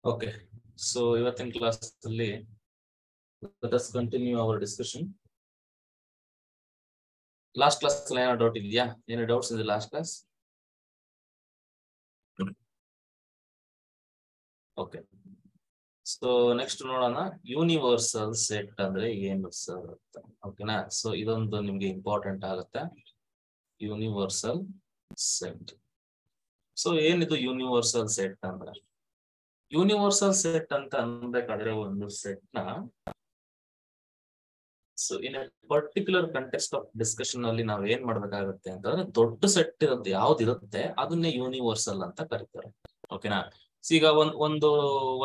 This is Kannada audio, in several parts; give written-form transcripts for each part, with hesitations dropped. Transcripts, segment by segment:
Okay, so ಇವತ್ತಿನ ಕ್ಲಾಸ್ ಅಲ್ಲಿ let us continue our discussion. Last class ಅಲ್ಲಿ ಏನೋ ಡೌಟ್ ಇದೆಯಾ? ಏನು ಡೌಟ್ಸ್ ಇದೆ last class? Okay. So next ನೋಡೋಣ ಯೂನಿವರ್ಸಲ್ ಸೆಟ್ ಅಂದ್ರೆ ಏನು ಸರ್ ಅಂತ. ಓಕೆನಾ? ಸೊ ಇದೊಂದು ನಿಮ್ಗೆ ಇಂಪಾರ್ಟೆಂಟ್ ಆಗುತ್ತೆ. Universal set. ಸೊ ಏನಿದು ಯೂನಿವರ್ಸಲ್ ಸೆಟ್ ಅಂದ್ರೆ? ಯೂನಿವರ್ಸಲ್ ಸೆಟ್ ಅಂತ ಅನ್ಬೇಕಾದ್ರೆ ಒಂದು ಸೆಟ್ ನ so in a particular context of discussion ಅಲ್ಲಿ ನಾವ್ ಏನ್ ಮಾಡ್ಬೇಕಾಗುತ್ತೆ ಅಂತಂದ್ರೆ ದೊಡ್ಡ ಸೆಟ್ ಇರುತ್ತೆ ಯಾವ್ದಿರುತ್ತೆ ಅದನ್ನೇ ಯೂನಿವರ್ಸಲ್ ಅಂತ ಕರೀತಾರೆ. ಓಕೆನಾ? ಈಗ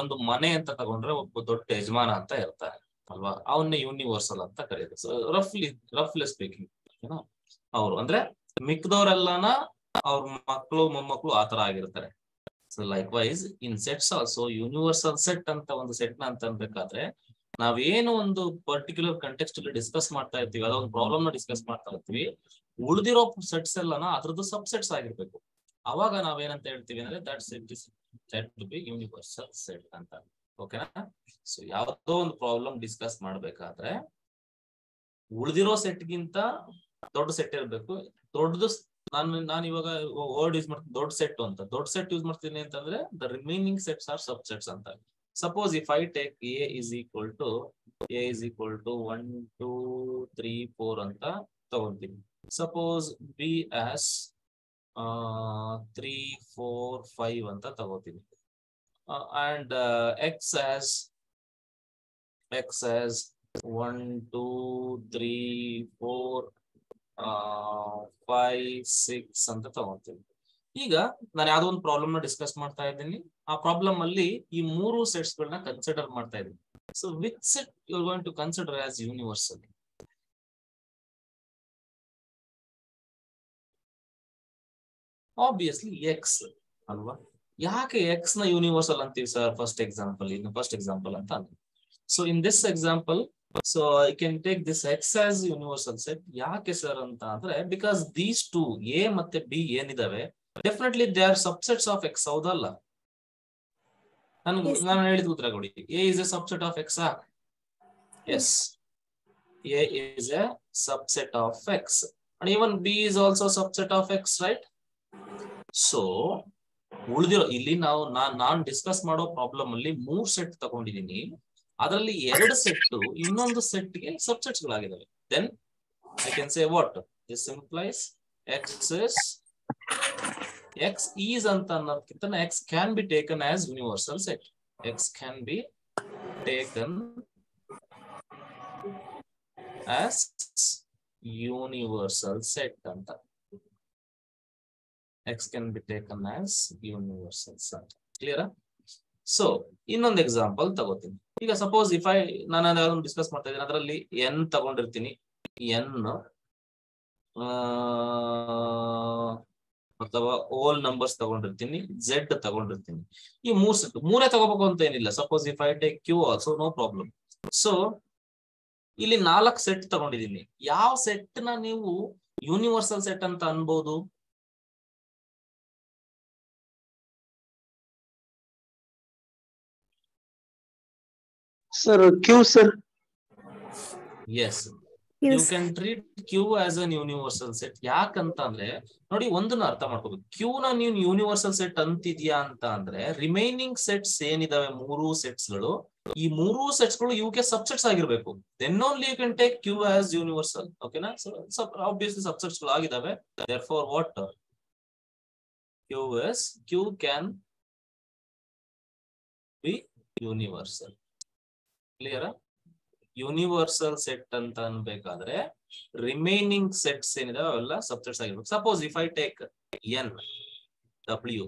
ಒಂದು ಮನೆ ಅಂತ ತಗೊಂಡ್ರೆ ಒಬ್ಬ ದೊಡ್ಡ ಯಜಮಾನ ಅಂತ ಇರ್ತಾರೆ ಅಲ್ವಾ, ಅವನ್ನೇ ಯೂನಿವರ್ಸಲ್ ಅಂತ ಕರೀತಾರೆ. ಸೊ ರಫ್ಲಿ ಸ್ಪೀಕಿಂಗ್ ಅವ್ರು ಅಂದ್ರೆ ಮಿಕ್ಕದವರೆಲ್ಲಾನ ಅವ್ರ ಮಕ್ಕಳು ಮೊಮ್ಮಕ್ಕಳು ಆತರ ಆಗಿರ್ತಾರೆ. ಸೊ ಲೈಕ್ ವೈಸ್ ಇನ್ ಸೆಟ್ಸ್ ಆಲ್ಸೋ ಯೂನಿವರ್ಸಲ್ ಸೆಟ್ ಅಂತ ಒಂದು ಸೆಟ್ ನ ಅಂತ ಅನ್ಬೇಕಾದ್ರೆ ನಾವೇನು ಒಂದು ಪರ್ಟಿಕ್ಯುಲರ್ ಕಂಟೆಕ್ಸ್ಟ್ ಅಲ್ಲಿ ಡಿಸ್ಕಸ್ ಮಾಡ್ತಾ ಇರ್ತೀವಿ, ಅದೊಂದು ಪ್ರಾಬ್ಲಮ್ ನ ಡಿಸ್ಕಸ್ ಮಾಡ್ತಾ ಇರ್ತೀವಿ, ಉಳಿದಿರೋ ಸೆಟ್ಸ್ ಎಲ್ಲಾನ ಅದ್ರದ್ದು ಸಬ್ಸೆಟ್ಸ್ ಆಗಿರ್ಬೇಕು. ಅವಾಗ ನಾವೇನಂತ ಹೇಳ್ತೀವಿ ಅಂದ್ರೆ that set is set to be universal set ಅಂತ. ಓಕೆನಾ? ಸೊ ಯಾವ್ದೋ ಒಂದು ಪ್ರಾಬ್ಲಮ್ ಡಿಸ್ಕಸ್ ಮಾಡ್ಬೇಕಾದ್ರೆ ಉಳಿದಿರೋ ಸೆಟ್ ಗಿಂತ ದೊಡ್ಡ ಸೆಟ್ ಇರ್ಬೇಕು. ದೊಡ್ಡದು ನಾನು ಇವಾಗ ವರ್ಡ್ ಯೂಸ್ ಮಾಡ್ತೀನಿ ದೊಡ್ಡ ಸೆಟ್ ಅಂತ. ದೊಡ್ಡ ಸೆಟ್ ಯೂಸ್ ಮಾಡ್ತೀನಿ ಅಂತಂದ್ರೆ the remaining sets are subsets ಅಂತ. Suppose if I take A is equal to 1, 2, 3, 4 ಅಂತ ತಗೊಂತೀನಿ. Suppose B as 3, 4, 5 ಅಂತ ತಗೋತೀನಿ. And X as 1, 2, 3, 4, 5, 6 ಅಂತ ತಗೋತೀನಿ. ಈಗ ನಾನು ಯಾವ್ದೋ ಒಂದು ಪ್ರಾಬ್ಲಮ್ ನ ಡಿಸ್ಕಸ್ ಮಾಡ್ತಾ ಇದ್ದೀನಿ. ಆ ಪ್ರಾಬ್ಲಮ್ ಅಲ್ಲಿ ಈ ಮೂರು ಸೆಟ್ಸ್ ಗಳನ್ನ ಕನ್ಸಿಡರ್ ಮಾಡ್ತಾ ಇದ್ದೀನಿ. So which set you are going to consider as universal? Obviously X ಅಲ್ವಾ? ಯಾಕೆ ಎಕ್ಸ್ ನ ಯೂನಿವರ್ಸಲ್ ಅಂತೀವಿ ಸರ್? ಫಸ್ಟ್ ಎಕ್ಸಾಂಪಲ್ ಅಂತ ಅಂದ್ರೆ so in this example so I can take this X as universal set. ಯಾಕೆ ಸರ್ ಅಂತ ಅಂದ್ರೆ ಬಿಕಾಸ್ ದೀಸ್ ಟು ಎ ಮತ್ತೆ ಬಿ ಏನಿದಾವೆ definitely they are subsets of X. ಹೌದಲ್ಲ? ನಾನು ಹೇಳಿದ ಉತ್ತರ ಕೊಡಿ. A is a subset of X. Yes, A is a subset of X and even B is also subset of X, right? So ಉಳಿದಿರೋ ಇಲ್ಲಿ ನಾನ್ ಡಿಸ್ಕಸ್ ಮಾಡೋ ಪ್ರಾಬ್ಲಮ್ ಅಲ್ಲಿ 3 ಸೆಟ್ ತಗೊಂಡಿದ್ದೀನಿ. ಅದರಲ್ಲಿ 2 ಸೆಟ್ ಇನ್ನೊಂದು ಸೆಟ್ ಗೆ ಸಬ್ಸೆಟ್ಸ್ ಗಳಾಗಿದ್ದಾವೆ. Then I can say what this implies X is ಅಂತ ಅನ್ನೋದಕ್ಕಿಂತ X can be taken as universal set. X can be taken as universal set ಅಂತ. X can be taken as universal set. Clear? So ಇನ್ನೊಂದು ಎಕ್ಸಾಂಪಲ್ ತಗೋತೀನಿ. ಈಗ ಸಪೋಸ್ ನಾನು ಯಾವ್ದೊಂದು ಡಿಸ್ಕಸ್ ಮಾಡ್ತಾ ಇದ್ದೀನಿ, ಅದರಲ್ಲಿ n ತಗೊಂಡಿರ್ತೀನಿ. n ಅಥವಾ ಓಲ್ ನಂಬರ್ಸ್ ತಗೊಂಡಿರ್ತೀನಿ, ಝೆಡ್ ತಗೊಂಡಿರ್ತೀನಿ. ಈ 3 ಸೆಟ್ ಮೂರೇ ತಗೋಬೇಕು ಅಂತ ಏನಿಲ್ಲ. Suppose if I take Q also no problem. So ಇಲ್ಲಿ 4 ಸೆಟ್ ತಗೊಂಡಿದ್ದೀನಿ. ಯಾವ ಸೆಟ್ ನ ನೀವು ಯೂನಿವರ್ಸಲ್ ಸೆಟ್ ಅಂತ ಅನ್ಬೋದು? Sir Q sir. Yes, you can treat Q as an universal set. ಯಾಕಂತ ಅಂದ್ರೆ ನೋಡಿ, ಒಂದನ್ನ ಅರ್ಥ ಮಾಡ್ಕೋಬೇಕು. ಕ್ಯೂ ನ ನೀವು ಯೂನಿವರ್ಸಲ್ ಸೆಟ್ ಅಂತಿದ್ಯಾ ಅಂತ ಅಂದ್ರೆ ರಿಮೈನಿಂಗ್ ಸೆಟ್ಸ್ ಏನಿದಾವೆ 3 ಸೆಟ್ಸ್ ಗಳು, ಈ 3 ಸೆಟ್ಸ್ ಗಳು ಇವಕ್ಕೆ ಸಬ್ಸೆಟ್ಸ್ ಆಗಿರ್ಬೇಕು. Then only you can take Q as universal. ಓಕೆನಾ? ಸೊ ಆಬ್ವಿಯಸ್ಲಿ ಸಬ್ಸೆಟ್ಸ್ ಗಳು ಆಗಿದಾವೆ. Therefore what Q can be universal. Clear? Universal set ಅಂತ ಅನ್ಬೇಕಾದ್ರೆ ರಿಮೈನಿಂಗ್ ಸೆಟ್ಸ್ ಏನಿದಾವೆ ಅವೆಲ್ಲ ಸಬ್ಸೆಟ್ಸ್ ಆಗಿರ್ಬೇಕು. Suppose if I take N, W,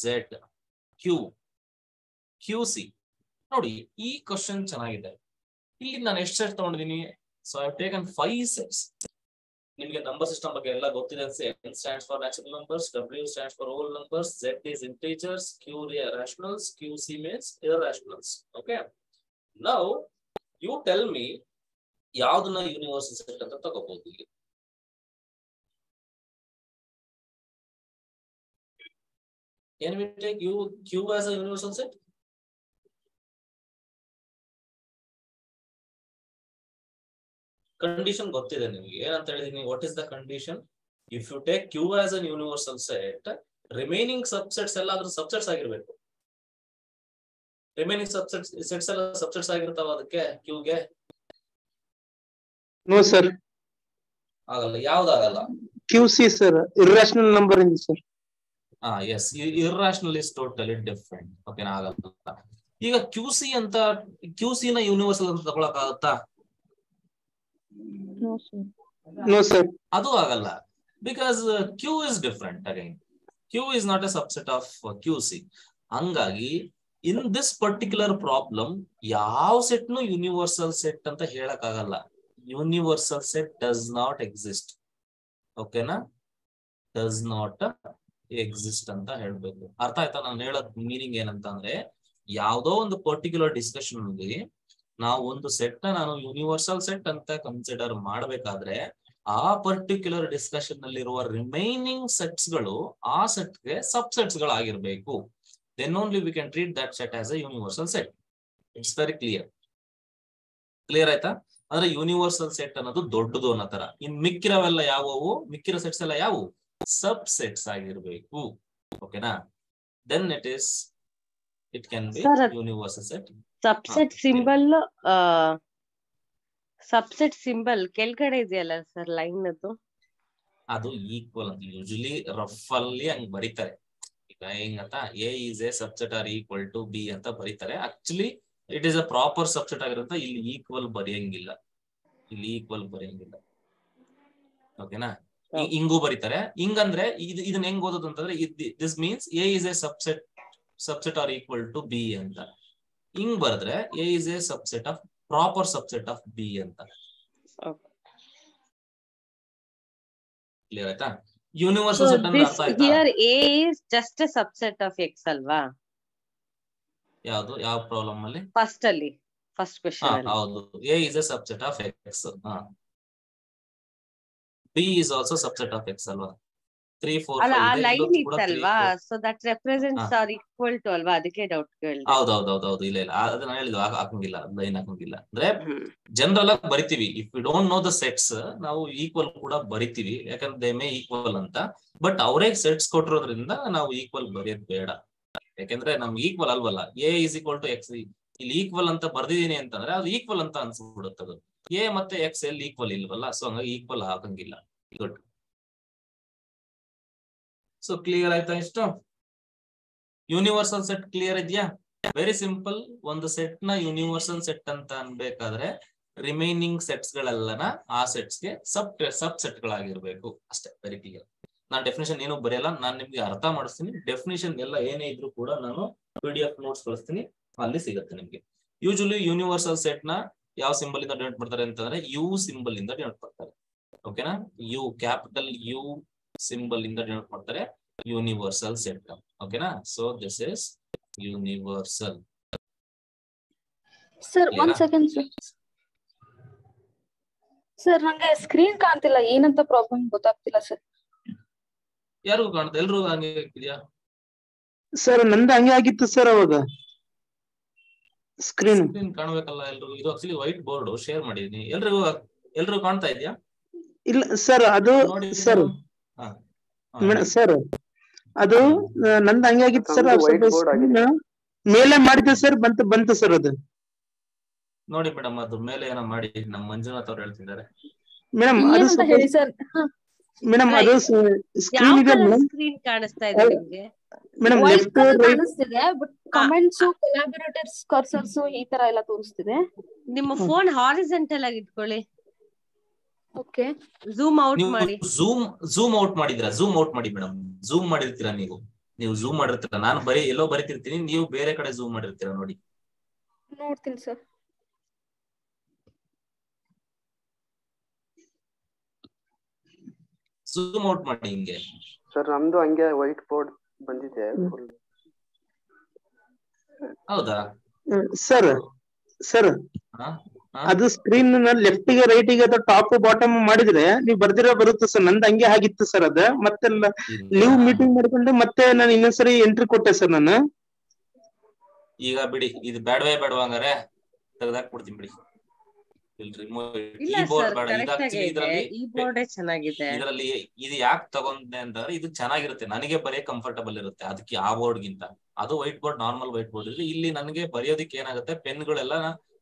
Z, Q, Q C. ನೋಡಿ, ಈ ಕ್ವಶನ್ ಚೆನ್ನಾಗಿದೆ. ಇಲ್ಲಿ ನಾನು ಎಷ್ಟು ಸೆಟ್ ತಗೊಂಡಿದ್ದೀನಿ? So I have taken 5 sets. ನಿಮಗೆ ನಂಬರ್ ಸಿಸ್ಟಮ್ ಬಗ್ಗೆ ಎಲ್ಲ ಗೊತ್ತಿದೆ. N stands for natural numbers, W stands for whole numbers, Z is integers, Q rationals, QC means irrationals. Okay, now you tell me ಯಾವ್ದನ್ನ ಯೂನಿವರ್ಸಲ್ ಸೆಟ್ ಅಂತ ತಗೋಬಹುದು ಇಲ್ಲಿ? Can we take Q as a universal set? Condition ಗೊತ್ತಿದೆ ನಿಮ್ಗೆ ಏನಂತ ಹೇಳಿದೀನಿ. What is the condition? If you take Q as an universal set, remaining subsets ಎಲ್ಲ ಅದ್ರ ಸಬ್ಸೆಟ್ಸ್ ಆಗಿರ್ಬೇಕು. ರಿಮೈನಿಂಗ್ ಸೆಟ್ಸ್ ಎಲ್ಲ ಸಬ್ಸೆಟ್ಸ್ ಆಗಿರ್ತಾವ ಅದಕ್ಕೆ ಕ್ಯೂಗೆ? ನೋ ಸರ್, ಆಗಲ್ಲ. ಯಾವ್ದಾಗಲ್ಲ? QC ಸರ್, ಇರ್ರಾಷನಲ್ ನಂಬರ್ ಇಂದ sir. Yes, irrational is totally different. ಓಕೆನಾ? ಆಗಲ್ಲ. ಈಗ QC ಅಂತ QC ನ ಯೂನಿವರ್ಸಲ್ ಅಂತ ತಗೊಳಕ್ ಆಗುತ್ತಾ? ನೋ ಸರ್, ಅದು ಆಗಲ್ಲ. Because Q is different again. Q is not a subset of QC. ಹಂಗಾಗಿ ಇನ್ ದಿಸ್ ಪರ್ಟಿಕ್ಯುಲರ್ ಪ್ರಾಬ್ಲಮ್ ಯಾವ ಸೆಟ್ ನು ಯೂನಿವರ್ಸಲ್ ಸೆಟ್ ಅಂತ ಹೇಳಕ್ ಆಗಲ್ಲ. Universal set does not exist. ಓಕೆನಾ? ಡಸ್ ನಾಟ್ ಎಕ್ಸಿಸ್ಟ್ ಅಂತ ಹೇಳ್ಬೇಕು. ಅರ್ಥ ಆಯ್ತಾ ನಾನು ಹೇಳೋದ್ ಮೀನಿಂಗ್ ಏನಂತ ಅಂದ್ರೆ, ಯಾವ್ದೋ ಒಂದು ಪರ್ಟಿಕ್ಯುಲರ್ ಡಿಸ್ಕಷನ್ ಅಲ್ಲಿ ನಾವು ಒಂದು ಸೆಟ್ ನಾನು ಯೂನಿವರ್ಸಲ್ ಸೆಟ್ ಅಂತ ಕನ್ಸಿಡರ್ ಮಾಡ್ಬೇಕಾದ್ರೆ ಆ ಪರ್ಟಿಕ್ಯುಲರ್ ಡಿಸ್ಕಷನ್ ನಲ್ಲಿರುವ ರಿಮೈನಿಂಗ್ ಸೆಟ್ಸ್ ಗಳು ಆ ಸೆಟ್ಗೆ ಸಬ್ಸೆಟ್ಸ್ ಗಳಾಗಿರ್ಬೇಕು. Then only we can treat that set as a universal set. It's very clear ಆಯ್ತಾ? ಅಂದ್ರೆ ಯೂನಿವರ್ಸಲ್ ಸೆಟ್ ಅನ್ನೋದು ದೊಡ್ಡದು ಅನ್ನೋ ತರ. ಇನ್ ಮಿಕ್ಕಿರವೆಲ್ಲ ಯಾವುವು? ಮಿಕ್ಕಿರೋ ಸೆಟ್ಸ್ ಎಲ್ಲ ಯಾವುವು? ಸಬ್ ಸೆಟ್ಸ್ ಆಗಿರ್ಬೇಕು. ಓಕೆನಾ? Then it can be universal set. Subset symbol ಕೆಳಗಡೆ ಇದೆಯಲ್ಲ ಸರ್ ಲೈನ್ ಅದು? ಅದು ಈಕ್ವಲ್ ಅಂತ ಯೂಶಲಿ ರಫ್ ಅಲ್ಲಿ ಹಂಗ್ ಬರೀತಾರೆ. ಈಗ ಹೆಂಗಂತ A is a subset or equal to B ಅಂತ ಬರೀತಾರೆ. Actually it is a proper subset ಆಗಿರುತ್ತೆ. ಇಲ್ಲಿ ಈಕ್ವಲ್ ಬರೆಯಂಗಿಲ್ಲ. ಓಕೆನಾ? ಹಿಂಗೂ ಬರೀತಾರೆ. ಹಿಂಗಂದ್ರೆ ಇದನ್ನ ಹೆಂಗ್ ಓದೋದು ಅಂತಂದ್ರೆ, this means A is a subset or equal to B ಅಂತ. ಹಿಂಗ್ ಬರೆದ್ರೆ A is a subset of proper subset of B ಅಂತ. ಕ್ಲಿಯರ್ ಆಯ್ತಾ? ಯೂನಿವರ್ಸಲ್ ಸೆಟ್ ಅಂದ್ರೆ ಅರ್ಥ ಆಯ್ತಾ? Here A is just a subset of X ಅಲ್ವಾ? ಯಾವುದು? ಯಾವ ಪ್ರಾಬ್ಲಮ್ ಅಲ್ಲಿ? ಫಸ್ಟ್ ಕ್ವೆಶ್ಚನ್ ಅಲ್ಲಿ. ಹೌದು, A is a subset of X. B is also subset of X ಅಲ್ವಾ? 3 4 5 ಅಲ್ಲ, ಆ ಲೈನ್ ಇತ್ತಲ್ವಾ, so that represents or equal to ಅಲ್ವಾ? ಅದಕ್ಕೆ ಡೌಟ್ ಕೇಳಿದೆ. ಹೌದು. ಇಲ್ಲ ಅದನ್ನ ಹೇಳಿದ್ವಿ, ಹಾಕಂಗಿಲ್ಲ, ಲೈನ್ ಹಾಕಂಗಿಲ್ಲ. ಅಂದ್ರೆ ಜನರಲ್ ಆಗಿ ಬರಿತೀವಿ. If you don't know the sets, ನಾವು ಈಕ್ವಲ್ ಕೂಡ ಬರಿತೀವಿ, ಯಾಕಂದ್ರೆ ದೇ ಮೇ ಈಕ್ವಲ್ ಅಂತ. ಬಟ್ ಅವರೇ ಸೆಟ್ಸ್ ಕೊಟ್ಟಿರೋದ್ರಿಂದ ನಾವು ಈಕ್ವಲ್ ಬರೆಯೋದ್ ಬೇಡ. ಯಾಕಂದ್ರೆ ನಮ್ಗೆ ಈಕ್ವಲ್ ಅಲ್ವಲ್ಲ. A is equal to X ಇಲ್ಲಿ ಈಕ್ವಲ್ ಅಂತ ಬರ್ದಿದೀನಿ ಅಂತಂದ್ರೆ ಅದು ಈಕ್ವಲ್ ಅಂತ ಅನ್ಸ್ಬಿಡುತ್ತೆ. ಅದು A ಮತ್ತೆ X ಎಲ್ಲಿ ಈಕ್ವಲ್ ಇಲ್ವಲ್ಲ, ಸೊ ಹಂಗಾಗಿ ಈಕ್ವಲ್ ಹಾಕಂಗಿಲ್ಲ. ಗುಡ್. ಸೊ ಕ್ಲಿಯರ್ ಆಯ್ತಾ? ಇಷ್ಟು ಯೂನಿವರ್ಸಲ್ ಸೆಟ್ ಕ್ಲಿಯರ್ ಇದೆಯಾ? Very simple. ಒಂದು ಸೆಟ್ ನ ಯೂನಿವರ್ಸಲ್ ಸೆಟ್ ಅಂತ ಅನ್ಬೇಕಾದ್ರೆ ರಿಮೈನಿಂಗ್ ಸೆಟ್ಸ್ ಗಳೆಲ್ಲನ ಆ ಸೆಟ್ಸ್ ಗೆ ಸಬ್ ಸೆಟ್ ಗಳಾಗಿರ್ಬೇಕು ಅಷ್ಟೇ. Very clear. ನಾನು ಡೆಫಿನೇಷನ್ ಏನು ಬರೆಯಲ್ಲ, ನಾನು ನಿಮ್ಗೆ ಅರ್ಥ ಮಾಡಿಸ್ತೀನಿ. ಡೆಫಿನೇಷನ್ ಎಲ್ಲ ಏನೇ ಇದ್ರು ಕೂಡ ನಾನು PDF ನೋಟ್ಸ್ ಕಳಿಸ್ತೀನಿ, ಅಲ್ಲಿ ಸಿಗುತ್ತೆ ನಿಮ್ಗೆ. ಯೂಶಲಿ ಯೂನಿವರ್ಸಲ್ ಸೆಟ್ ನ ಯಾವ ಸಿಂಬಲ್ ಇಂದ ಡಿನೋಟ್ ಮಾಡ್ತಾರೆ ಅಂತಂದ್ರೆ U ಸಿಂಬಲ್ ಇಂದ ಡಿನೋಟ್ ಮಾಡ್ತಾರೆ. ಓಕೆನಾ? U, ಕ್ಯಾಪಿಟಲ್ U ಸಿಂಬಲ್ ಇಂದ ಡಿನೋಟ್ ಮಾಡ್ತಾರೆ ಯೂನಿವರ್ಸಲ್ ಸೆಟ್. ಓಕೆನಾ? So this is universal. Sir, 1 second sir, ನಂಗೆ ಸ್ಕ್ರೀನ್ ಕಾಣ್ತಿಲ್ಲ. ಏನಂತ ಪ್ರಾಬ್ಲಮ್ ಗೊತ್ತಾಗ್ತಿಲ್ಲ ಸರ್. ಯಾರಿಗೂ ಕಾಣುತ್ತೆ? ಎಲ್ರಿಗೂ ಹಂಗೆ ಇದೆಯಾ ಸರ್? ನಂದು ಹಂಗೆ ಆಗಿತ್ತು ಸರ್ ಅವಾಗ. ಸ್ಕ್ರೀನ್ ಕಾಣ್ಬೇಕಲ್ಲ ಎಲ್ರಿಗೂ. ಇದು ಆಕ್ಚುಲಿ ವೈಟ್ ಬೋರ್ಡ್ ಶೇರ್ ಮಾಡಿದೀನಿ. ಎಲ್ರಿಗೂ ಕಾಣ್ತಾ ಇದೆಯಾ? ಇಲ್ಲ ಸರ್, ಅದು ಸರ್ ಸರ್ ಅದು ನಂದು ಹಂಗೆ ಆಗಿತ್ತು ಸರ್. ಮೇಲೆ ಮಾಡಿದ್ದೆ ಸರ್, ಬಂತು ಸರ್ ಅದು. ನೋಡಿ ಮೇಡಮ್, ಅದು ಮೇಲೆ ಏನೋ ಮಾಡಿ ನಮ್ಮ ಮಂಜುನಾಥ್ ಅವ್ರು ಹೇಳ್ತಿದ್ದಾರೆ. ಮೇಡಮ್ ಅದು ಮೇಡಮ್ ಅದು ಸ್ಕ್ರೀನ್ ಇದೆ ಮೇಡಮ್. ಸ್ಕ್ರೀನ್ ಕಾಣಿಸ್ತಾ ಇದೆ ನಿಮಗೆ ಮೇಡಮ್? ಲೆಫ್ಟ್ ರೈಟ್ ಕಾಣಿಸ್ತಿದೆ, ಬಟ್ ಕಮೆಂಟ್ಸ್, ಕೊಲಾಬರೇಟರ್ಸ್, ಕರ್ಸರ್ಸ್ ಈ ತರ ಎಲ್ಲ ತೋರಿಸ್ತಿದೆ. ನಿಮ್ಮ ಫೋನ್ ಹಾರಿಜಾಂಟಲ್ ಆಗಿ ಇಟ್ಕೊಳ್ಳಿ. ಓಕೆ, ಝೂಮ್ ಔಟ್ ಮಾಡಿ. ಝೂಮ್ ಔಟ್ ಮಾಡಿದ್ರಾ? ಝೂಮ್ ಔಟ್ ಮಾಡಿ ಮೇಡಮ್. ಝೂಮ್ ಮಾಡಿರ್ತೀರಾ ನೀವು ಝೂಮ್ ಮಾಡಿರ್ತೀರಾ. ನಾನು ಎಲ್ಲೋ ಬರೀತಿರ್ತೀನಿ, ನೀವು ಬೇರೆ ಕಡೆ ಝೂಮ್ ಮಾಡಿರ್ತೀರಾ. ನೋಡಿ, ನೋಡ್ತೀನಿ ಸರ್. ಝೂಮ್ ಔಟ್ ಮಾಡಿ ಹಿಂಗೆ. ಸರ್, ನಮ್ದು ಹಂಗೆ ವೈಟ್ ಬೋರ್ಡ್ ಬಂದಿದೆ. ಹೌದಾ ಸರ್? ಅದು ಸ್ಕ್ರೀನ್ ಲೆಫ್ಟ್ ಗೆ ರೈಟ್ ಗೆ ಅಥವಾ ಟಾಪ್ ಬಾಟಮ್ ಮಾಡಿದ್ರೆ ನೀವು ಬರ್ದಿರೋ ಬರುತ್ತೆ ಸರ್. ನಂದು ಹಂಗೆ ಆಗಿತ್ತು ಸರ್. ಅದ ಮತ್ತೆ ಲೀವ್ ಮೀಟಿಂಗ್ ಮಾಡ್ಕೊಂಡು ಮತ್ತೆ ನಾನು ಇನ್ನೊಂದ್ಸರಿ ಎಂಟ್ರಿ ಕೊಟ್ಟೆ ಸರ್ ನಾನು. ಈಗ ಬಿಡಿ, ಇದು ಬೇಡವಾ ಹಂಗಾರೆ ತೆಗೆದಾಕ್ಬಿಡ್ತೀನಿ ಬಿಡಿ. Will remove it. ಇಲ್ಲ ಈ ಬೋರ್ಡ್ ಸರ್ ಬೇಡ. ಇದು ಕರೆಕ್ಟ್ ಆಗಿ ಆಕ್ಚುಲಿ ಇದೆ, ಈ ಬೋರ್ಡೇ ಚೆನ್ನಾಗಿದೆ. ಇದರಲ್ಲಿ ಇದು ಯಾಕೆ ತಗೊಂಡೆ ಅಂತಂದ್ರೆ ಇದು ಚೆನ್ನಾಗಿರುತ್ತೆ, ನನಗೆ ಬರೆಯ ಕಂಫರ್ಟಬಲ್ ಇರುತ್ತೆ ಅದಕ್ಕೆ ಆ ಬೋರ್ಡ್ ಗಿಂತ. ಅದು white board, normal white board ಇದೆ. ಇಲ್ಲಿ ನನಗೆ ಬರೆಯೋದಕ್ಕೆ ಏನಾಗುತ್ತೆ, ಪೆನ್ಗಳೆಲ್ಲ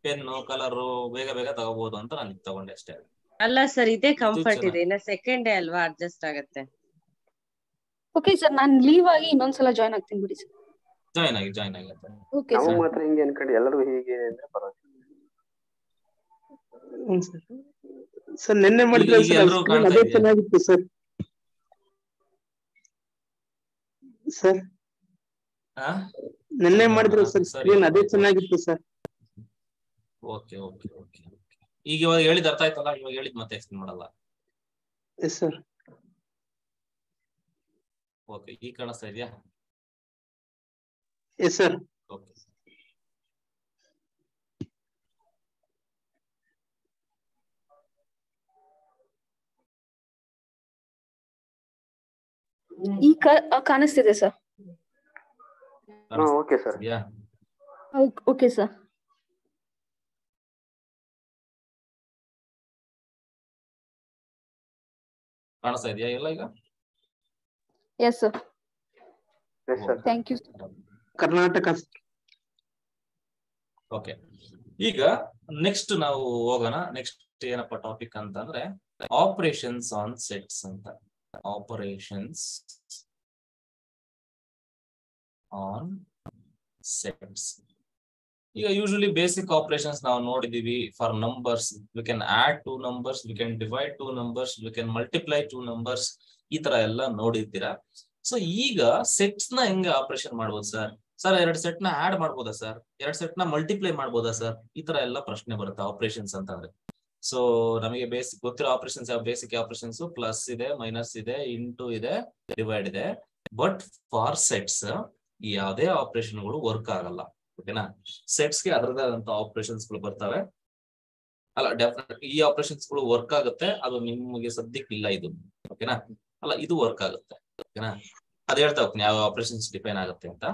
ಪೆನ್ನು ಕಲರು ಬೇಗ ಬೇಗ ತಗೋಬಹುದು ಅಂತ ನಾನು ತಗೊಂಡೆ ಅಷ್ಟೇ. ಅಲ್ಲ ಸರ್ ಇದೇ ಇದು ಕಂಫರ್ಟ್ ಚೆನ್ನಾಗಿ ಇದೆ, ಇನ್ನ ಸೆಕೆಂಡ್ ಡೇ ಅಲ್ವಾ ಅಡ್ಜಸ್ಟ್ ಆಗುತ್ತೆ. ಓಕೆ ಸರ್, ನಾನು ಲೀವ್ ಆಗಿ ಇನ್ನೊಂದ್ಸಲ ಜಾಯ್ನ್ ಆಗ್ತೀನಿ ಬಿಡಿ ಸರ್. ಜಾಯ್ನ್ ಆಗಿ ಓಕೆ ನಾವು ಸರ್. ಮಾತ್ರ ಹಿಂಗೆ ಅನ್ಕೊಂಡು ಎಲ್ಲರೂ ಹೀಗೆ ಅಂದ್ರೆ ಪರವಾಗಿಲ್ಲ. ಸರ್ ನಿನ್ನೆ ಈಗ ಮಾಡಿದ್ರೆ ಈಗ ಸರ್ ಎಲ್ರೂ ಸ್ಕ್ರೀನ್ ಕಾಣ್ತಾ ಅದೇ ಇದೆಯಾ? ಚೆನ್ನಾಗಿತ್ತು ಸರ್. ಸರ್ ನಿನ್ನೆ ಮಾಡಿದ್ರೆ ಸರ್ ಸರಿ ಸ್ಕ್ರೀನ್ ಅದೇ ಚೆನ್ನಾಗಿತ್ತು sir. Okay okay okay okay. ಈಗ ಇವಾಗ ಹೇಳಿದ್ ಅರ್ಥ ಆಯ್ತಲ್ಲ, ಇವಾಗ ಹೇಳಿದ್ ಮತ್ತೆ ಎಕ್ಸ್ಪ್ಲೇನ್ ಮಾಡಲ್ಲ. S sir. ಓಕೆ, ಈಗ ಕಾಣಿಸ್ತಾ ಇದೆಯಾ? Yes sir. ಓಕೆ. ಈ ಕಾಣಿಸ್ತಿದೆ ಸರ್. Okay sir. ಇದೆಯಾ? Okay sir. ಕಾಣಿಸ್ತಾ ಇದೆಯಾ ಎಲ್ಲ ಈಗ? Yes sir. Yes sir. Thank you. Karnataka. Okay, ಈಗ ನೆಕ್ಸ್ಟ್ ನಾವು ಹೋಗೋಣ. ನೆಕ್ಸ್ಟ್ ಏನಪ್ಪ ಟಾಪಿಕ್ ಅಂತಂದ್ರೆ ಆಪರೇಷನ್ಸ್ ಆನ್ ಸೆಟ್ಸ್ ಅಂತ. Operations on sets. ಈಗ ಯೂಶಲಿ ಬೇಸಿಕ್ ಆಪರೇಷನ್ಸ್ ನಾವು ನೋಡಿದೀವಿ. For numbers we can add 2 numbers, we can divide 2 numbers, we can multiply 2 numbers, ಈ ತರ ಎಲ್ಲ ನೋಡಿರ್ತೀರಾ. ಸೊ ಈಗ ಸೆಟ್ಸ್ ನ ಹೆಂಗೆ ಆಪರೇಷನ್ ಮಾಡ್ಬೋದು ಸರ್? 2 ಸೆಟ್ ನ ಆಡ್ ಮಾಡ್ಬೋದಾ ಸರ್? 2 ಸೆಟ್ ನ ಮಲ್ಟಿಪ್ಲೈ ಮಾಡ್ಬೋದಾ ಸರ್? ಈ ತರ ಎಲ್ಲ ಪ್ರಶ್ನೆ ಬರುತ್ತೆ ಆಪರೇಷನ್ಸ್ ಅಂತಂದ್ರೆ. ಸೊ ನಮಗೆ ಬೇಸಿಕ್ ಗೊತ್ತಿರೋ ಆಪರೇಷನ್ಸ್ ಯಾವ? ಬೇಸಿಕ್ ಆಪರೇಷನ್ಸ್ ಪ್ಲಸ್ ಇದೆ, ಮೈನಸ್ ಇದೆ, ಇಂಟು ಇದೆ, ಡಿವೈಡ್ ಇದೆ. ಬಟ್ ಫಾರ್ ಸೆಟ್ಸ್ ಈ ಯಾವುದೇ ಆಪರೇಷನ್ ಗಳು ವರ್ಕ್ ಆಗಲ್ಲ. ಓಕೆನಾ? ಸೆಟ್ಸ್ ಗೆ ಅದರದಾದಂತ ಆಪರೇಷನ್ಸ್ ಗಳು ಬರ್ತವೆ. ಅಲ್ಲ, ಡೆಫಿನೆಟ್ ಈ ಆಪರೇಷನ್ಸ್ ಗಳು ವರ್ಕ್ ಆಗುತ್ತೆ. ಅದು ನಿಮಗೆ ಸದ್ಯಕ್ಕೆ ಇಲ್ಲ ಇದು. ಓಕೆನಾ? ಅಲ್ಲ, ಇದು ವರ್ಕ್ ಆಗುತ್ತೆ. ಓಕೆನಾ? ಅದ್ ಹೇಳ್ತಾ ಹೋಗ್ತೀನಿ ಯಾವ ಆಪರೇಷನ್ಸ್ ಡಿಪೆಂಡ್ ಆಗುತ್ತೆ ಅಂತ.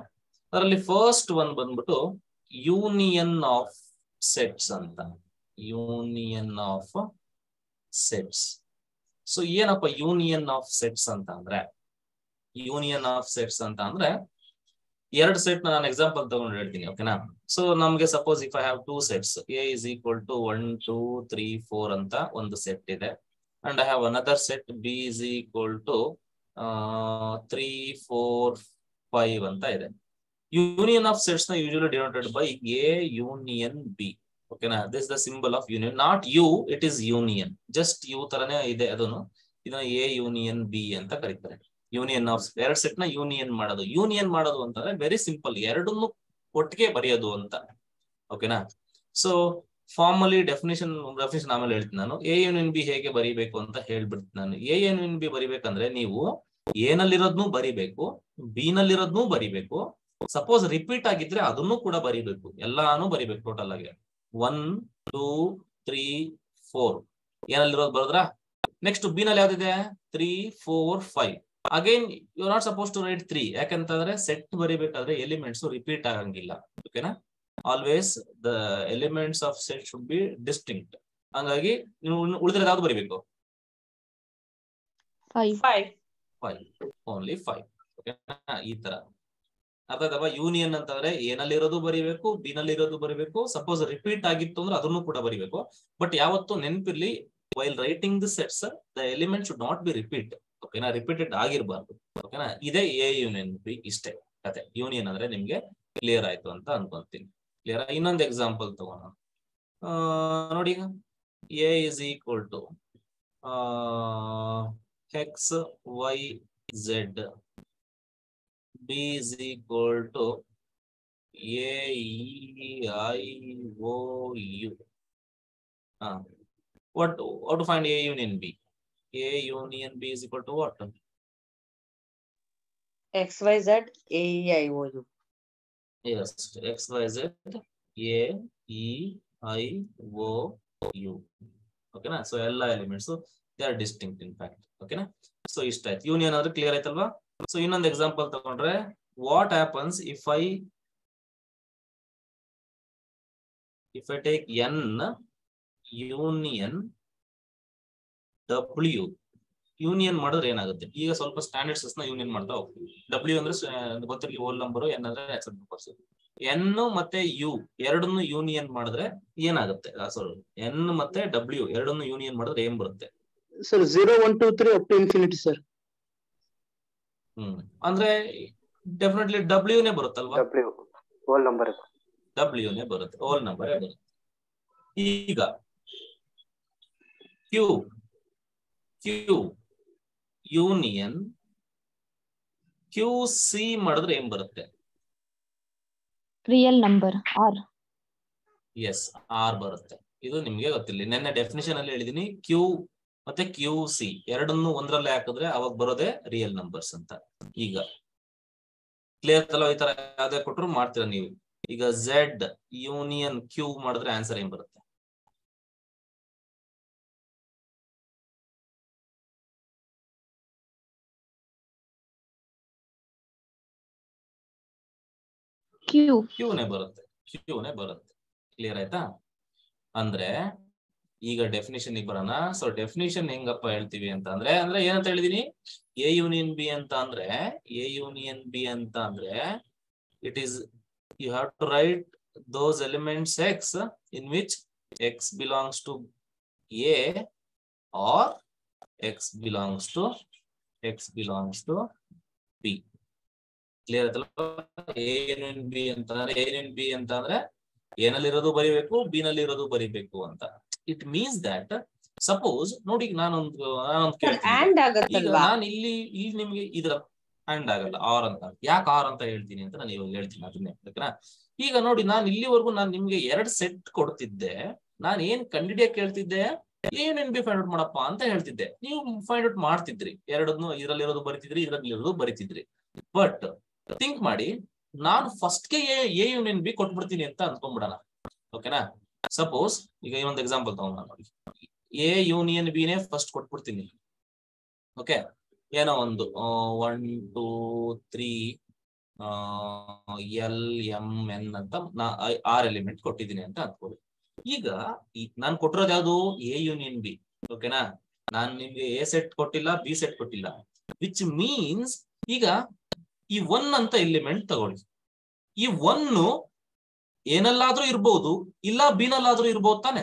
ಅದರಲ್ಲಿ ಫಸ್ಟ್ ಒನ್ ಬಂದ್ಬಿಟ್ಟು ಯೂನಿಯನ್ ಆಫ್ ಸೆಟ್ಸ್ ಅಂತ. Union of sets. ಸೊ ಏನಪ್ಪ ಯೂನಿಯನ್ ಆಫ್ ಸೆಟ್ಸ್ ಅಂತ ಅಂದ್ರೆ? ಯೂನಿಯನ್ ಆಫ್ ಸೆಟ್ಸ್ ಅಂತ ಅಂದ್ರೆ 2 ಸೆಟ್ ನಾನು ಎಕ್ಸಾಂಪಲ್ ತಗೊಂಡು ಹೇಳ್ತೀನಿ. ಓಕೆನಾ? ಸೊ ನಮ್ಗೆ suppose if I have 2 sets, A is equal to 1 2 3 4 ಅಂತ ಒಂದು ಸೆಟ್ ಇದೆ. And I have another set B is equal to 3 4 5 ಅಂತ ಇದೆ. ಯೂನಿಯನ್ ಆಫ್ ಸೆಟ್ಸ್ ನ usually denoted by A union B. ಓಕೆನಾ? This the symbol of union, not U, it is union. Just U ತರನೇ ಇದೆ ಅದನ್ನು. ಇದನ್ನ ಎ ಯೂನಿಯನ್ ಬಿ ಅಂತ ಕರೀತಾರೆ. ಯೂನಿಯನ್ ಆಫ್ 2 ಸೆಟ್ ನ ಯೂನಿಯನ್ ಮಾಡೋದು. ಯೂನಿಯನ್ ಮಾಡೋದು ಅಂತಂದ್ರೆ ವೆರಿ ಸಿಂಪಲ್, ಎರಡನ್ನು ಒಟ್ಟಿಗೆ ಬರೆಯೋದು ಅಂತ. ಓಕೆನಾ? ಸೊ ಫಾರ್ಮಲಿ ಡೆಫಿನೇಷನ್ ಆಮೇಲೆ ಹೇಳ್ತೀನಿ ನಾನು. ಎ ಯೂನಿಯನ್ ಬಿ ಹೇಗೆ ಬರಿಬೇಕು ಅಂತ ಹೇಳ್ಬಿಡ್ತೀನಿ ನಾನು. ಎ ಯೂನಿಯನ್ ಬಿ ಬರಿಬೇಕಂದ್ರೆ ನೀವು ಎ ನಲ್ಲಿರೋದ್ನು ಬರಿಬೇಕು, ಬಿ ನಲ್ಲಿರೋದ್ನು ಬರಿಬೇಕು. ಸಪೋಸ್ ರಿಪೀಟ್ ಆಗಿದ್ರೆ ಅದನ್ನು ಕೂಡ ಬರಿಬೇಕು, ಎಲ್ಲಾನು ಬರಿಬೇಕು ಟೋಟಲ್ ಆಗಿ. 1 2 3 4 ಏನಲ್ಲಿರೋದು ಬರದ್ರ. ನೆಕ್ಸ್ಟ್ ಬಿ ನಲ್ಲಿ ಯಾವ್ದಿದೆ? 3 4 5. Again you are not suppose to write 3. ಯಾಕಂತಂದ್ರೆ ಸೆಟ್ ಬರಿಬೇಕಾದ್ರೆ ಎಲಿಮೆಂಟ್ಸ್ ರಿಪೀಟ್ ಆಗಂಗಿಲ್ಲ. ಓಕೆನಾ? Always the elements of set should be distinct. ಹಂಗಾಗಿ ನೀವು ಉಳಿದ್ರೆ ಯಾವ್ದು ಬರಿಬೇಕು? 5 ಓನ್ಲಿ 5. ಓಕೆನಾ? ಈ ತರ ಅರ್ಥ ಆಯ್ತಲ್ವಾ? ಯೂನಿಯನ್ ಅಂತಂದ್ರೆ ಎ ನಲ್ಲಿ ಇರೋದು ಬರಿಬೇಕು, ಬಿ ನಲ್ಲಿ ಇರೋದು ಬರಿಬೇಕು. ಸಪೋಸ್ ರಿಪೀಟ್ ಆಗಿತ್ತು ಅಂದ್ರೆ ಅದನ್ನು ಕೂಡ ಬರಿಬೇಕು. ಬಟ್ ಯಾವತ್ತು ನೆನಪಿರ್ಲಿ, while writing the sets the element should not be repeat. ಓಕೆನಾ? ರಿಪೀಟೆಡ್ ಆಗಿರ್ಬಾರ್ದು. ಓಕೆನಾ? ಇದೇ ಎ ಯೂನಿಯನ್ ಬಿ. ಇಷ್ಟೇ ಕತೆ. ಯೂನಿಯನ್ ಅಂದ್ರೆ ನಿಮ್ಗೆ ಕ್ಲಿಯರ್ ಆಯ್ತು ಅಂತ ಅನ್ಕೊಂತೀನಿ. ಕ್ಲಿಯರ್? ಇನ್ನೊಂದು ಎಕ್ಸಾಂಪಲ್ ತಗೋಣ. ನೋಡಿ, A is equal to X Y Z, B is equal to A E I O U. What how to find A union B? A union B is equal to what? XYZ AEIOU. Yes, XYZ AEIOU. Okay na? So all elements, so they are distinct in fact. Okay na? So ಇಷ್ಟ ಆಯ್ತು. ಯೂನಿಯನ್ ಅಂದ್ರೆ ಕ್ಲಿಯರ್ ಆಯ್ತಲ್ವಾ? ಸೊ ಇನ್ನೊಂದು ಎಕ್ಸಾಂಪಲ್ ತಗೊಂಡ್ರೆ, what happens if I take n union W. Union ಮಾಡಿದ್ರೆ ಏನಾಗುತ್ತೆ? ಈಗ ಸ್ವಲ್ಪ ಸ್ಟ್ಯಾಂಡರ್ಡ್ಸ್ ನ ಯೂನಿಯನ್ ಮಾಡ್ತಾ ಹೋಗ್ತೀವಿ. ಡಬ್ಲ್ಯೂ ಅಂದ್ರೆ ಗೊತ್ತಿರಲಿ ಹೋಲ್ ನಂಬರ್, ಎನ್ ಅಂದ್ರೆ ಆಕ್ಸೆಪ್ಟ್ ನಂಬರ್ಸ್. ಎನ್ ಮತ್ತೆ ಯು ಎರಡನ್ನು ಯೂನಿಯನ್ ಮಾಡಿದ್ರೆ ಏನಾಗುತ್ತೆ? ಸಾರಿ, ಎನ್ ಮತ್ತೆ ಡಬ್ಲ್ಯೂ ಎರಡನ್ನು ಯೂನಿಯನ್ ಮಾಡಿದ್ರೆ ಏನ್ ಬರುತ್ತೆ? Sir 0 1 2 3 up to infinity sir. ಅಂದ್ರೆ ಡೆಫಿನೆಟ್ಲಿ ಡಬ್ಲ್ಯೂನೇ ಬರುತ್ತಲ್ವಾ? W whole number. ಡಬ್ಲ್ಯೂನೇ ಬರುತ್ತೆ, ಹೋಲ್ ನಂಬರ್ ಬರುತ್ತೆ. ಈಗ ಕ್ಯೂ ಯೂನಿಯನ್ ಕ್ಯೂ ಸಿ ಮಾಡಿದ್ರೆ ಏನ್ ಬರುತ್ತೆ? Real number R. Yes, R ಬರುತ್ತೆ. ಇದು ನಿಮ್ಗೆ ಗೊತ್ತಿಲ್ಲ, ನೆನ್ನೆ ಡೆಫಿನೇಷನ್ ಅಲ್ಲಿ ಹೇಳಿದೀನಿ. ಕ್ಯೂ ಮತ್ತೆ ಕ್ಯೂ ಸಿ ಎರಡನ್ನು ಒಂದರಲ್ಲೇ ಹಾಕಿದ್ರೆ ಅವಾಗ ಬರೋದೇ ರಿಯಲ್ ನಂಬರ್ಸ್ ಅಂತ. ಈಗ ಕ್ಲಿಯರ್ ತಲ ಈ ತರ ಯಾವ್ದೇ ಕೊಟ್ಟರು ಮಾಡ್ತೀರಾ ನೀವು. ಈಗ ಝೆಡ್ ಯೂನಿಯನ್ ಕ್ಯೂ ಮಾಡಿದ್ರೆ ಆನ್ಸರ್ ಏನ್ ಬರುತ್ತೆ? ಕ್ಯೂನೇ ಬರುತ್ತೆ. ಕ್ಲಿಯರ್ ಆಯ್ತಾ? ಅಂದ್ರೆ ಈಗ ಡೆಫಿನಿಷನ್ ಬರೋಣ. ಸೊ ಡೆಫಿನಿಷನ್ ಹೆಂಗಪ್ಪ ಹೇಳ್ತೀವಿ ಅಂತ ಅಂದ್ರೆ ಏನಂತ ಹೇಳಿದೀನಿ? ಎ ಯೂನಿಯನ್ ಬಿ ಅಂತ ಅಂದ್ರೆ it is you have to write those elements X in which X belongs to A or X belongs to B. Clear ಆಯ್ತಲ್ಲ? ಎ ಯೂನಿಯನ್ ಬಿ ಅಂತಂದ್ರೆ ಎ ನಲ್ಲಿರೋದು ಬರಿಬೇಕು, ಬಿ ನಲ್ಲಿ ಇರೋದು ಬರಿಬೇಕು ಅಂತ. ಇಟ್ ಮೀನ್ಸ್ ದಟ್ ಸಪೋಸ್ ನೋಡಿ, ನಾನೊಂದು ಕೇಳ್ತೀನಿ. ಈಗ ನಾನು ಇಲ್ಲಿ ನಿಮ್ಗೆ ಇದ್ರ ಅಂಡ್ ಆಗಲ್ಲ ಆರ್ ಅಂತ. ಯಾಕೆ ಆರ್ ಅಂತ ಹೇಳ್ತೀನಿ ಅಂತ ನಾನು ಇವಾಗ ಹೇಳ್ತೀನಿ, ಅದನ್ನೇ. ಈಗ ನೋಡಿ, ನಾನು ಇಲ್ಲಿವರೆಗೂ ನಾನು ನಿಮ್ಗೆ 2 ಸೆಟ್ ಕೊಡ್ತಿದ್ದೆ. ನಾನು ಏನ್ ಕಂಡಿಡಿಯಕ್ಕೆ ಹೇಳ್ತಿದ್ದೆ? A union B find out ಮಾಡಪ್ಪ ಅಂತ ಹೇಳ್ತಿದ್ದೆ. ನೀವು ಫೈಂಡ್ ಔಟ್ ಮಾಡ್ತಿದ್ರಿ, ಎರಡನ್ನು ಇದ್ರಲ್ಲಿರೋದು ಬರಿತಿದ್ರಿ, ಇದ್ರಲ್ಲಿರೋದು ಬರಿತಿದ್ರಿ. ಬಟ್ ಥಿಂಕ್ ಮಾಡಿ, ನಾನು ಫಸ್ಟ್ ಗೆ ಎ ಯೂನಿಯನ್ ಬಿ ಕೊಟ್ಬಿಡ್ತೀನಿ ಅಂತ ಅನ್ಕೊಂಡ್ಬಿಡೋಣ. ಓಕೆನಾ? ಸಪೋಸ್ ಈಗ ಒಂದು ಎಕ್ಸಾಂಪಲ್ ತಗೊಂಡ ನೋಡಿ, ಎ ಯೂನಿಯನ್ ಬಿ ನೇ ಫಸ್ಟ್ ಕೊಟ್ಬಿಡ್ತೀನಿ. ಓಕೆ, ಏನೋ ಒಂದು 1 2 3 ಎಲ್ ಎಂ ಎನ್ ಅಂತ 6 ಎಲಿಮೆಂಟ್ ಕೊಟ್ಟಿದ್ದೀನಿ ಅಂತ ಅನ್ಕೊಳ್ಳಿ. ಈಗ ನಾನು ಕೊಟ್ಟಿರೋದು ಯಾವ್ದು? A union B. ಓಕೆನಾ? ನಾನು ನಿಮ್ಗೆ ಎ ಸೆಟ್ ಕೊಟ್ಟಿಲ್ಲ, ಬಿ ಸೆಟ್ ಕೊಟ್ಟಿಲ್ಲ. ವಿಚ್ ಮೀನ್ಸ್ ಈಗ ಈ 1 ಅಂತ ಎಲಿಮೆಂಟ್ ತಗೊಳ್ಳಿ. ಈ 1 ಏನಲ್ಲಾದ್ರೂ ಇರ್ಬೋದು, ಇಲ್ಲ ಬಿ ನಲ್ಲಾದ್ರೂ ಇರ್ಬೋದು ತಾನೆ?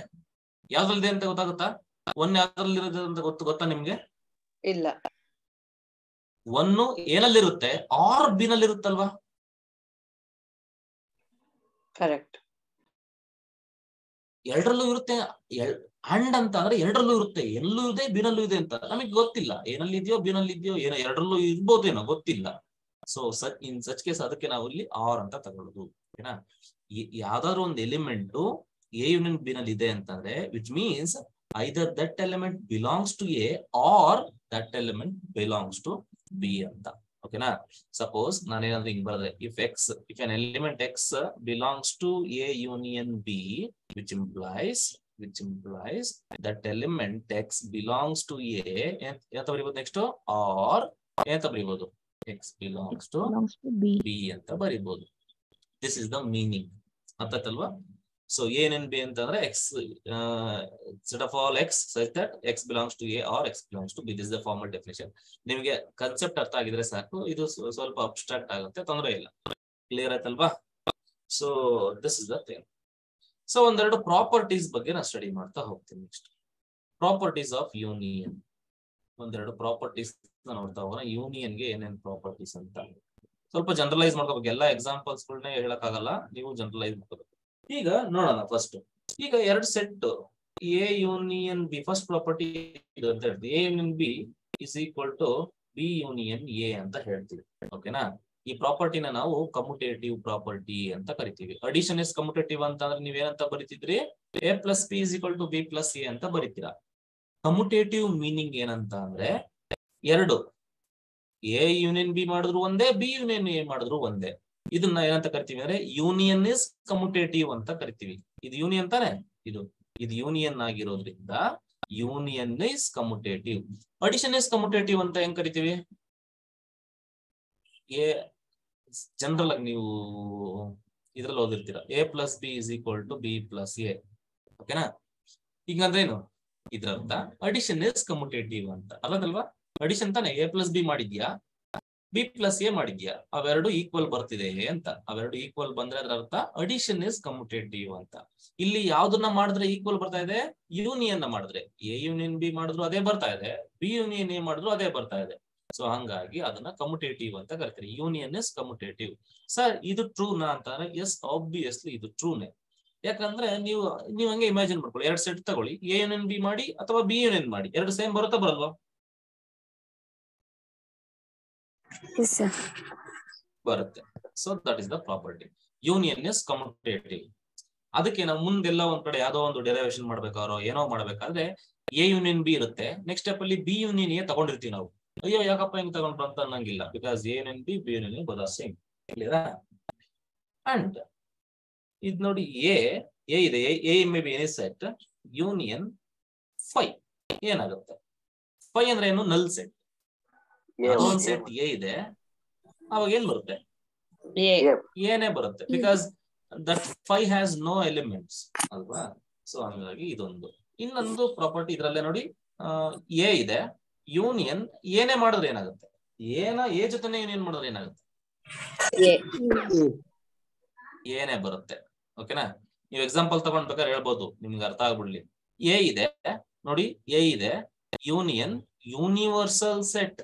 ಯಾವ್ದ್ರಲ್ಲಿದೆ ಅಂತ ಗೊತ್ತಾಗುತ್ತಾ? 1 ಯಾವ್ದ್ರಲ್ಲಿರೋದು ಅಂತ ಗೊತ್ತಾ ನಿಮ್ಗೆ? ಇಲ್ಲ. 1 ಏನಲ್ಲಿರುತ್ತೆ? ಆರ್ ಬಿ ನಲ್ಲಿರುತ್ತಲ್ವಾ? ಕರೆಕ್ಟ್. ಎರಡರಲ್ಲೂ ಇರುತ್ತೆ. ಅಂಡ್ ಅಂತ ಅಂದ್ರೆ ಎರಡರಲ್ಲೂ ಇರುತ್ತೆ, ಎಲ್ಲೂ ಇದೆ, ಬಿನಲ್ಲೂ ಇದೆ ಅಂತ ನಮಗೆ ಗೊತ್ತಿಲ್ಲ. ಏನಲ್ಲಿ ಇದೆಯೋ ಬಿನಲ್ಲಿ ಇದೆಯೋ, ಏನೋ ಎರಡರಲ್ಲೂ ಇರ್ಬೋದೇನೋ ಗೊತ್ತಿಲ್ಲ. ಸೊ ಇನ್ ಸಚ್ ಕೇಸ್ ಅದಕ್ಕೆ ನಾವು ಇಲ್ಲಿ ಆರ್ ಅಂತ ತಗೊಳ್ಳೋದು. ಓಕೆನಾ? ಯಾವ್ದಾದ್ರು ಒಂದು ಎಲಿಮೆಂಟ್ ಎ ಯೂನಿಯನ್ ಬಿ ನಲ್ಲಿ ಇದೆ ಅಂತಂದ್ರೆ which means either that element belongs to A or that element belongs to B ಅಂತ. ಓಕೆನಾ? ಸಪೋಸ್ ನಾನೇನಾದ್ರೂ ಹಿಂಗ್ ಬರೆದ್ರೆ, ಇಫ್ an element x belongs to A union B, which implies that element x belongs to A ಎಂತ ಬರೀಬಹುದು ನೆಕ್ಸ್ಟ್? ಆರ್ ಎಂತ ಬರೀಬಹುದು? x belongs to B ಅಂತ ಬರೀಬಹುದು. This is the meaning. ಅರ್ಥಾಯ್ತಲ್ವಾ? ಸೊ ಎ ಯೂನಿಯನ್ ಬಿ ಅಂತಂದ್ರೆ X set of all x such that x belongs to A or x belongs to B. This is the formal definition. ನಿಮಗೆ ಕಾನ್ಸೆಪ್ಟ್ ಅರ್ಥ ಆಗಿದ್ರೆ ಸಾಕು. ಇದು ಸ್ವಲ್ಪ ಅಬ್ಸ್ಟ್ರಾಕ್ಟ್ ಆಗುತ್ತೆ, ತೊಂದರೆ ಇಲ್ಲ. ಕ್ಲಿಯರ್ ಆಯ್ತಲ್ವಾ? So this is the thing. So ಒಂದೆರಡು ಪ್ರಾಪರ್ಟೀಸ್ ಬಗ್ಗೆ ನಾನು ಸ್ಟಡಿ ಮಾಡ್ತಾ ಹೋಗ್ತೀನಿ. Next properties of union. ಒಂದೆರಡು ಪ್ರಾಪರ್ಟೀಸ್ ನೋಡ್ತಾ ಹೋಗೋಣ. ಯೂನಿಯನ್ಗೆ ಏನೇನ್ ಪ್ರಾಪರ್ಟೀಸ್ ಅಂತ ಸ್ವಲ್ಪ ಜನರಲೈಸ್ ಮಾಡ್ಕೋಬೇಕು. ಎಲ್ಲ ಎಕ್ಸಾಂಪಲ್ಸ್ ಗಳನ್ನೇ ಹೇಳಕ್ಕಾಗಲ್ಲ, ನೀವು ಜನರಲೈಸ್ ಮಾಡ್ಕೋಬೇಕು. ಈಗ ನೋಡೋಣ ಫಸ್ಟ್. ಈಗ 2 set A union B. First property ಅಂತ ಹೇಳ್ತೀವಿ, A union B is equal to B union A ಅಂತ ಹೇಳ್ತೀವಿ. ಓಕೆನಾ? ಈ ಪ್ರಾಪರ್ಟಿನ ನಾವು ಕಮ್ಯುಟೇಟಿವ್ ಪ್ರಾಪರ್ಟಿ ಅಂತ ಕರಿತೀವಿ. ಅಡಿಷನ್ ಇಸ್ ಕಮ್ಯುಟೇಟಿವ್ ಅಂತ ಅಂದ್ರೆ ನೀವೇನಂತ ಬರಿತಿದ್ರಿ? A plus B is equal to B plus A ಅಂತ ಬರಿತೀರಾ. ಕಮ್ಯುಟೇಟಿವ್ ಮೀನಿಂಗ್ ಏನಂತ ಅಂದ್ರೆ ಎರಡು, ಎ ಯೂನಿಯನ್ ಬಿ ಮಾಡಿದ್ರು ಒಂದೇ, ಬಿ ಯೂನಿಯನ್ ಎ ಮಾಡಿದ್ರು ಒಂದೇ. ಇದನ್ನ ಏನಂತ ಕರಿತೀವಿ ಅಂದ್ರೆ ಯೂನಿಯನ್ ಇಸ್ ಕಮ್ಯುಟೇಟಿವ್ ಅಂತ ಕರಿತೀವಿ. ಇದು ಯೂನಿಯನ್ ತಾನೆ? ಇದು ಯೂನಿಯನ್ ಆಗಿರೋದ್ರಿಂದ union is commutative. Addition is commutative ಅಂತ ಹೆಂಗ್ ಕರಿತೀವಿ? ಎ ಜನರಲ್ ಆಗಿ ನೀವು ಇದ್ರಲ್ಲಿ ಓದಿರ್ತೀರಾ, A plus B is equal to B plus A. ಓಕೆನಾ? ಈಗ ಅಂದ್ರೆ ಏನು ಇದ್ರರ್ಥ ಅಡಿಷನ್ ಇಸ್ ಕಮ್ಯುಟೇಟಿವ್ ಅಂತ ಅಲ್ಲದಲ್ವಾ? ಅಡಿಷನ್ ತಾನೆ ಎ ಪ್ಲಸ್ ಬಿ ಮಾಡಿದ್ಯಾ, ಬಿ ಪ್ಲಸ್ ಎ ಮಾಡಿದ್ಯಾ, ಅವೆರಡು ಈಕ್ವಲ್ ಬರ್ತಿದೆ ಅಂತ. ಅವೆರಡು ಈಕ್ವಲ್ ಬಂದ್ರೆ ಅದರ ಅರ್ಥ ಅಡಿಷನ್ ಇಸ್ ಕಮ್ಯುಟೇಟಿವ್ ಅಂತ. ಇಲ್ಲಿ ಯಾವ್ದನ್ನ ಮಾಡಿದ್ರೆ ಈಕ್ವಲ್ ಬರ್ತಾ ಇದೆ? ಯೂನಿಯನ್ ಮಾಡಿದ್ರೆ. ಎ ಯೂನಿಯನ್ ಬಿ ಮಾಡಿದ್ರು ಅದೇ ಬರ್ತಾ ಇದೆ, ಬಿ ಯೂನಿಯನ್ ಎ ಮಾಡಿದ್ರು ಅದೇ ಬರ್ತಾ ಇದೆ. ಸೊ ಹಂಗಾಗಿ ಅದನ್ನ ಕಮ್ಯುಟೇಟಿವ್ ಅಂತ ಕರಿತೀರಿ. Union is commutative. ಸರ್ ಇದು ಟ್ರೂನಾ ಅಂತಾರೆ? ಎಸ್, ಆಬ್ವಿಯಸ್ಲಿ ಇದು ಟ್ರೂನೇ. ಯಾಕಂದ್ರೆ ನೀವು ಹಂಗೆ ಇಮ್ಯಾಜಿನ್ ಮಾಡ್ಕೊಳ್ಳಿ, ಎರಡು ಸೆಟ್ ತಗೊಳ್ಳಿ, ಎ ಯೂನಿಯನ್ ಬಿ ಮಾಡಿ ಅಥವಾ ಬಿ ಯೂನಿಯನ್ ಮಾಡಿ, ಎರಡು ಸೇಮ್ ಬರುತ್ತಾ ಬರಲ್ವಾ? ಬರುತ್ತೆ. So that is the property. Union is commutative. ಅದಕ್ಕೆ ನಾವು ಮುಂದೆಲ್ಲ ಒಂದ್ ಕಡೆ ಯಾವ್ದೋ ಒಂದು ಡೆರಿವೇಶನ್ ಮಾಡ್ಬೇಕಾರೋ ಏನೋ ಮಾಡ್ಬೇಕಾದ್ರೆ ಎ ಯೂನಿಯನ್ ಬಿ ಇರುತ್ತೆ, ನೆಕ್ಸ್ಟ್ ಸ್ಟೆಪ್ ಅಲ್ಲಿ ಬಿ ಯೂನಿಯನ್ ಎ ತಗೊಂಡಿರ್ತೀವಿ ನಾವು. ಅಯ್ಯೋ ಯಾಕಪ್ಪ ಹಿಂಗ್ ತಗೊಂಡ್ರು ಅಂತ ಅನ್ನಂಗಿಲ್ಲ, because A union B, B union both same. ಕ್ಲಿಯರಾ? ಅಂಡ್ ಇದ್ ನೋಡಿ, ಎ ಇದೆ, A may be any set, union phi ಏನಾಗುತ್ತೆ? ಫೈ ಅಂದ್ರೆ ಏನು? ನಲ್ ಸೆಟ್. ಒಂದ್ ಸೆಟ್ ಎ ಇದೆ, ಅವಾಗ ಏನ್ ಬರುತ್ತೆ? ಏನೇ ಬರುತ್ತೆ, because that phi has no elements ಅಲ್ವಾ? ಸೊ ಹಂಗಾಗಿ ಇದೊಂದು. ಇನ್ನೊಂದು ಪ್ರಾಪರ್ಟಿ ಇದ್ರಲ್ಲೇ ನೋಡಿ, ಎ ಇದೆ, ಯೂನಿಯನ್ ಏನೇ ಮಾಡಿದ್ರೆ ಏನಾಗುತ್ತೆ? ಎ ಜೊತೆನೆ ಯೂನಿಯನ್ ಮಾಡಿದ್ರೆ ಏನಾಗುತ್ತೆ? ಏನೇ ಬರುತ್ತೆ. ಓಕೆನಾ? ನೀವು ಎಕ್ಸಾಂಪಲ್ ತಗೊಂಡ್ಬೇಕಾದ್ರೆ ಹೇಳ್ಬೋದು, ನಿಮ್ಗೆ ಅರ್ಥ ಆಗ್ಬಿಡ್ಲಿ. ಎ ಇದೆ ನೋಡಿ, ಎ ಇದೆ, union universal set.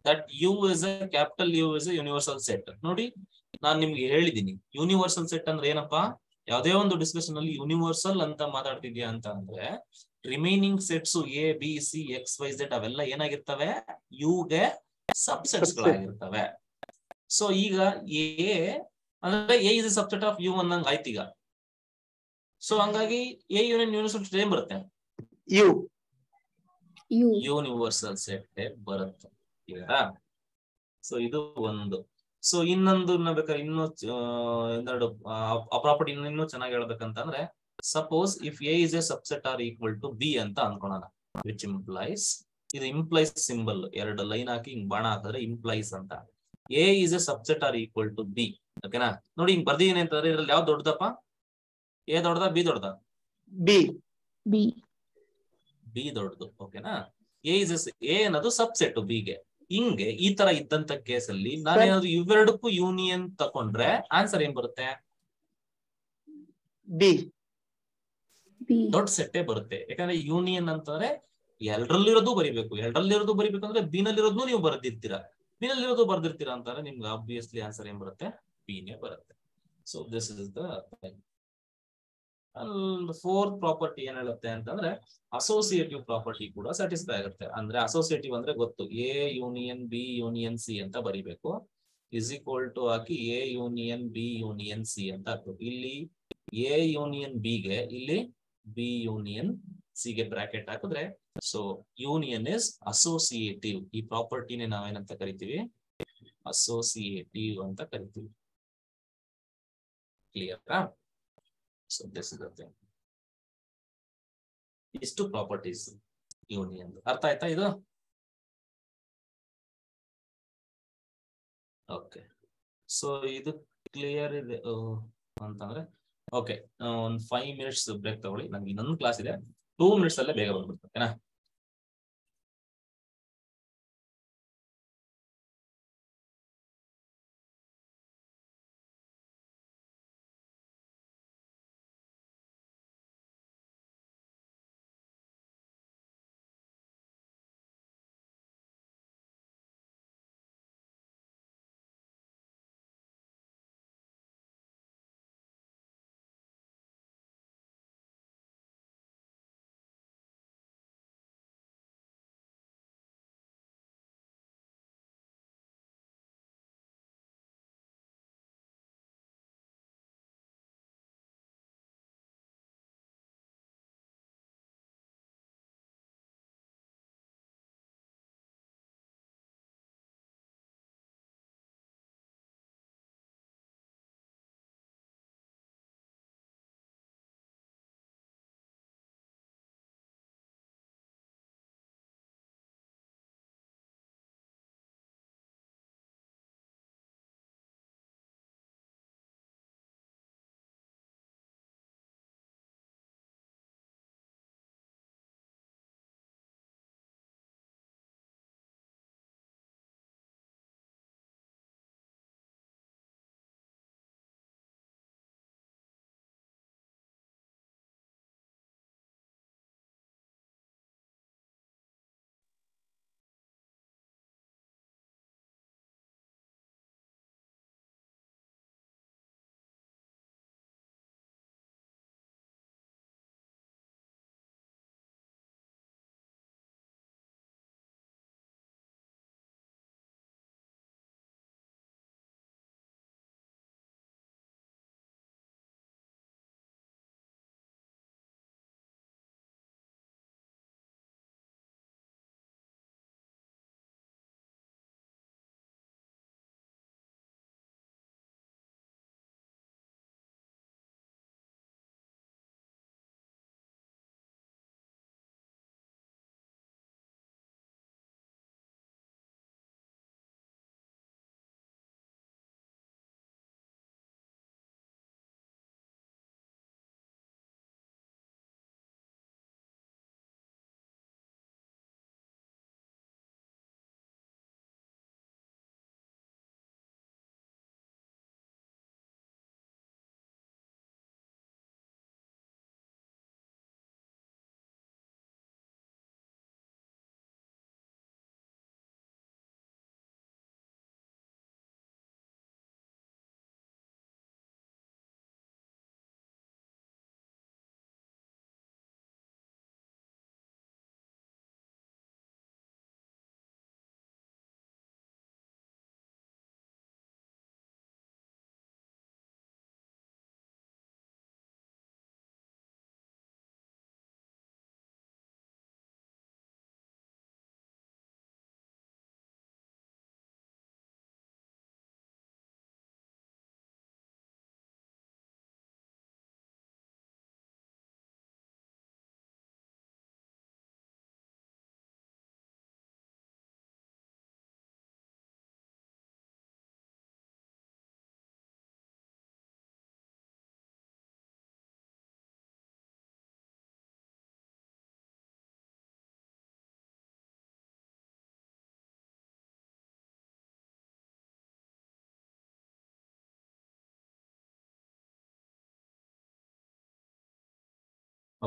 That U is A capital U is A universal set. ನೋಡಿ, ನಾನ್ ನಿಮ್ಗೆ ಹೇಳಿದೀನಿ ಯೂನಿವರ್ಸಲ್ ಸೆಟ್ ಅಂದ್ರೆ ಏನಪ್ಪಾ? ಯಾವುದೇ ಒಂದು ಡಿಸ್ಕಷನ್ ಅಲ್ಲಿ ಯೂನಿವರ್ಸಲ್ ಅಂತ ಮಾತಾಡ್ತಿದ್ಯಾ ಅಂತ ಅಂದ್ರೆ remaining sets A B C X Y Z ಅವೆಲ್ಲ ಏನಾಗಿರ್ತವೆ? ಯುಗೆ ಸಬ್ಸೆಟ್ಸ್ ಗಳಾಗಿರ್ತವೆ. ಸೊ ಈಗ ಎ ಅಂದ್ರೆ A is subset of U ಅನ್ನಂಗ್ ಆಯ್ತು ಈಗ. ಸೊ ಹಂಗಾಗಿ ಎ ಯೂನಿಯನ್ ಯೂನಿವರ್ಸಲ್ ಏನ್ ಬರುತ್ತೆ? ಯೂನಿವರ್ಸಲ್ ಸೆಟ್ ಬರುತ್ತೆ. ಸೊ ಇದು ಒಂದು. ಸೊ ಇನ್ನೊಂದು ಬೇಕಾದ್ರೆ ಇನ್ನೂ ಒಂದೆರಡು ಪ್ರಾಪರ್ಟಿ ಇನ್ನೂ ಚೆನ್ನಾಗಿ ಹೇಳ್ಬೇಕಂತಂದ್ರೆ, suppose if A is a subset or equal to B ಅಂತ ಅನ್ಕೊಳ್ಳೋಣ, ವಿಚ್ ಇಂಪ್ಲೈಸ್, ಇದು ಇಂಪ್ಲೈಸ್ ಸಿಂಬಲ್, ಎರಡು ಲೈನ್ ಹಾಕಿ ಹಿಂಗ್ ಬಾಣ ಹಾಕಿದ್ರೆ ಇಂಪ್ಲೈಸ್ ಅಂತ. A is a subset or equal to B. ಓಕೆನಾ? ನೋಡಿ ಹಿಂಗ್ ಬರ್ದಿದ್ದೀನಿ ಅಂತಂದ್ರೆ ಇದ್ರಲ್ಲಿ ಯಾವ್ದು ದೊಡ್ಡದಪ್ಪ? ಎ ದೊಡ್ಡದ ಬಿ ದೊಡ್ಡದ? ಬಿ ದೊಡ್ಡದು. ಓಕೆನಾ? ಎ ಅನ್ನೋದು ಸಬ್ಸೆಟ್ ಬಿಗೆ. ಹಿಂಗೆ ಈ ತರ ಇದ್ದಂತ ಕೇಸಲ್ಲಿ ನಾನೇನಾದ್ರು ಇವೆರಡಕ್ಕೂ ಯೂನಿಯನ್ ತಕೊಂಡ್ರೆ ಆನ್ಸರ್ ಏನ್ ಬರುತ್ತೆ? ದೊಡ್ಡ ಸೆಟ್ಟೇ ಬರುತ್ತೆ. ಯಾಕಂದ್ರೆ ಯೂನಿಯನ್ ಅಂತಂದ್ರೆ ಎರಡರಲ್ಲಿರೋದು ಬರಿಬೇಕು. ಎರಡರಲ್ಲಿರೋದು ಬರಿಬೇಕಂದ್ರೆ ಬಿ ನಲ್ಲಿರೋದು ನೀವು ಬರ್ದಿರ್ತೀರಾ, ಬಿ ನಲ್ಲಿರೋದು ಬರ್ದಿರ್ತೀರಾ ಅಂತಾರೆ, ನಿಮ್ಗೆ ಆಬ್ವಿಯಸ್ಲಿ ಆನ್ಸರ್ ಏನ್ ಬರುತ್ತೆ? ಬಿನೇ ಬರುತ್ತೆ. So this is the fourth property ಏನ್ ಹೇಳುತ್ತೆ ಅಂತಂದ್ರೆ ಅಸೋಸಿಯೇಟಿವ್ ಪ್ರಾಪರ್ಟಿ ಕೂಡ ಸ್ಯಾಟಿಸ್ಫೈ ಆಗುತ್ತೆ. ಅಂದ್ರೆ ಅಸೋಸಿಯೇಟಿವ್ ಅಂದ್ರೆ ಗೊತ್ತು, A union B union C ಅಂತ ಬರಿಬೇಕು. ಇಸ್ ಈಕ್ವಲ್ ಟು ಹಾಕಿ A union B union C ಅಂತ ಹಾಕ್ಬೇಕು. ಇಲ್ಲಿ ಎ ಯೂನಿಯನ್ ಬಿಗೆ, ಇಲ್ಲಿ ಬಿ ಯೂನಿಯನ್ ಸಿಗೆ ಬ್ರಾಕೆಟ್ ಹಾಕಿದ್ರೆ ಸೊ ಯೂನಿಯನ್ ಇಸ್ ಅಸೋಸಿಯೇಟಿವ್. ಈ ಪ್ರಾಪರ್ಟಿನೇ ನಾವೇನಂತ ಕರಿತೀವಿ? ಅಸೋಸಿಯೇಟಿವ್ ಅಂತ ಕರಿತೀವಿ. Clear? So this is the thing. ಇಷ್ಟು ಪ್ರಾಪರ್ಟೀಸ್ ಯೂನಿಯನ್. ಅರ್ಥ ಆಯ್ತಾ ಇದು? ಓಕೆ. ಸೊ ಇದು ಕ್ಲಿಯರ್ ಇದೆ ಅಂತಂದ್ರೆ ಓಕೆ. ಒಂದು 5 minutes ಬ್ರೇಕ್ ತಗೊಳ್ಳಿ, ನಂಗೆ ಇನ್ನೊಂದು ಕ್ಲಾಸ್ ಇದೆ. 2 minutes ಅಲ್ಲೇ ಬೇಗ ಬಂದ್ಬಿಡ್ತೇನಾ?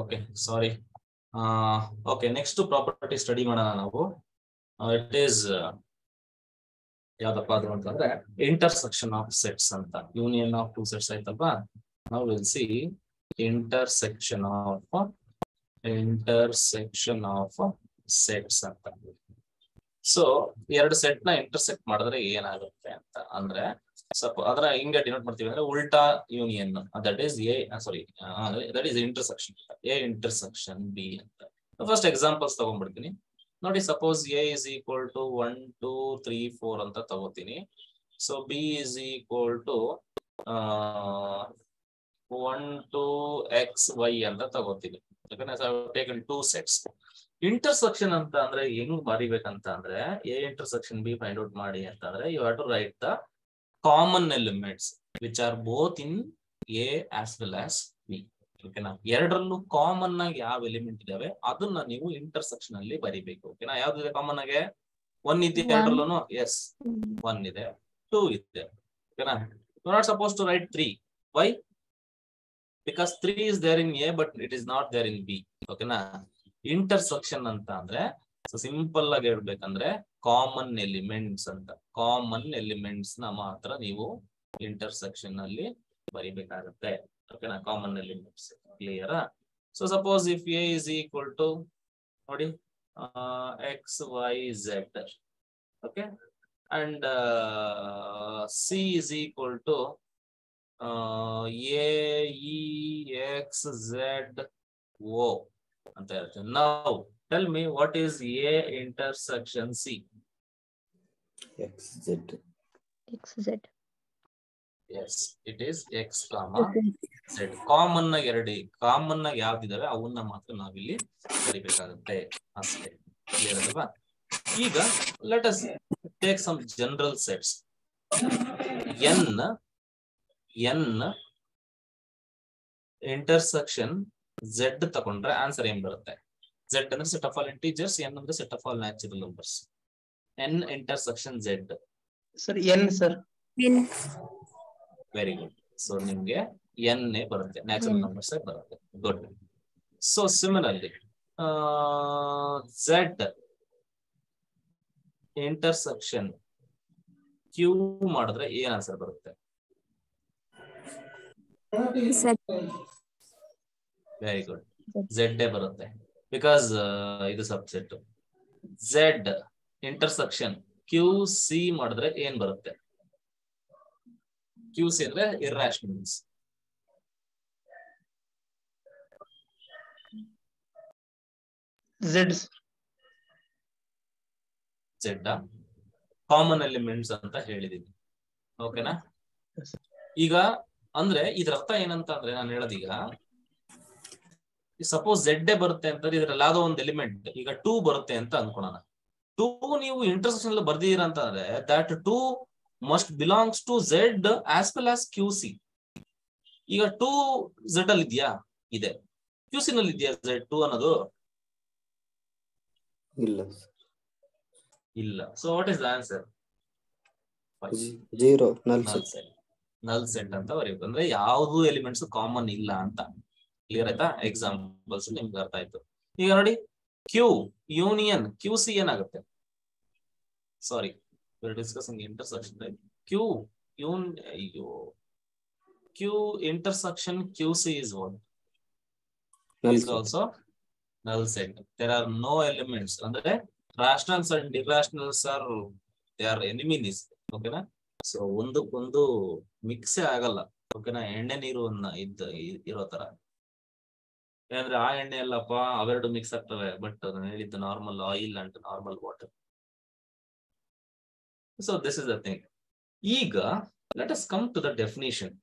Okay sorry. Okay, next property study ಮಾಡೋಣ ನಾವು. ಇಟ್ ಈಸ್ ಯಾವ್ದಪ್ಪ ಅದು ಅಂತಂದ್ರೆ ಇಂಟರ್ಸೆಕ್ಷನ್ ಆಫ್ ಸೆಟ್ಸ್ ಅಂತ. ಯೂನಿಯನ್ ಆಫ್ ಟೂ ಸೆಟ್ಸ್ ಆಯ್ತಲ್ವಾ. ನಾವು will see intersection of sets ಅಂತ. ಸೊ ಎರಡು ಸೆಟ್ ನ ಇಂಟರ್ಸೆಕ್ಟ್ ಮಾಡಿದ್ರೆ ಏನಾಗುತ್ತೆ ಅಂತ ಅಂದ್ರೆ ಅದರ ಹಿಂಗೆ ಡಿನೋಟ್ ಮಾಡ್ತೀವಿ ಅಂದ್ರೆ ಉಲ್ಟಾ union, that is that is intersection, A intersection B ಅಂತ. ಫಸ್ಟ್ ಎಕ್ಸಾಂಪಲ್ಸ್ ತಗೊಂಡ್ಬಿಡ್ತೀನಿ ನೋಡಿ. Suppose A is equal to 1 2 3 4 ಅಂತ ತಗೋತೀನಿ. So B is equal to 1 2 xy ಅಂತ ತಗೋತೀನಿ. Taken two sets. ಇಂಟರ್ಸೆಕ್ಷನ್ ಅಂತ ಅಂದ್ರೆ ಹೆಂಗ್ ಬರಿಬೇಕಂತ ಅಂದ್ರೆ A intersection B find out ಮಾಡಿ ಅಂತಂದ್ರೆ you have to write the common elements which are both in A as well as B. ಓಕೆನಾ, ಎರಡರಲ್ಲೂ ಕಾಮನ್ ಆಗಿ ಯಾವ ಎಲಿಮೆಂಟ್ ಇದಾವೆ ಅದನ್ನ ನೀವು ಇಂಟರ್ಸೆಕ್ಷನ್ ಅಲ್ಲಿ ಬರಿಬೇಕು. ಓಕೆನಾ, ಯಾವ್ದಿದೆ ಕಾಮನ್ ಆಗಿ? 1 ಇದೆ ಎರಡರಲ್ಲೂ. ಎಸ್, 1 ಇದೆ, 2 ಇದೆ. ಓಕೆನಾ, you not suppose to write 3. Why? Because 3 is there in A but it is not there in B. ಓಕೆನಾ, ಇಂಟರ್ಸೆಕ್ಷನ್ ಅಂತ ಅಂದ್ರೆ ಸಿಂಪಲ್ ಆಗಿ ಹೇಳ್ಬೇಕಂದ್ರೆ ಕಾಮನ್ ಎಲಿಮೆಂಟ್ಸ್ ಅಂತ. ಕಾಮನ್ ಎಲಿಮೆಂಟ್ಸ್ ನ ಮಾತ್ರ ನೀವು ಇಂಟರ್ಸೆಕ್ಷನ್ ಅಲ್ಲಿ ಬರಿಬೇಕಾಗುತ್ತೆ. ಓಕೆನಾ, common elements. Clear? So suppose if A is equal to ನೋಡಿ x y z, okay, and C is equal to A E X Z O ಅಂತ ಇರುತ್ತೆ. Now tell me what is A intersection C? xz. Yes, it is X comma Z. Common ಆಗಿ ಕಾಮನ್ ಆಗಿ ಯಾವ್ದಿದಾವೆ ಅವನ್ನ ಮಾತ್ರ ನಾವಿಲ್ಲಿ ಬರಿಬೇಕಾಗುತ್ತೆ ಅಷ್ಟೇ. ಕ್ಲಿಯರ್ ಅಲ್ವಾ? ಈಗ let us take some general sets. N intersection Z ತಗೊಂಡ್ರೆ ಆನ್ಸರ್ ಏನ್ ಬರುತ್ತೆ? ಝೆಡ್ ಅಂದ್ರೆ set of all integers, N ಅಂದ್ರೆ set of all natural numbers. N intersection Z sir N sir. Very good. So ನಿಮ್ಗೆ ಎನ್ ಬರುತ್ತೆ, ನ್ಯಾಚುರಲ್ ನಂಬರ್ಸ್ ಬರುತ್ತೆ. Good. So similarly Z intersection Q ಮಾಡಿದ್ರೆ ಏನ್ ಆನ್ಸರ್ ಬರುತ್ತೆ? ವೆರಿ ಗುಡ್, ಝೆಡ್ ಬರುತ್ತೆ. ಬಿಕಾಸ್ ಇದು subset. Z intersection Q C ಮಾಡಿದ್ರೆ ಏನ್ ಬರುತ್ತೆ? ಕ್ಯೂ ಸಿ ಅಂದ್ರೆ ಇರ್ರಾಷನಲ್ಸ್. ಝೆಡ್ ಕಾಮನ್ ಎಲಿಮೆಂಟ್ಸ್ ಅಂತ ಹೇಳಿದೀನಿ. ಓಕೆನಾ? ಈಗ ಅಂದ್ರೆ ಇದ್ರ ಅರ್ಥ ಏನಂತ ಅಂದ್ರೆ ನಾನು ಹೇಳೋದೀಗ ಸಪೋಸ್ ಝೆಡ್ ಬರುತ್ತೆ ಅಂತಂದ್ರೆ ಇದ್ರಲ್ಲಿ ಯಾವ್ದೋ ಒಂದು ಎಲಿಮೆಂಟ್ ಈಗ 2 ಬರುತ್ತೆ ಅಂತ ಅನ್ಕೊಳ್ಳೋಣ. 2 ನೀವು ಇಂಟರ್ಸೆಕ್ಷನ್ ಅಲ್ಲಿ ಬರ್ದಿದ್ದೀರಾ ಅಂತಂದ್ರೆ that 2 must belongs to Z as well as Q C. ಈಗ 2 ಝೆಡ್ ಅಲ್ಲಿ ಇದೆಯಾ? ಇದೆ. ಕ್ಯೂ ಸಿ ನಲ್ಲಿ ಇದೆಯಾ ಝೆಡ್ 2 ಅನ್ನೋದು? ಇಲ್ಲ. So what is the answer? 0, null set. ನಲ್ ಸೆಟ್ ಅಂತ ಬರೀಬೇಕು. ಅಂದ್ರೆ ಯಾವ್ದು ಎಲಿಮೆಂಟ್ಸ್ ಕಾಮನ್ ಇಲ್ಲ ಅಂತ. ಕ್ಲಿಯರ್ ಆಯ್ತಾ? ಎಕ್ಸಾಂಪಲ್ಸ್ ನಿಮ್ಗೆ ಅರ್ಥ ಆಯ್ತು. ಈಗ ನೋಡಿ ಕ್ಯೂ ಯೂನಿಯನ್ ಕ್ಯೂ ಸಿ ಏನಾಗುತ್ತೆ? Sorry, discussing intersection. Q intersection QC is what? Null is also null set. There are no elements. Andre rationals and irrationals are they are enemies. Okay na? So ಒಂದು ಮಿಕ್ಸ್ ಆಗಲ್ಲ. ಓಕೆನಾ? ಎಣ್ಣೆ ನೀರು ಇರೋ ತರ. ಯಾಕಂದ್ರೆ ಆ ಎಣ್ಣೆ ಎಲ್ಲಪ್ಪ ಅವೆರಡು ಮಿಕ್ಸ್ ಆಗ್ತವೆ. ಬಟ್ ಅದನ್ನ ಹೇಳಿದ್ದು normal oil and normal water. So this is the thing. ಈಗ let us come to the definition.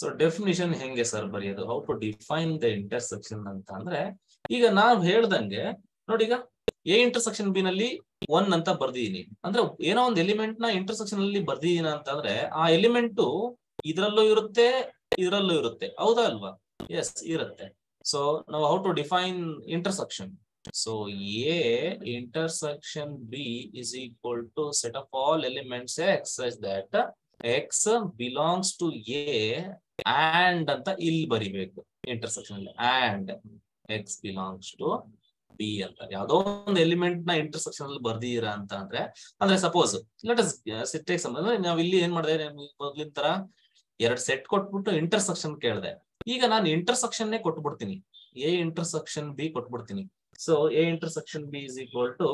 So definition ಹೆಂಗೆ ಸರ್ ಬರೆಯೋದು? How to define the intersection ಅಂತ ಅಂದ್ರೆ ಈಗ ನಾವ್ ಹೇಳ್ದಂಗೆ ನೋಡಿ, ಈಗ ಎ ಇಂಟರ್ಸೆಕ್ಷನ್ ಬಿ ನಲ್ಲಿ 1 ಅಂತ ಬರ್ದಿದೀನಿ ಅಂದ್ರೆ ಏನೋ ಒಂದು ಎಲಿಮೆಂಟ್ ನ ಇಂಟರ್ಸೆಕ್ಷನ್ ಅಲ್ಲಿ ಬರ್ದಿದೀನ ಅಂತಂದ್ರೆ ಆ ಎಲಿಮೆಂಟ್ ಇದ್ರಲ್ಲೂ ಇರುತ್ತೆ ಇದ್ರಲ್ಲೂ ಇರುತ್ತೆ. ಹೌದಾ ಅಲ್ವಾ? ಎಸ್, ಇರುತ್ತೆ. ಸೊ ನಾವು how to define intersection. So A intersection B is equal to set of all elements X such that X belongs to A and ಅಂತ ಇಲ್ಲಿ ಬರಿಬೇಕು ಇಂಟರ್ಸೆಕ್ಷನ್ ಅಲ್ಲಿ. And X belongs to B ಅಂತ. ಯಾವ್ದೋ ಒಂದು ಎಲಿಮೆಂಟ್ ನ ಇಂಟರ್ಸೆಕ್ಷನ್ ಅಲ್ಲಿ ಬರ್ದಿರಾ ಅಂತ ಅಂದ್ರೆ ಸಪೋಸ್ ನಾವ್ ಇಲ್ಲಿ ಏನ್ ಮಾಡಿದೆ, ಮೊದ್ಲಿನ ತರ 2 ಸೆಟ್ ಕೊಟ್ಬಿಟ್ಟು ಇಂಟರ್ಸೆಕ್ಷನ್ ಕೇಳಿದೆ. ಈಗ ನಾನು ಇಂಟರ್ಸೆಕ್ಷನ್ ಕೊಟ್ಬಿಡ್ತೀನಿ, ಎ ಇಂಟರ್ಸೆಕ್ಷನ್ ಬಿ ಕೊಟ್ಬಿಡ್ತೀನಿ. So A intersection B is equal to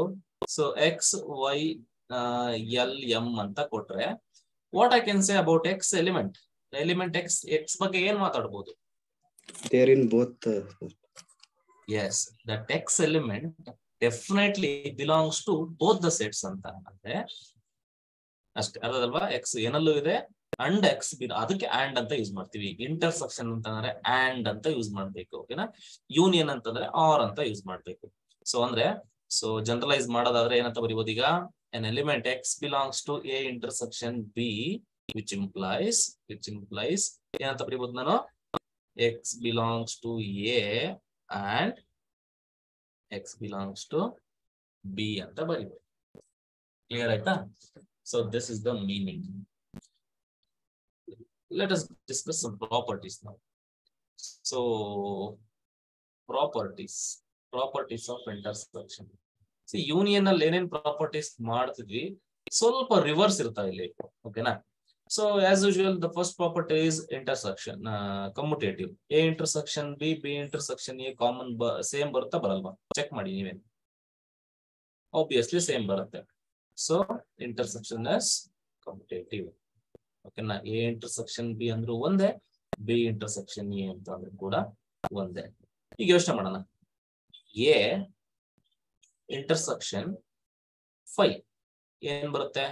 so X Y L M ಅಂತ ಕೊಟ್ರೆ what I can say about X element X ಬಗ್ಗೆ ಏನ್ ಮಾತಾಡ್ಬೋದು? They're in both. Yes, that X element definitely belongs to both the sets ಅಂತ ಅಂದ್ರೆ ಅಷ್ಟೇ ಅಲ್ಲದಲ್ವಾ. ಎಕ್ಸ್ ಏನಲ್ಲೂ ಇದೆ ಅಂಡ್ ಎಕ್ಸ್ ಅದಕ್ಕೆ ಆಂಡ್ ಅಂತ ಯೂಸ್ ಮಾಡ್ತೀವಿ. ಇಂಟರ್ಸೆಕ್ಷನ್ ಅಂತಂದ್ರೆ ಆಂಡ್ ಅಂತ ಯೂಸ್ ಮಾಡ್ಬೇಕು, ಓಕೆನಾ. ಯೂನಿಯನ್ ಅಂತಂದ್ರೆ ಆರ್ ಅಂತ ಯೂಸ್ ಮಾಡ್ಬೇಕು. ಸೊ ಜನರಲೈಸ್ ಮಾಡೋದಾದ್ರೆ ಏನಂತ ಬರೀಬಹುದು ಈಗ, an element X belongs to A intersection B which implies ಏನಂತ ಬರೀಬಹುದು ನಾನು, X belongs to A and X belongs to B ಅಂತ ಬರೀಬಹುದು. ಕ್ಲಿಯರ್ ಆಯ್ತಾ? So this is the meaning. Let us discuss some properties now. So properties of intersection. See, union ಅಲ್ಲಿ ಏನೇನ್ ಪ್ರಾಪರ್ಟೀಸ್ ಮಾಡ್ತಿದ್ವಿ ಸ್ವಲ್ಪ ರಿವರ್ಸ್ ಇರ್ತಾ ಇಲ್ಲಿ, ಓಕೆನಾ. So as usual, the first property is intersection, commutative. A intersection B, B intersection A common same ಬರುತ್ತಾ ಬರಲ್ವಾ? ಚೆಕ್ ಮಾಡಿ ನೀವೇ. Obviously same ಬರುತ್ತೆ. So intersection is commutative. ಓಕೆನಾ. A intersection B ಅಂದ್ರೂ ಒಂದೇ, B intersection A ಅಂತ ಅಂದ್ರೂ ಕೂಡ ಒಂದೇ. ಈಗ ಯೋಚನೆ ಮಾಡೋಣ. A intersection 5 ಏನ್ ಬರುತ್ತೆ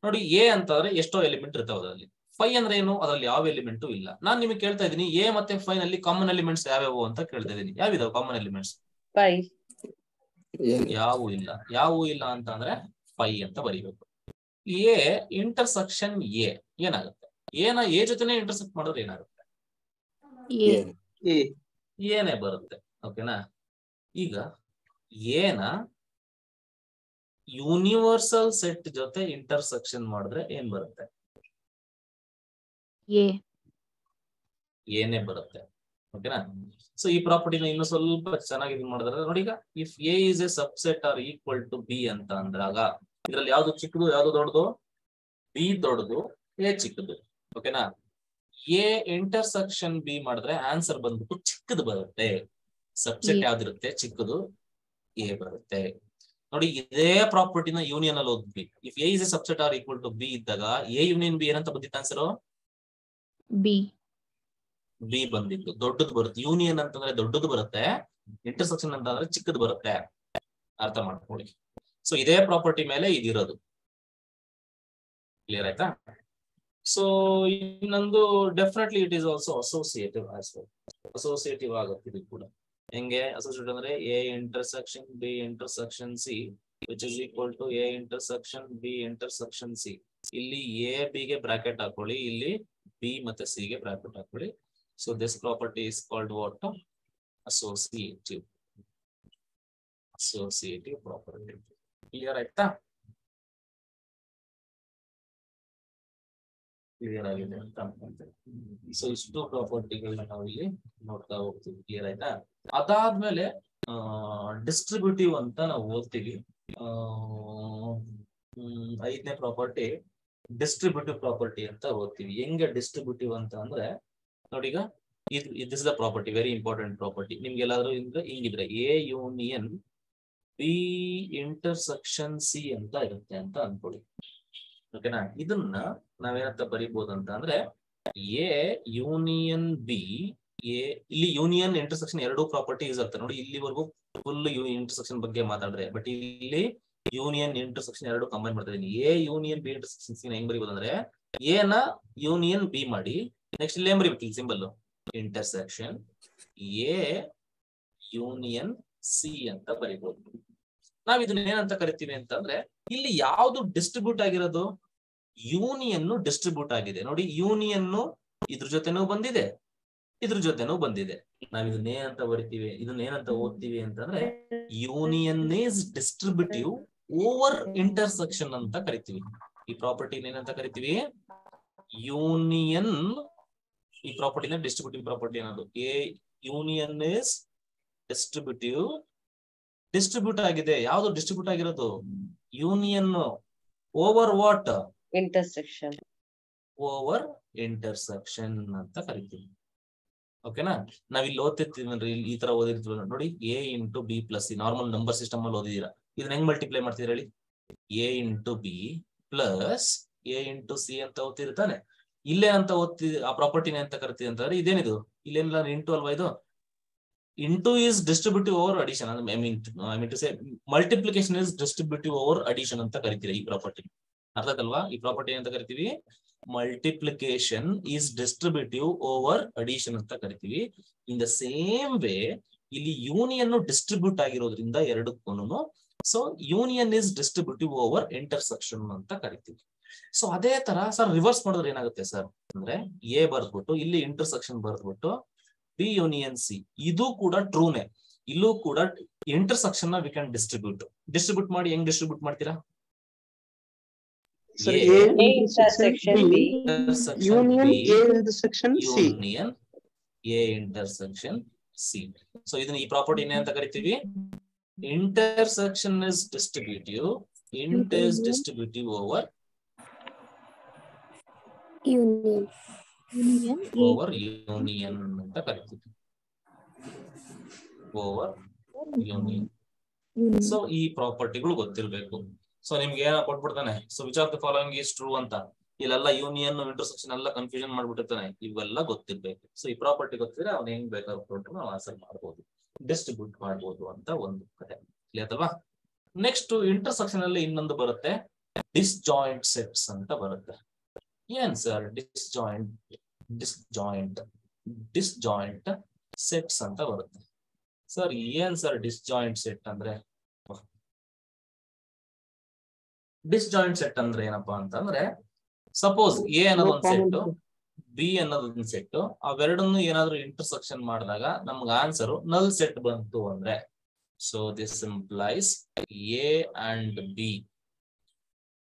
ನೋಡಿ. ಎ ಅಂತಂದ್ರೆ ಎಷ್ಟೋ ಎಲಿಮೆಂಟ್ ಇರ್ತಾವ ಅದರಲ್ಲಿ. 5 ಅಂದ್ರೆ ಏನು, ಅದ್ರಲ್ಲಿ ಯಾವ ಎಲಿಮೆಂಟು ಇಲ್ಲ. ನಾನ್ ನಿಮಗೆ ಕೇಳ್ತಾ ಇದೀನಿ ಎ ಮತ್ತೆ 5 ನಲ್ಲಿ ಕಾಮನ್ ಎಲಿಮೆಂಟ್ಸ್ ಯಾವ್ಯಾವು ಅಂತ ಕೇಳ್ತಾ ಇದೀನಿ. ಯಾವಿದಾವ ಕಾಮನ್ ಎಲಿಮೆಂಟ್ಸ್? 5 ಯಾವೂ ಇಲ್ಲ ಅಂತ ಅಂದ್ರೆ 5 ಅಂತ ಬರೀಬೇಕು. ಎ ಇಂಟರ್ಸೆಕ್ಷನ್ ಎ ಏನಾಗುತ್ತೆ? ಎ ಜೊತೆನೆ ಇಂಟರ್ಸೆಕ್ಟ್ ಮಾಡಿದ್ರೆ ಏನಾಗುತ್ತೆ? ಏನೇ ಬರುತ್ತೆ, ಓಕೆನಾ. ಈಗ ಏನ ಯೂನಿವರ್ಸಲ್ ಸೆಟ್ ಜೊತೆ ಇಂಟರ್ಸೆಕ್ಷನ್ ಮಾಡಿದ್ರೆ ಏನ್ ಬರುತ್ತೆ? ಏನೇ ಬರುತ್ತೆ, ಓಕೆನಾ. ಸೊ ಈ ಪ್ರಾಪರ್ಟಿನ ಇನ್ನು ಸ್ವಲ್ಪ ಚೆನ್ನಾಗಿ ಇದು ಮಾಡಿದ್ರೆ ನೋಡಿ. ಈಗ if A is a subset or equal to B ಅಂತ ಅಂದ್ರಾಗ ಇದ್ರಲ್ಲಿ ಯಾವ್ದು ಚಿಕ್ಕದು ಯಾವ್ದು ದೊಡ್ಡದು? ಬಿ ದೊಡ್ಡದು, ಎ ಚಿಕ್ಕದು, ಓಕೆನಾ. ಎ ಇಂಟರ್ಸೆಕ್ಷನ್ ಬಿ ಮಾಡಿದ್ರೆ ಆನ್ಸರ್ ಬಂದ್ಬಿಟ್ಟು ಚಿಕ್ಕದು ಬರುತ್ತೆ. ಸಬ್ಸೆಟ್ ಯಾವ್ದಿರುತ್ತೆ? ಚಿಕ್ಕದು ಎ ಬರುತ್ತೆ. ನೋಡಿ, ಇದೇ ಪ್ರಾಪರ್ಟಿನ ಯೂನಿಯನ್ ಅಲ್ಲಿ ಓದ್ವಿ. If A is a subset or equal to B ಇದ್ದಾಗ ಎ ಯೂನಿಯನ್ ಬಿ ಏನಂತ ಬಂದಿತ್ತು ಆನ್ಸರ್? ಬಿ ಬಂದಿತ್ತು. ದೊಡ್ಡದು ಬರುತ್ತೆ. ಯೂನಿಯನ್ ಅಂತಂದ್ರೆ ದೊಡ್ಡದು ಬರುತ್ತೆ, ಇಂಟರ್ಸೆಕ್ಷನ್ ಅಂತಂದ್ರೆ ಚಿಕ್ಕದು ಬರುತ್ತೆ. ಅರ್ಥ ಮಾಡ್ಕೊಳ್ಳಿ. ಸೊ ಇದೇ ಪ್ರಾಪರ್ಟಿ ಮೇಲೆ ಇದಿರೋದು. ಕ್ಲಿಯರ್ ಆಯ್ತಾ? ಸೊ ಇನ್ನೊಂದು definitely it is also associative as well. Associative ಆಗುತ್ತೆ ಇದು ಕೂಡ. ಹೆಂಗೆ ಅಸೋಸಿಯೇಟಿವ್ ಅಂದ್ರೆ A intersection B intersection C which is equal to A intersection B intersection C. ಇಲ್ಲಿ ಎ ಬಿ ಗೆ ಬ್ರಾಕೆಟ್ ಹಾಕೊಳ್ಳಿ, ಇಲ್ಲಿ ಬಿ ಮತ್ತೆ ಸಿ ಗೆ ಬ್ರಾಕೆಟ್ ಹಾಕೊಳ್ಳಿ. So this property is called what? Associative property. Clear ಆಯ್ತಾ? ಕ್ಲಿಯರ್ ಆಗಿದೆ ಅಂತ ಅನ್ಕೊಂತೇನೆ. ಸೊ ಇಷ್ಟು ಪ್ರಾಪರ್ಟಿಗಳನ್ನ ನಾವು ಇಲ್ಲಿ ನೋಡ್ತಾ ಹೋಗ್ತೀವಿ. ಕ್ಲಿಯರ್ ಆಯ್ತಾ? ಅದಾದ್ಮೇಲೆ ಡಿಸ್ಟ್ರಿಬ್ಯೂಟಿವ್ ಅಂತ ನಾವು ಓದ್ತೀವಿ. 5ನೇ ಪ್ರಾಪರ್ಟಿ ಡಿಸ್ಟ್ರಿಬ್ಯೂಟಿವ್ ಪ್ರಾಪರ್ಟಿ ಅಂತ ಓದ್ತೀವಿ. ಹೆಂಗೆ ಡಿಸ್ಟ್ರಿಬ್ಯೂಟಿವ್ ಅಂತ ಅಂದ್ರೆ ನೋಡಿ, ಈಗ this the property, very important property. ನಿಮ್ಗೆ ಎಲ್ಲಾದ್ರೂ ಹಿಂಗಿದ್ರೆ A union B intersection C ಅಂತ ಇರುತ್ತೆ ಅಂತ ಅನ್ಕೊಳ್ಳಿ, ಓಕೆನಾ. ಇದನ್ನ ನಾವೇನಂತ ಬರೀಬಹುದು ಅಂತ ಅಂದ್ರೆ ಎ ಯೂನಿಯನ್ ಬಿ. ಇಲ್ಲಿ ಯೂನಿಯನ್ ಇಂಟರ್ಸೆಕ್ಷನ್ ಎರಡೂ ಪ್ರಾಪರ್ಟಿ ಯೂಸ್ ಆಗ್ತದೆ ನೋಡಿ. ಇಲ್ಲಿವರೆಗೂ ಫುಲ್ ಇಂಟರ್ಸೆಕ್ಷನ್ ಬಗ್ಗೆ ಮಾತಾಡಿದ್ರೆ, ಬಟ್ ಇಲ್ಲಿ ಯೂನಿಯನ್ ಇಂಟರ್ಸೆಕ್ಷನ್ ಎರಡು ಕಂಬೈನ್ ಮಾಡ್ತಾ ಇದೀನಿ. ಎ ಯೂನಿಯನ್ ಬಿ ಇಂಟರ್ಸೆಕ್ಷನ್ ಹೆಂಗ್ ಬರೀಬಹುದು ಅಂದ್ರೆ ಎ ನ ಯೂನಿಯನ್ ಬಿ ಮಾಡಿ, ನೆಕ್ಸ್ಟ್ ಇಲ್ಲಿ ಏನ್ ಬರೀಬೇಕು symbol intersection A union C ಅಂತ ಬರೀಬಹುದು. ನಾವ್ ಇದನ್ನ ಏನಂತ ಕರಿತೀವಿ ಅಂತಂದ್ರೆ, ಇಲ್ಲಿ ಯಾವ್ದು ಡಿಸ್ಟ್ರಿಬ್ಯೂಟ್ ಆಗಿರೋದು? ಯೂನಿಯನ್ ಡಿಸ್ಟ್ರಿಬ್ಯೂಟ್ ಆಗಿದೆ ನೋಡಿ. ಯೂನಿಯನ್ ಇದ್ರ ಜೊತೆನೂ ಬಂದಿದೆ, ಇದ್ರ ಜೊತೆನೂ ಬಂದಿದೆ. ನಾವ್ ಇದನ್ನ ಏನಂತ ಬರಿತೀವಿ, ಇದನ್ನ ಏನಂತ ಓದ್ತೀವಿ ಅಂತಂದ್ರೆ union is distributive over intersection ಅಂತ ಕರಿತೀವಿ. ಈ ಪ್ರಾಪರ್ಟಿ ಏನಂತ ಕರಿತೀವಿ? ಯೂನಿಯನ್. ಈ ಪ್ರಾಪರ್ಟಿನ ಡಿಸ್ಟ್ರಿಬ್ಯೂಟಿವ್ ಪ್ರಾಪರ್ಟಿ ಅನ್ನೋದು. ಎ ಯೂನಿಯನ್ ಇಸ್ ಡಿಸ್ಟ್ರಿಬ್ಯೂಟ್ ಆಗಿದೆ. ಯಾವ್ದು ಡಿಸ್ಟ್ರಿಬ್ಯೂಟ್ ಆಗಿರೋದು? Union over what? Intersection. Over intersection ಅಂತ ಕರಿತೀವಿ. ಓಕೆನಾ? ನಾವ್ ಇಲ್ಲಿ ಓದ್ತಿರ್ತೀವಿ ಈ ತರ ಓದಿರ್ತೀವಿ ನೋಡಿ, A into B plus C. Normal number system ಅಲ್ಲಿ ಓದಿದೀರಾ. ಇದನ್ನ ಹೆಂಗ್ ಮಲ್ಟಿಪ್ಲೈ ಮಾಡ್ತೀರಾ ಹೇಳಿ? A into B plus A into C ಅಂತ ಓದ್ತಿರ್ತಾನೆ. ಇಲ್ಲೇ ಅಂತ ಓದ್ತಿದ್ ಆ ಪ್ರಾಪರ್ಟಿನೇ ಅಂತ ಕರಿತೀವಿ ಅಂತಂದ್ರೆ ಇದೇನಿದು? ಇಲ್ಲೇನಿಲ್ಲ, ಇಂಟು ಅಲ್ವಾ ಇದು? Into is distributive over addition. I mean to say multiplication is distributive over addition ಅಂತ ಕರಿತೀರಾ ಈ ಪ್ರಾಪರ್ಟಿ. ಅರ್ಥ ಆಯ್ತಲ್ವಾ? ಈ ಪ್ರಾಪರ್ಟಿ ಅಂತ ಕರಿತೀವಿ multiplication is distributive over addition ಅಂತ ಕರಿತೀವಿ. ಇನ್ ದ ಸೇಮ್ ವೇ ಇಲ್ಲಿ ಯೂನಿಯನ್ ಡಿಸ್ಟ್ರಿಬ್ಯೂಟ್ ಆಗಿರೋದ್ರಿಂದ ಎರಡಕ್ಕೂನು, so union is distributive over intersection ಅಂತ ಕರಿತೀವಿ. ಸೊ ಅದೇ ತರ ಸರ್ ರಿವರ್ಸ್ ಮಾಡಿದ್ರೆ ಏನಾಗುತ್ತೆ ಸರ್ ಅಂದ್ರೆ, ಎ ಬರ್ದ್ಬಿಟ್ಟು ಇಲ್ಲಿ ಇಂಟರ್ಸೆಕ್ಷನ್ ಬರ್ದ್ಬಿಟ್ಟು ಬಿ ಯೂನಿಯನ್ ಸಿ, ಇದು ಕೂಡ ಟ್ರೂನೇ. ಇಲ್ಲೂ ಕೂಡ ಇಂಟರ್ಸೆಕ್ಷನ್ ನ ವಿ ಕ್ಯಾನ್ ಡಿಸ್ಟ್ರಿಬ್ಯೂಟ್ ಮಾಡಿ. ಹೆಂಗ್ ಡಿಸ್ಟ್ರಿಬ್ಯೂಟ್ ಮಾಡ್ತೀರಾ? Intersection B union A intersection C. Union A intersection C. So ಇದನ್ನ ಈ ಪ್ರಾಪರ್ಟಿನೇ ಅಂತ ಕರಿತೀವಿ intersection is distributive, int is distributive over union ಅಂತ ಕರಿತೀವಿ. Over union. ಸೊ ಈ ಪ್ರಾಪರ್ಟಿಗಳು ಗೊತ್ತಿರ್ಬೇಕು. ಸೊ ನಿಮ್ಗೆ ಏನ ಕೊಟ್ಬಿಡ್ತಾನೆ, so which of the following is true ಅಂತ. ಇಲ್ಲೆಲ್ಲ ಯೂನಿಯನ್ ಇಂಟರ್ಸೆಕ್ಷನ್ ಎಲ್ಲ ಕನ್ಫ್ಯೂಷನ್ ಮಾಡ್ಬಿಟ್ಟಿರ್ತಾನೆ. ಇವೆಲ್ಲ ಗೊತ್ತಿರ್ಬೇಕು. ಸೊ ಈ ಪ್ರಾಪರ್ಟಿ ಗೊತ್ತಿದ್ರೆ ಅವ್ನು ಹೆಂಗ್ ಬೇಕಾದ್ರೂ ಕೊಟ್ಟರು ನಾವು ಆನ್ಸರ್ ಮಾಡ್ಬೋದು, ಡಿಸ್ಟ್ರಿಬ್ಯೂಟ್ ಮಾಡ್ಬೋದು ಅಂತ ಒಂದು ಕತೆ. ಅಲ್ವಾ? ನೆಕ್ಸ್ಟ್ ಇಂಟರ್ಸೆಕ್ಷನ್ ಅಲ್ಲಿ ಇನ್ನೊಂದು ಬರುತ್ತೆ, ಡಿಸ್ಜಾಯಿಂಟ್ ಸೆಟ್ಸ್ ಅಂತ ಬರುತ್ತೆ. ಏನ್ ಸರ್ ಡಿಸ್ಜಾಯಿಂಟ್ ಸೆಟ್ಸ್ ಅಂತ ಬರುತ್ತೆ. ಸರ್ ಏನ್ ಸರ್ ಡಿಸ್ಜಾಯಿಂಟ್ ಸೆಟ್ ಅಂದ್ರೆ? ಡಿಸ್ಜಾಯಿಂಟ್ ಸೆಟ್ ಅಂದ್ರೆ ಏನಪ್ಪಾ ಅಂತಂದ್ರೆ, ಸಪೋಸ್ ಎ ಅನ್ನೋದು ಒಂದು ಸೆಟ್, ಬಿ ಅನ್ನೋದೊಂದು ಸೆಟ್, ಅವೆರಡನ್ನು ಏನಾದ್ರು ಇಂಟರ್ಸೆಕ್ಷನ್ ಮಾಡಿದಾಗ ನಮ್ಗೆ ಆನ್ಸರ್ ನಲ್ ಸೆಟ್ ಬಂತು ಅಂದ್ರೆ, so this implies A and B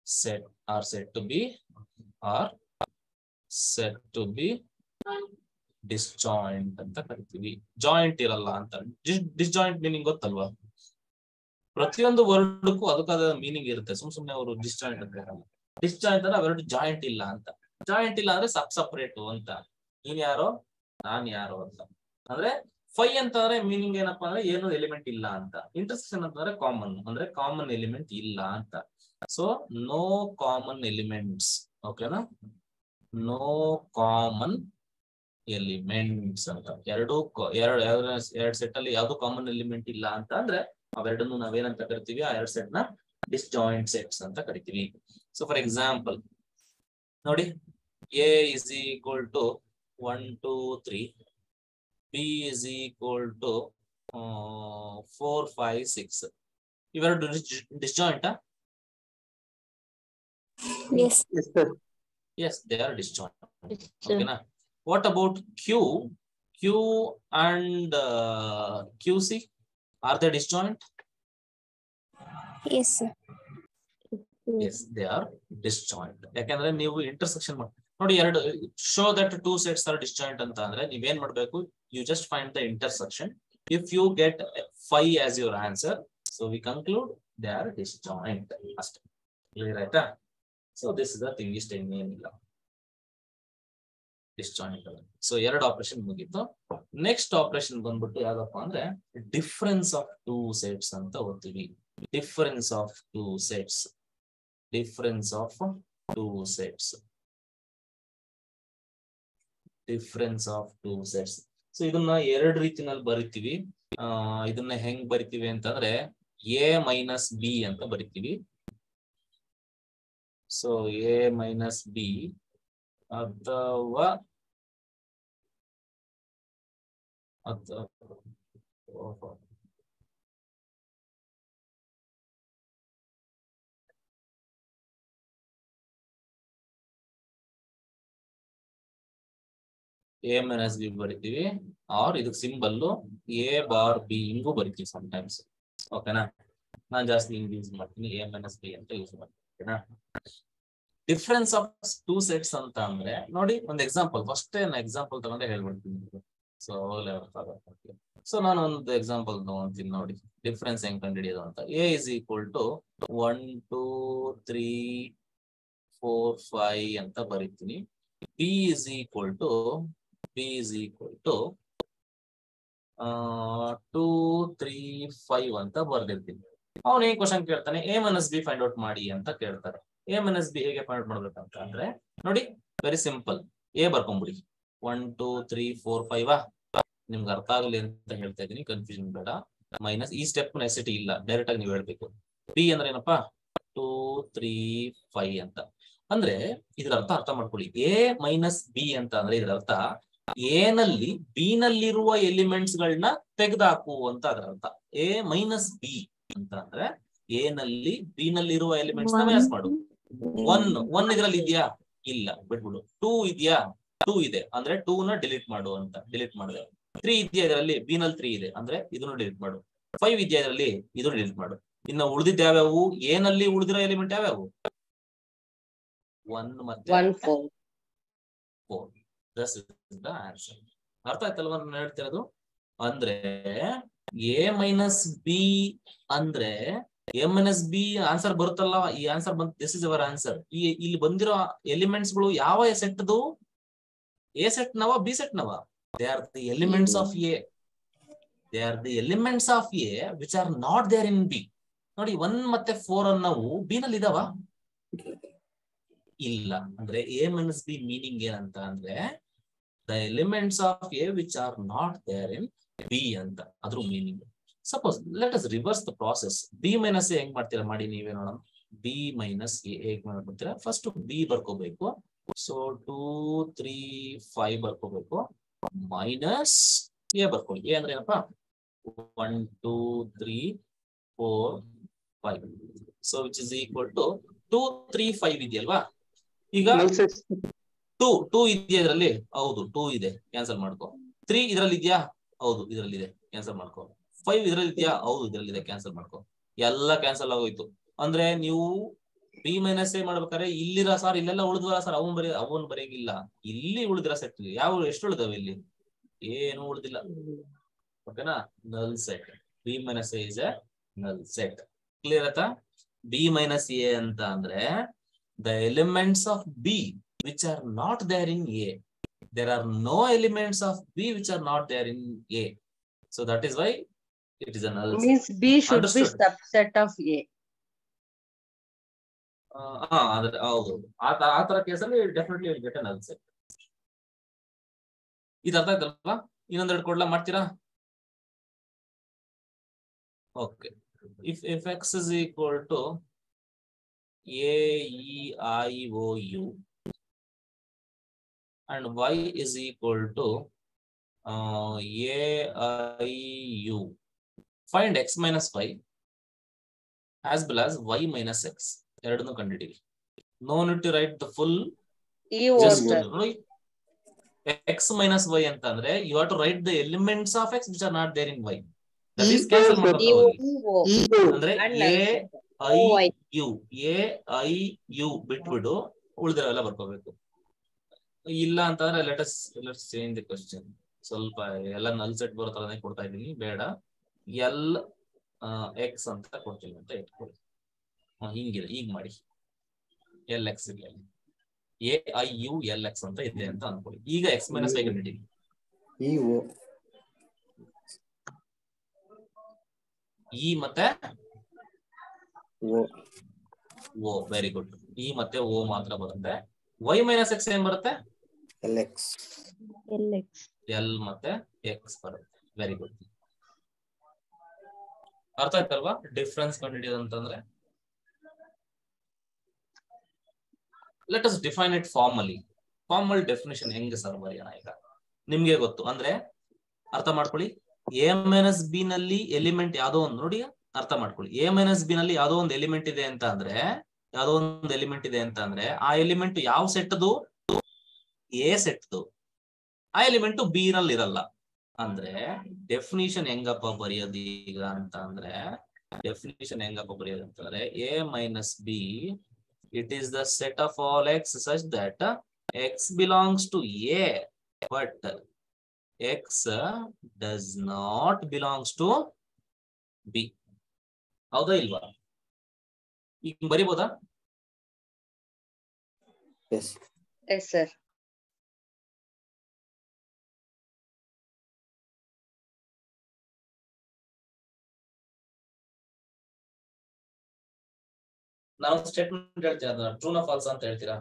set are said to be disjoint ಅಂತ ಕರಿತೀವಿ. ಜಾಯಿಂಟ್ ಇರಲ್ಲ ಅಂತ. ಡಿಸ್ಜಾಯಿಂಟ್ ಮೀನಿಂಗ್ ಗೊತ್ತಲ್ವಾ? ಪ್ರತಿಯೊಂದು ವರ್ಡ್ಗೂ ಅದಕ್ಕಾದ ಮೀನಿಂಗ್ ಇರುತ್ತೆ. ಸುಮ್ನೆ ಅವರು ಡಿಸ್ಜಾಯಿಂಟ್ ಅಂತ ಹೇಳಲ್ಲ. ಡಿಸ್ಜಾಯಿಂಟ್ ಅಂದ್ರೆ ಅವೆರಡು ಜಾಯಿಂಟ್ ಇಲ್ಲ ಅಂತ. ಜಾಯಿಂಟ್ ಇಲ್ಲ ಅಂದ್ರೆ ಸಪ್ರೇಟ್ ಅಂತ. ನೀನ್ ಯಾರೋ ನಾನ್ ಯಾರೋ ಅಂತ. ಅಂದ್ರೆ ಫೈ ಅಂತಂದ್ರೆ ಮೀನಿಂಗ್ ಏನಪ್ಪಾ ಅಂದ್ರೆ ಏನು ಎಲಿಮೆಂಟ್ ಇಲ್ಲ ಅಂತ. ಇಂಟರ್ಸೆಕ್ಷನ್ ಅಂತಂದ್ರೆ ಕಾಮನ್, ಅಂದ್ರೆ ಕಾಮನ್ ಎಲಿಮೆಂಟ್ ಇಲ್ಲ ಅಂತ. So no common elements. ಓಕೆನಾ? ನೋ ಕಾಮನ್ ಎಲಿಮೆಂಟ್ಸ್ ಅಂತ. ಎರಡು ಸೆಟ್ ಅಲ್ಲಿ ಯಾವ್ದು ಕಾಮನ್ ಎಲಿಮೆಂಟ್ ಇಲ್ಲ ಅಂತ ಅಂದ್ರೆ ಅವೆರಡನ್ನು ನಾವೇನಂತ ಕರಿತೀವಿ? ಆ ಎರಡು ಸೆಟ್ ನ ಡಿಸ್ಜಾಯಿಂಟ್ ಸೆಟ್ಸ್ ಅಂತ ಕರಿತೀವಿ. ಸೊ ಫಾರ್ ಎಕ್ಸಾಂಪಲ್ ನೋಡಿ, A is equal to 1 2 3, B is equal to 4 5 6. ಇವೆರಡು ಡಿಸ್ಜಾಯಿಂಟಾ? Yes. Yes, they are disjoint. Okay, na? What about Q and QC? Are they disjoint? Yes, sir. Yes, they are disjoint. ಯಾಕಂದ್ರೆ ನೀವು ಇಂಟರ್ಸೆಕ್ಷನ್ ನೋಡಿ, ಎರಡು show that two sets are disjoint ಅಂತ ಅಂದ್ರೆ ನೀವೇನ್ ಮಾಡ್ಬೇಕು? You just find the intersection. If you get 5 as your answer, so we conclude they are disjoint. ಅಷ್ಟೇ. ಕ್ಲಿಯರ್ ಆಯ್ತಾ? So this is the thing. ಇಷ್ಟ ಇನ್ನೇನಿಲ್ಲ, ಡಿಸ್ಜಾಯಿಂಟ್. ಸೊ ಎರಡು ಆಪರೇಷನ್ ಮುಗೀತು. ನೆಕ್ಸ್ಟ್ ಆಪರೇಷನ್ ಬಂದ್ಬಿಟ್ಟು ಯಾವ್ದಪ್ಪ ಅಂದ್ರೆ ಡಿಫರೆನ್ಸ್ ಆಫ್ ಟೂ ಸೆಟ್ಸ್ ಅಂತ ಓದ್ತೀವಿ. Difference of two sets. Difference of two sets. Difference of two sets. So ಇದನ್ನ ಎರಡು ರೀತಿನಲ್ಲಿ ಬರಿತೀವಿ. ಇದನ್ನ ಹೆಂಗ್ ಬರಿತೀವಿ ಅಂತಂದ್ರೆ ಎ ಮೈನಸ್ ಬಿ ಅಂತ ಬರಿತೀವಿ. ಸೊ ಎ ಮೈನಸ್ ಬಿ ಅಥವಾ ಎ ಮೈನಸ್ ಬಿ ಬರಿತೀವಿ. ಆರ್ ಇದಕ್ಕೆ ಸಿಂಬಲ್ ಎ ಬಾರ್ ಬಿ ಹಿಂಗೂ ಬರಿತೀವಿ ಸಮಟೈಮ್ಸ್. ಓಕೆನಾ? ನಾನ್ ಜಾಸ್ತಿ ಹಿಂಗ್ ಯೂಸ್ ಮಾಡ್ತೀನಿ, ಎ ಮೈನಸ್ ಬಿ ಅಂತ ಯೂಸ್ ಮಾಡ್ತೀನಿ. ಓಕೆನಾ? ಡಿಫರೆನ್ಸ್ ಆಫ್ ಟೂ ಸೆಟ್ಸ್ ಅಂತ ಅಂದ್ರೆ ನೋಡಿ, ಒಂದು ಎಕ್ಸಾಂಪಲ್ ಫಸ್ಟ್ ಎಕ್ಸಾಂಪಲ್ ತಗೊಂಡೆ ಹೇಳ್ಬಿಡ್ತೀನಿ. ಸೊ ಅವಾಗಲೇ ಅರ್ಥ ಆಗುತ್ತೆ. ಸೊ ನಾನು ಒಂದು ಎಕ್ಸಾಂಪಲ್ ತಗೊಂತೀನಿ ನೋಡಿ, ಡಿಫ್ರೆನ್ಸ್ ಹೆಂಗ್ ಕಂಡುಹಿಡಿಯೋದು ಅಂತ. ಎ ಇಸ್ ಈಕ್ವಲ್ ಟು 1 2 3 4 5 ಅಂತ ಬರೀತೀನಿ. ಬಿ ಇಸ್ ಈಕ್ವಲ್ ಟು 2 3 5 ಅಂತ ಬರ್ದಿರ್ತೀನಿ. ಅವನು ಏನ್ ಕ್ವಶನ್ ಕೇಳ್ತಾನೆ, A minus B find out ಮಾಡಿ ಅಂತ ಕೇಳ್ತಾರೆ. ಎ ಮೈನಸ್ ಬಿ ಹೇಗೆ ಫೈಂಡ್ ಔಟ್ ಮಾಡ್ಬೇಕಂತ ಅಂದ್ರೆ ನೋಡಿ, ವೆರಿ ಸಿಂಪಲ್. ಎ ಬರ್ಕೊಂಬಿಡಿ, 1 2 3 4 5 ನಿಮ್ಗೆ ಅರ್ಥ ಆಗಲಿ ಅಂತ ಹೇಳ್ತಾ ಇದೀನಿ, ಕನ್ಫ್ಯೂಷನ್ ಬೇಡ. ಮೈನಸ್ ಈ ಸ್ಟೆಪ್ ನೆಸಿಟಿ ಇಲ್ಲ, ಡೈರೆಕ್ಟ್ ಆಗಿ ನೀವು ಹೇಳ್ಬೇಕು. ಬಿ ಅಂದ್ರೆ ಏನಪ್ಪಾ 2 3 5 ಅಂತ. ಅಂದ್ರೆ ಇದ್ರ ಅರ್ಥ ಮಾಡ್ಕೊಳ್ಳಿ. ಎ ಮೈನಸ್ ಬಿ ಅಂತ ಅಂದ್ರೆ ಇದ್ರ ಅರ್ಥ ಎ ನಲ್ಲಿ ಬಿ ನಲ್ಲಿರುವ ಎಲಿಮೆಂಟ್ಸ್ ಗಳನ್ನ ತೆಗೆದಾಕು ಅಂತ ಅದರ ಅರ್ಥ. ಎ ಮೈನಸ್ ಬಿ ಅಂತ ಅಂದ್ರೆ ಎ ನಲ್ಲಿ ಬಿ ನಲ್ಲಿರುವ ಎಲಿಮೆಂಟ್ಸ್ ನ ಮ್ಯಾಚ್ ಮಾಡು. 1 ಇದ್ರಲ್ಲಿ ಇದೆಯಾ? ಇಲ್ಲ, ಬಿಟ್ಬಿಡು. 2 ಇದೆಯಾ? 2 ಇದೆ ಅಂದ್ರೆ 2 ನ ಡಿಲೀಟ್ ಮಾಡು ಅಂತ ಡಿಲೀಟ್ ಮಾಡಿದೆ. 3 ಇದೆಯಾ ಇದರಲ್ಲಿ? ಬಿ ನಲ್ಲಿ 3 ಇದೆ ಅಂದ್ರೆ ಇದನ್ನು ಡಿಲೀಟ್ ಮಾಡು. 5 ಇದೆಯಾ ಇದರಲ್ಲಿ? ಇದು ಡಿಲೀಟ್ ಮಾಡು. ಇನ್ನು ಉಳಿದಿದ್ದ ಯಾವ್ಯಾವು? ಎ ನಲ್ಲಿ ಉಳಿದಿರೋ ಎಲಿಮೆಂಟ್ ಯಾವ್ಯಾವು? 1 ಮತ್ತೆ 4. This is the answer. ಅರ್ಥ ಆಯ್ತಲ್ವಾ ನಾನು ಹೇಳ್ತಿರೋದು? ಅಂದ್ರೆ ಎ ಮೈನಸ್ ಬಿ ಅಂದ್ರೆ ಎ ಮೈನಸ್ ಬಿ ಆನ್ಸರ್ ಬರುತ್ತಲ್ಲ, ಈ ಆನ್ಸರ್ ಬಂದ್ ದಿಸ್ ಇಸ್ ಅವರ್ ಆನ್ಸರ್. ಇಲ್ಲಿ ಬಂದಿರೋ ಎಲಿಮೆಂಟ್ಸ್ ಗಳು ಯಾವ ಸೆಟ್ದು? ಎ ಸೆಟ್ ನವ, ಬಿ ಸೆಟ್ ನವ? They are the elements of A. They are the elements of A which are not there in B. ನೋಡಿ 1 ಮತ್ತೆ 4 ಅನ್ನವು ಬಿ ನಲ್ಲಿ ಇದಾವ? ಇಲ್ಲ. ಅಂದ್ರೆ ಎ ಮೈನಸ್ ಬಿ ಮೀನಿಂಗ್ ಏನಂತ ಅಂದ್ರೆ the elements of A which are not there in B ಅಂತ ಅದ್ರ meaning. Suppose let us reverse the process. B minus A ಹೆಂಗ್ ಮಾಡ್ತೀರಾ ಮಾಡಿ ನೀವೇ ನೋಡೋಣ. ಬಿ ಮೈನಸ್ ಎ ಹೇಗ್ ಮಾಡ್ಬಿಡ್ತೀರಾ? ಫಸ್ಟ್ ಬಿ ಬರ್ಕೋಬೇಕು. ಸೊ 2 3 5 ಬರ್ಕೋಬೇಕು. ಮೈನಸ್ ಎ ಬರ್ಕೊಳ್ಳಿ. ಎ ಅಂದ್ರೆ ಏನಪ್ಪಾ? 1 2 3 4 5. So which is equal to 2 3 5 ಇದೆಯಲ್ವಾ? ಈಗ 2 ಇದೆಯಾ ಇದರಲ್ಲಿ? ಹೌದು 2 ಇದೆ, ಕ್ಯಾನ್ಸಲ್ ಮಾಡ್ಕೋ. 3 ಇದರಲ್ಲಿ ಇದೆಯಾ? ಹೌದು ಇದರಲ್ಲಿ ಇದೆ, ಕ್ಯಾನ್ಸಲ್ ಮಾಡ್ಕೋ. 5 ಇದರಲ್ಲಿ ಇದೆಯಾ? ಹೌದು ಇದರಲ್ಲಿ ಇದೆ, ಕ್ಯಾನ್ಸಲ್ ಮಾಡ್ಕೋ. ಎಲ್ಲ ಕ್ಯಾನ್ಸಲ್ ಆಗೋಯ್ತು. ಅಂದ್ರೆ ನೀವು ಬಿ ಮೈನಸ್ ಎ ಮಾಡ್ಬೇಕಾದ್ರೆ ಇಲ್ಲಿರ ಸರ್ ಇಲ್ಲೆಲ್ಲ ಉಳಿದ್ವಲ್ಲ ಸರ್, ಅವನ್ ಬರೆಯಂಗಿಲ್ಲ. ಇಲ್ಲಿ ಉಳಿದಿರ ಸೆಟ್ ಯಾವ ಎಷ್ಟು ಉಳಿದಾವೆ? ಇಲ್ಲಿ ಏನು ಉಳಿದಿಲ್ಲ. ಓಕೆನಾ? ನಲ್ set. B minus A is A ನಲ್ ಸೆಟ್. ಕ್ಲಿಯರ್ ಆಯ್ತಾ? ಬಿ ಮೈನಸ್ ಎ ಅಂತ ಅಂದ್ರೆ the elements of B which are not there in A. There are no elements of B which are not there in A. So that is why it is a null set. Means B should Understood? be subset of A. ಹೌದು. ಆ ತರ ಕೇಸಲ್ಲಿ definitely will get A null set. ಇದು ಅರ್ಥ ಆಯ್ತಲ್ವಾ? ಇನ್ನೊಂದೆರಡು ಕೊಡ್ಲಾ, ಮಾಡ್ತೀರಾ? Okay. if x is equal to A, E, I, O, U and y is equal to A, I, U. Find x minus y as well as y minus x. ಎರಡನ್ನು ಕಂಡುಹಿಡಿಯಿರಿ. No need to write the full. Just ನೋಡಿ, x minus y ಅಂತ ಅಂದ್ರೆ you have to write the elements of x which are not there in y. That is cancel ಮಾಡ್ಬೇಕು. ಅಂದ್ರೆ A, I, U ಬಿಟ್ಬಿಡು ಉಳಿದಿರೋಲ್ಲ ಬರ್ಕೋಬೇಕು. ಇಲ್ಲ ಅಂತಂದ್ರೆ ಲೆಟ್ಸ್ ಚೇಂಜ್ ದಿ ಕ್ವಶನ್. ಸ್ವಲ್ಪ ಎಲ್ಲ ನಲ್ ಸೆಟ್ ಬರೋ ತರನೇ ಕೊಡ್ತಾ ಇದೀನಿ, ಬೇಡ. ಎಲ್ ಎಕ್ಸ್ ಅಂತ ಕೊಡ್ತೀನಿ ಅಂತ ಇಟ್ಕೊಳ್ಳಿ. ಹಿಂಗಿದೆ, ಈಗ ಮಾಡಿ. ಎಲ್ ಎಕ್ಸ್ ಇರಲಿ, A I U L X ಅಂತ ಇದೆ ಅಂತ ಅನ್ಕೊಳ್ಳಿ. ಈಗ ಎಕ್ಸ್ ಮೈನಸ್ ವೈ ಕಂಡಿದ್ದೀವಿ. ಇ ಮತ್ತೆ ಓ, ವೆರಿ ಗುಡ್. ಇ ಮತ್ತೆ ಓ ಮಾತ್ರ ಬರುತ್ತೆ. ವೈ ಮೈನಸ್ ಎಕ್ಸ್ ಏನ್ ಬರುತ್ತೆ? ಎಲ್ ಮತ್ತೆ ಎಕ್ಸ್ ಬರುತ್ತೆ. Very good. ಅರ್ಥ ಆಯ್ತಲ್ವಾ ಡಿಫ್ರೆನ್ಸ್ ಕಂಡುಹಿಡಿಯೋದು ಅಂತಂದ್ರೆ? Let us define it formally. Formal definition ಹೆಂಗೆ ಸರ್ ಬರೆಯೋಣ? ಈಗ ನಿಮ್ಗೆ ಗೊತ್ತು ಅಂದ್ರೆ ಅರ್ಥ ಮಾಡ್ಕೊಳ್ಳಿ. ಎ ಮೈನಸ್ ಬಿ ನಲ್ಲಿ ಎಲಿಮೆಂಟ್ ಯಾವ್ದೋ ಒಂದು ನೋಡಿ, ಅರ್ಥ ಮಾಡ್ಕೊಳ್ಳಿ. ಎ ಮೈನಸ್ ಬಿ ನಲ್ಲಿ ಯಾವ್ದೋ ಒಂದು ಎಲಿಮೆಂಟ್ ಇದೆ ಅಂತ ಅಂದ್ರೆ ಆ ಎಲಿಮೆಂಟ್ ಯಾವ ಸೆಟ್ದು? ಎ ಸೆಟ್ದು. ಆ ಎಲಿಮೆಂಟ್ ಬಿ ನಲ್ಲಿ ಇರಲ್ಲ. ಅಂದ್ರೆ ಡೆಫಿನಿಷನ್ ಹೆಂಗಪ್ಪ ಬರೆಯೋದು ಈಗ ಅಂತ ಅಂದ್ರೆ A minus B it is the set of all x such that x belongs to A but X does not belongs to B. ಹೌದಾ ಇಲ್ವಾ? ಈಗ ಬರಿಬೋದಾ? Yes Yes, sir. ನಾವು ಸ್ಟೇಟ್ಮೆಂಟ್ ಹೇಳ್ತೀರಾ, ಅದನ್ನ ಟ್ರೂನಾ ಫಾಲ್ಸ್ ಅಂತ ಹೇಳ್ತೀರಾ?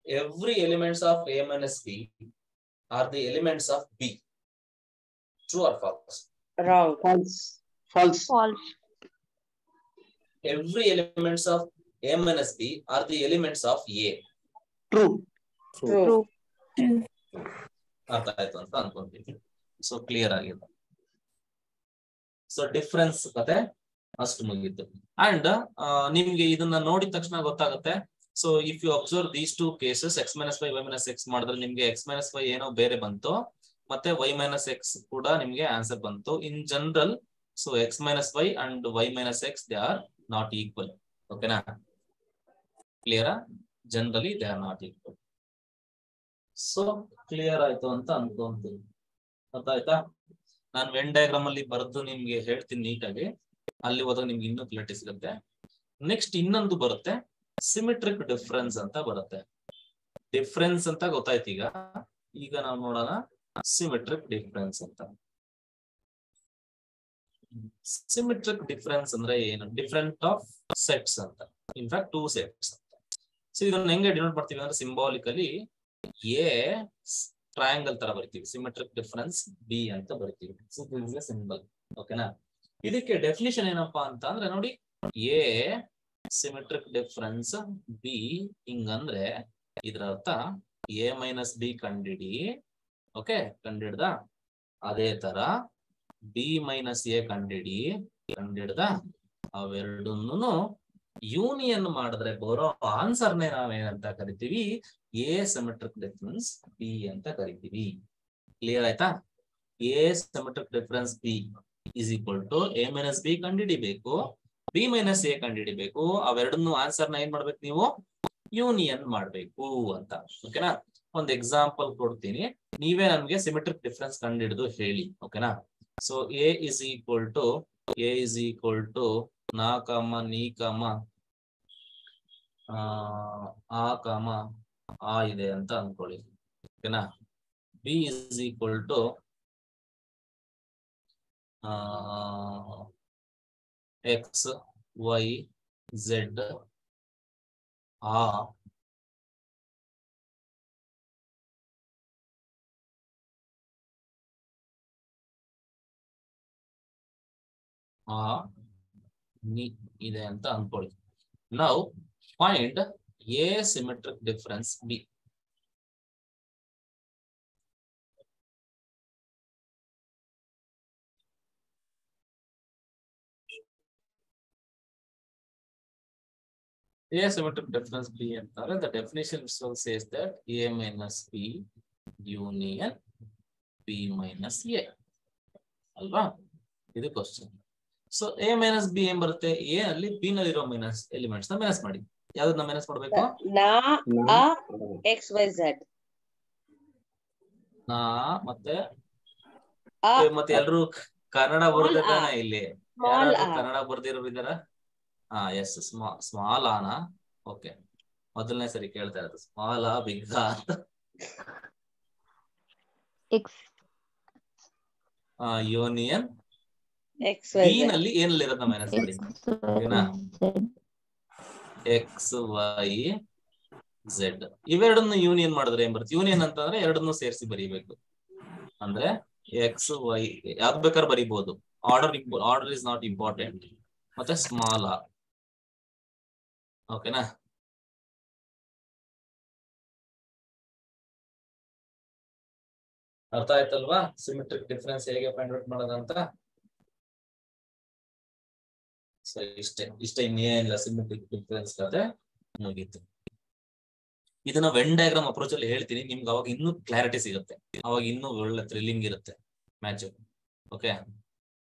Every elements of A minus B are the elements of B. True or false? Wrong. False. False. False. Every elements of A minus B are the elements of A. True. True. True. ಅರ್ಥ ಆಯ್ತು ಅಂತ ಅನ್ಕೊಂತೀನಿ. ಸೊ ಕ್ಲಿಯರ್ ಆಗಿದೆ. ಸೊ ಡಿಫ್ರೆನ್ಸ್ ಕತೆ ಅಷ್ಟು ಮುಗಿತು. ಅಂಡ್ ನಿಮ್ಗೆ ಇದನ್ನ ನೋಡಿದ ತಕ್ಷಣ ಗೊತ್ತಾಗುತ್ತೆ. So if you observe these two cases, X minus Y, Y minus X ಮಾಡಿದ್ರೆ ನಿಮ್ಗೆ ಎಕ್ಸ್ ಮೈನಸ್ ವೈ ಏನೋ ಬೇರೆ ಬಂತು, ಮತ್ತೆ ವೈ ಮೈನಸ್ ಎಕ್ಸ್ ಕೂಡ ನಿಮ್ಗೆ ಆನ್ಸರ್ ಬಂತು. In general, so X minus Y and Y minus X they are not equal. ಓಕೆನಾ? ಕ್ಲಿಯರಾ? Generally they are not equal. So clear ಆಯ್ತು ಅಂತ ಅನ್ಕೊಂತೀನಿ. ಅರ್ಥ ಆಯ್ತಾ? ನಾನು ವೆನ್ ಡಯಾಗ್ರಾಮ್ ಅಲ್ಲಿ ಬರೆದು ನಿಮ್ಗೆ ಹೇಳ್ತೀನಿ ನೀಟಾಗಿ, ಅಲ್ಲಿ ಹೋದಾಗ ನಿಮ್ಗೆ ಇನ್ನೂ ಕ್ಲಾರಿಟಿ ಸಿಗುತ್ತೆ. ನೆಕ್ಸ್ಟ್ ಇನ್ನೊಂದು ಬರುತ್ತೆ, ಸಿಮೆಟ್ರಿಕ್ ಡಿಫರೆನ್ಸ್ ಅಂತ ಬರುತ್ತೆ. ಡಿಫರೆನ್ಸ್ ಅಂತ ಗೊತ್ತಾಯ್ತು. ಈಗ ನಾವು ನೋಡೋಣ ಸಿಮೆಟ್ರಿಕ್ ಡಿಫರೆನ್ಸ್ ಅಂತ. ಸಿಮೆಟ್ರಿಕ್ ಡಿಫರೆನ್ಸ್ ಅಂದ್ರೆ ಏನು? ಡಿಫರೆಂಟ್ ಆಫ್ ಸೆಟ್ಸ್ ಅಂತ. ಇನ್ಫ್ಯಾಕ್ಟ್ 2 ಸೆಟ್ಸ್ ಅಂತ. ಸೊ ಇದನ್ನ ಹೆಂಗೆ ಡಿನೋಟ್ ಮಾಡ್ತೀವಿ ಅಂದ್ರೆ, ಸಿಂಬಾಲಿಕಲಿ ಎ ಟ್ರಯಾಂಗಲ್ ತರ ಬರಿತೀವಿ, ಸಿಮೆಟ್ರಿಕ್ ಡಿಫರೆನ್ಸ್ ಬಿ ಅಂತ ಬರಿತೀವಿ. So this is a symbol. ಓಕೆನಾ? ಇದಕ್ಕೆ ಡೆಫಿನಿಷನ್ ಏನಪ್ಪಾ ಅಂತ ಅಂದ್ರೆ ನೋಡಿ, ಎ ಸಿಮೆಟ್ರಿಕ್ ಡಿಫರೆನ್ಸ್ ಬಿ ಹಿಂಗಂದ್ರೆ ಇದ್ರ ಅರ್ಥ ಎ ಮೈನಸ್ ಬಿ ಕಂಡಿಡಿ. ಓಕೆ, ಕಂಡಿಡ್ದ? ಅದೇ ತರ ಬಿ ಮೈನಸ್ ಎ ಕಂಡಿಡ್ದ? ಅವೆರಡನ್ನೂ ಯೂನಿಯನ್ ಮಾಡಿದ್ರೆ ಬರೋ ಆನ್ಸರ್ನೇ ನಾವೇನಂತ ಕರಿತೀವಿ? ಎ ಸಿಮೆಟ್ರಿಕ್ ಡಿಫರೆನ್ಸ್ ಬಿ ಅಂತ ಕರಿತೀವಿ. ಕ್ಲಿಯರ್ ಆಯ್ತಾ? A symmetric difference B is equal to A minus B ಕಂಡಿಡಿಬೇಕು, ಬಿ ಮೈನಸ್ ಎ ಕಂಡಿಡಿಬೇಕು. ಅವೆರಡನ್ನು ಆನ್ಸರ್ ನ ಏನ್ ಮಾಡ್ಬೇಕು ನೀವು? ಯೂನಿಯನ್ ಮಾಡ್ಬೇಕು ಅಂತ. ಓಕೆನಾ? ಒಂದು ಎಕ್ಸಾಂಪಲ್ ಕೊಡ್ತೀನಿ, ನೀವೇ ನಮ್ಗೆ ಸಿಮೆಟ್ರಿಕ್ ಡಿಫರೆನ್ಸ್ ಕಂಡಿಡಿದು ಹೇಳಿ. ಓಕೆನಾ? So A is equal to ನಾ ಕಾಮ ನೀ ಕಾಮ ಆ ಕಾಮ ಆ ಇದೆ ಅಂತ ಅನ್ಕೊಳ್ಳಿ. ಓಕೆನಾ? B is equal to X Y Z ಆ ನೀ ಇದೆ ಅಂತ ಅನ್ಕೊಳ್ಳಿ. Now find A symmetric difference B. A symmetric difference B ಅಂತಾರೆ. The definition itself says that A minus B union B minus A. ಅಲ್ವಾ? ಇದು question. So A minus B ಏನ್ ಬರುತ್ತೆ? A ಅಲ್ಲಿ B ನಲ್ಲಿರೋ ಮೈನಸ್ ಎಲಿಮೆಂಟ್ಸ್ ನ ಮೈನಸ್ ಮಾಡಿ. ಯಾವ್ದನ್ನ ಮೈನಸ್ ಮಾಡ್ಬೇಕು? ನಾ ಆ ಎಕ್ಸ್ ವೈ ಝೆಡ್. ನಾ ಮತ್ತೆ ಮತ್ತೆ ಎಲ್ರು ಕನ್ನಡ ಬರ್ದಿದ್ದಾನ ಇಲ್ಲಿ? ಕನ್ನಡ ಬರ್ದಿರೋರು ಇದಾರ? ಎಸ್, ಸ್ಮಾಲ್ ಆನಾ? ಓಕೆ, ಮೊದಲನೇ ಸರಿ ಕೇಳ್ತಾ ಇರೋದು. ಸ್ಮಾಲ್ ಆ ಬಿಗ್ ಅಂತ. ಯೂನಿಯನ್ ಬಿ ನಲ್ಲಿ ಏನಲ್ಲಿ ಇರೋದನ್ನ ಮೈನಸ್ ಮಾಡಿ. ಓಕೆನಾ? ಎಕ್ಸ್ ವೈ ಝೆಡ್ ಇವೆರಡನ್ನು ಯೂನಿಯನ್ ಮಾಡಿದ್ರೆ ಏನ್ ಬರುತ್ತೆ? ಯೂನಿಯನ್ ಅಂತಂದ್ರೆ ಎರಡನ್ನು ಸೇರಿಸಿ ಬರೀಬೇಕು. ಅಂದ್ರೆ ಎಕ್ಸ್ ವೈ ಯಾವ್ದು ಬೇಕಾದ್ರೆ ಬರೀಬಹುದು. Order is not important. ಮತ್ತೆ ಸ್ಮಾಲ್ ಆರ್. ಓಕೆನಾ? ಅರ್ಥ ಆಯ್ತಲ್ವಾ ಸಿಮೆಟ್ರಿಕ್ ಡಿಫರೆನ್ಸ್ ಹೇಗೆ ಫೈಂಡ್ ಔಟ್ ಮಾಡೋದಂತ? ಸೊ ಇಷ್ಟೇ ಇನ್ನೇನಿಲ್ಲ. ಸಿಮೆಟ್ರಿಕ್ ಡಿಫರೆನ್ಸ್ ಕತೆ ಮುಗೀತು. ಇದನ್ನ ವೆನ್ ಡಯಾಗ್ರಾಮ್ ಅಪ್ರೋಚ್ ಅಲ್ಲಿ ಹೇಳ್ತೀನಿ ನಿಮ್ಗೆ, ಅವಾಗ ಇನ್ನೂ ಕ್ಲಾರಿಟಿ ಸಿಗುತ್ತೆ, ಅವಾಗ ಇನ್ನೂ ಒಳ್ಳೆ ಥ್ರಿಲ್ಲಿಂಗ್ ಇರುತ್ತೆ ಮ್ಯಾಚ್. ಓಕೆ,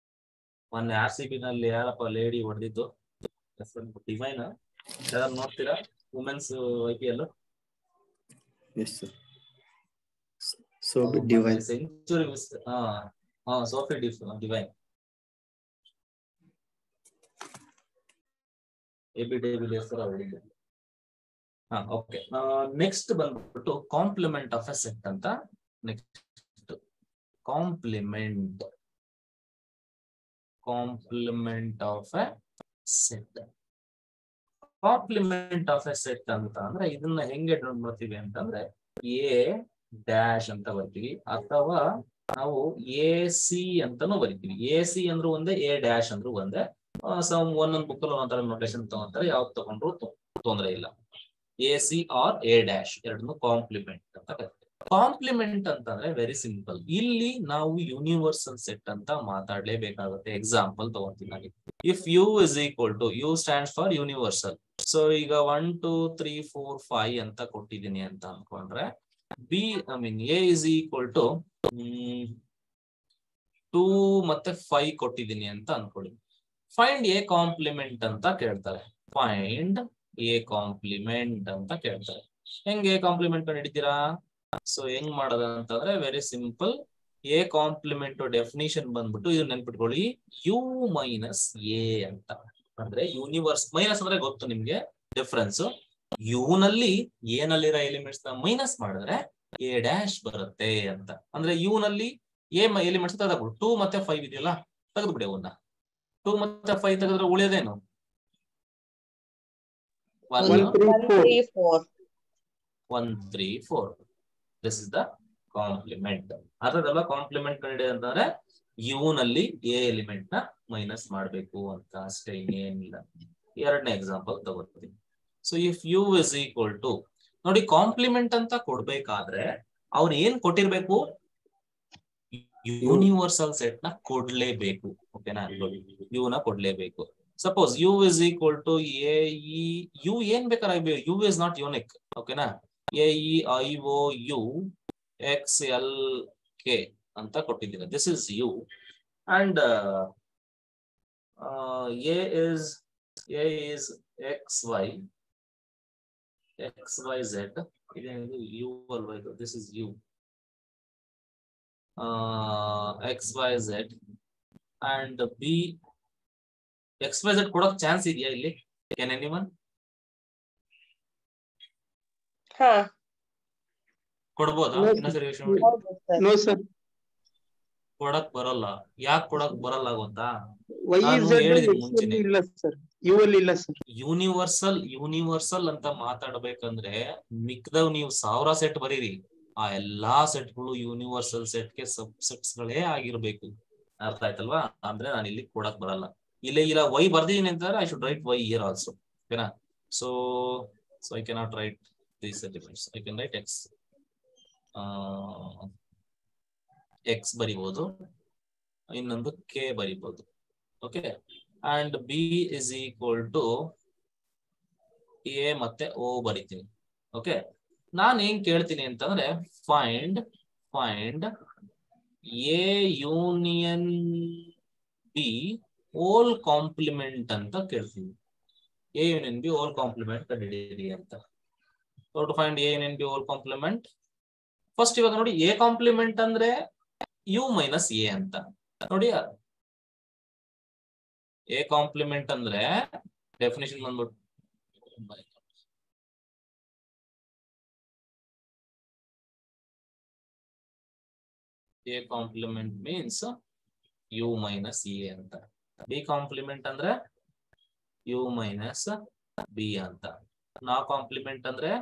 ಮೊನ್ನೆ RCB ನಲ್ಲಿ ಯಾರಪ್ಪ ಲೇಡಿ ಹೊಡೆದಿದ್ದು? ಡಿವೈನ್. ಯಾರು ನೋಡ್ತೀರಾ women's IPL? Yes, sir. So divine. Century Sophie Devine okay. Next ಬಂದ್ಬಿಟ್ಟು ಕಾಂಪ್ಲಿಮೆಂಟ್ ಆಫ್ ಎ ಸೆಟ್ ಅಂತ. Next complement of A set. Complement of A set ಅಂತ ಅಂದ್ರೆ ಇದನ್ನ ಹೆಂಗೆ ನೋಡ್ತೀವಿ ಅಂತಂದ್ರೆ ಎ ಡ್ಯಾಶ್ ಅಂತ ಬರ್ತೀವಿ, ಅಥವಾ ನಾವು ಎ ಸಿ ಅಂತಾನು ಬರಿತೀವಿ. ಎ ಸಿ ಅಂದ್ರೂ ಒಂದೇ, ಎ ಡ್ಯಾಶ್ ಅಂದ್ರೂ ಒಂದೇ. ಒಂದೊಂದು ಬುಕ್ ಅಲ್ಲಿ ಒಂದೊಂದರ ನೊಟೇಶನ್ ತಗೊಂತಾರೆ, ಯಾವ್ದು ತಗೊಂಡ್ರು ತೊಂದರೆ ಇಲ್ಲ. A C or A dash ಎರಡನ್ನು ಕಾಂಪ್ಲಿಮೆಂಟ್ ಅಂತ ಕರೀತೀವಿ. ಕಾಂಪ್ಲಿಮೆಂಟ್ ಅಂತಂದ್ರೆ ವೆರಿ ಸಿಂಪಲ್. ಇಲ್ಲಿ ನಾವು ಯೂನಿವರ್ಸಲ್ ಸೆಟ್ ಅಂತ ಮಾತಾಡ್ಲೇಬೇಕಾಗುತ್ತೆ. ಎಕ್ಸಾಂಪಲ್ ತಗೊಂತೀನಿ ನಾನು. If U is equal to, U stands for universal. So ಈಗ 1 2 3 4 5 ಅಂತ ಕೊಟ್ಟಿದ್ದೀನಿ ಅಂತ ಅನ್ಕೊಂಡ್ರೆ, B I mean A is equal to 2 ಮತ್ತೆ 5 ಕೊಟ್ಟಿದ್ದೀನಿ ಅಂತ ಅನ್ಕೊಳ್ಳಿ. ಫೈಂಡ್ ಎ ಕಾಂಪ್ಲಿಮೆಂಟ್ ಅಂತ ಕೇಳ್ತಾರೆ. ಫೈಂಡ್ ಎ ಕಾಂಪ್ಲಿಮೆಂಟ್ ಅಂತ ಕೇಳ್ತಾರೆ. ಹೆಂಗೆ ಎ ಕಾಂಪ್ಲಿಮೆಂಟ್ ಹಿಡಿತೀರಾ? ಸೊ ಹೆಂಗ್ ಮಾಡೋದು ಅಂತಂದ್ರೆ very simple. A complement definition ಬಂದ್ಬಿಟ್ಟು ಇದು ನೆನ್ಪಿಟ್ಕೊಳ್ಳಿ, ಯು ಮೈನಸ್ ಎ ಅಂತ. ಅಂದ್ರೆ ಯೂನಿವರ್ಸ್ ಮೈನಸ್ ಅಂದ್ರೆ ಗೊತ್ತು ನಿಮ್ಗೆ ಡಿಫ್ರೆನ್ಸ್. ಯು ನಲ್ಲಿ ಎ ನಲ್ಲಿರೋ ಎಲಿಮೆಂಟ್ಸ್ ನ ಮೈನಸ್ ಮಾಡಿದ್ರೆ ಎ ಡ್ಯಾಶ್ ಬರುತ್ತೆ ಅಂತ. ಅಂದ್ರೆ ಯು ನಲ್ಲಿ ಎ ಎಲಿಮೆಂಟ್ಸ್ ತೆಗೆದ್ಬಿಡು. 2 ಮತ್ತೆ 5 ಇದೆಯಲ್ಲ, ತೆಗೆದ್ಬಿಡಿ ಅವನ್ನ. 2 ಮತ್ತೆ 5 ತೆಗೆದ್ರೆ ಉಳಿಯೋದೇನು? 1 3 4. This is the complement. ಅದಲ್ಲ ಕಾಂಪ್ಲಿಮೆಂಟ್ ಕಂಡಿದೆ ಅಂತಂದ್ರೆ ಯು ನಲ್ಲಿ ಎ ಎಲಿಮೆಂಟ್ ನ ಮೈನಸ್ ಮಾಡಬೇಕು ಅಂತ ಅಷ್ಟೇ, ಏನಿಲ್ಲ. ಎರಡನೇ ಎಕ್ಸಾಂಪಲ್ ತಗೋತೀನಿ. So if U is equal to, ನೋಡಿ ಕಾಂಪ್ಲಿಮೆಂಟ್ ಅಂತ ಕೊಡ್ಬೇಕಾದ್ರೆ ಅವ್ರು ಏನ್ ಕೊಟ್ಟಿರ್ಬೇಕು? ಯೂನಿವರ್ಸಲ್ ಸೆಟ್ ನ ಕೊಡ್ಲೇಬೇಕು. ಓಕೆನಾ? ಯು ನ ಕೊಡ್ಲೇಬೇಕು. Suppose U is equal to A E U ಏನ್ ಬೇಕಾದ್ರೆ ಯು ಇಸ್ ನಾಟ್ ಯೂನಿಕ್. ಓಕೆನಾ? A E I O U X L K ಅಂತ ಕೊಟ್ಟಿದ್ದೀನಿ. This is U and A is X Y Z. ಇದೇನಿದು? ಯು ಅಲ್ವಾ ಇದು? This is U X Y Z and B. X Y Z ಕೊಡೋಕ್ ಚಾನ್ಸ್ ಇದೆಯಾ ಇಲ್ಲಿ? Can anyone? ಕೊಡ್ಬೋದಾ? ಇನ್ನೊಂದ್ಸರಿ ಯೋಚನೆ ಮಾಡಿ. ನೋ ಸರ್, ಕೊಡಕ್ ಬರಲ್ಲ. ಯಾಕೆ ಕೊಡಕ್ ಬರಲ್ಲ ಗೊತ್ತಾ? ವೈ ನಾನು ಝೆಡ್ ಹೇಳಿದೀನಿ ಮುಂಚೆನೆ, ಇಲ್ಲ ಸರ್, ಯು ಅಲ್ಲಿ ಇಲ್ಲ ಸರ್. ಯೂನಿವರ್ಸಲ್ ಅಂತ ಮಾತಾಡ್ಬೇಕಂದ್ರೆ ಮಿಕ್ದವ್ ನೀವು 1000 ಸೆಟ್ ಬರೀರಿ, ಆ ಎಲ್ಲಾ ಸೆಟ್ಗಳು ಯೂನಿವರ್ಸಲ್ ಸೆಟ್ಗೆ ಸಬ್ ಸೆಟ್ಸ್ ಗಳೇ ಆಗಿರ್ಬೇಕು. ಅರ್ಥ ಆಯ್ತಲ್ವಾ? ಅಂದ್ರೆ ನಾನು ಇಲ್ಲಿ ಕೊಡಕ್ ಬರಲ್ಲ. ಇಲ್ಲ ವೈ ಬರ್ದಿದ್ದೀನಿ ಅಂತಂದ್ರೆ I should write Y here also. ಓಕೆನಾ? So I cannot write these elements. I can write X. X ಬರಿಬಹುದು, ಇನ್ನೊಂದು ಕೆ ಬರಿಬಹುದು. Okay? And B is equal to A ಮತ್ತೆ ಓ ಬರಿತೀನಿ. ಓಕೆ? ನಾನು ಏನ್ ಕೇಳ್ತೀನಿ ಅಂತಂದ್ರೆ find A union B whole complement ಅಂತ ಕೇಳ್ತೀನಿ. A union B whole complement ಕಂಡುಹಿಡಿಯಿರಿ ಅಂತ. So to find A union B whole complement, first ಇವಾಗ ನೋಡಿ ಎ ಕಾಂಪ್ಲಿಮೆಂಟ್ ಅಂದ್ರೆ ಯು ಮೈನಸ್ ಎ ಅಂತ. ನೋಡಿ ಎ ಕಾಂಪ್ಲಿಮೆಂಟ್ ಅಂದ್ರೆ ಡೆಫಿನೇಷನ್ ಬಂದ್ಬಿಟ್ಟು A complement means U minus A ಅಂತ. ಬಿ ಕಾಂಪ್ಲಿಮೆಂಟ್ ಅಂದ್ರೆ ಯು ಮೈನಸ್ ಬಿ ಅಂತ. ನಾ ಕಾಂಪ್ಲಿಮೆಂಟ್ ಅಂದ್ರೆ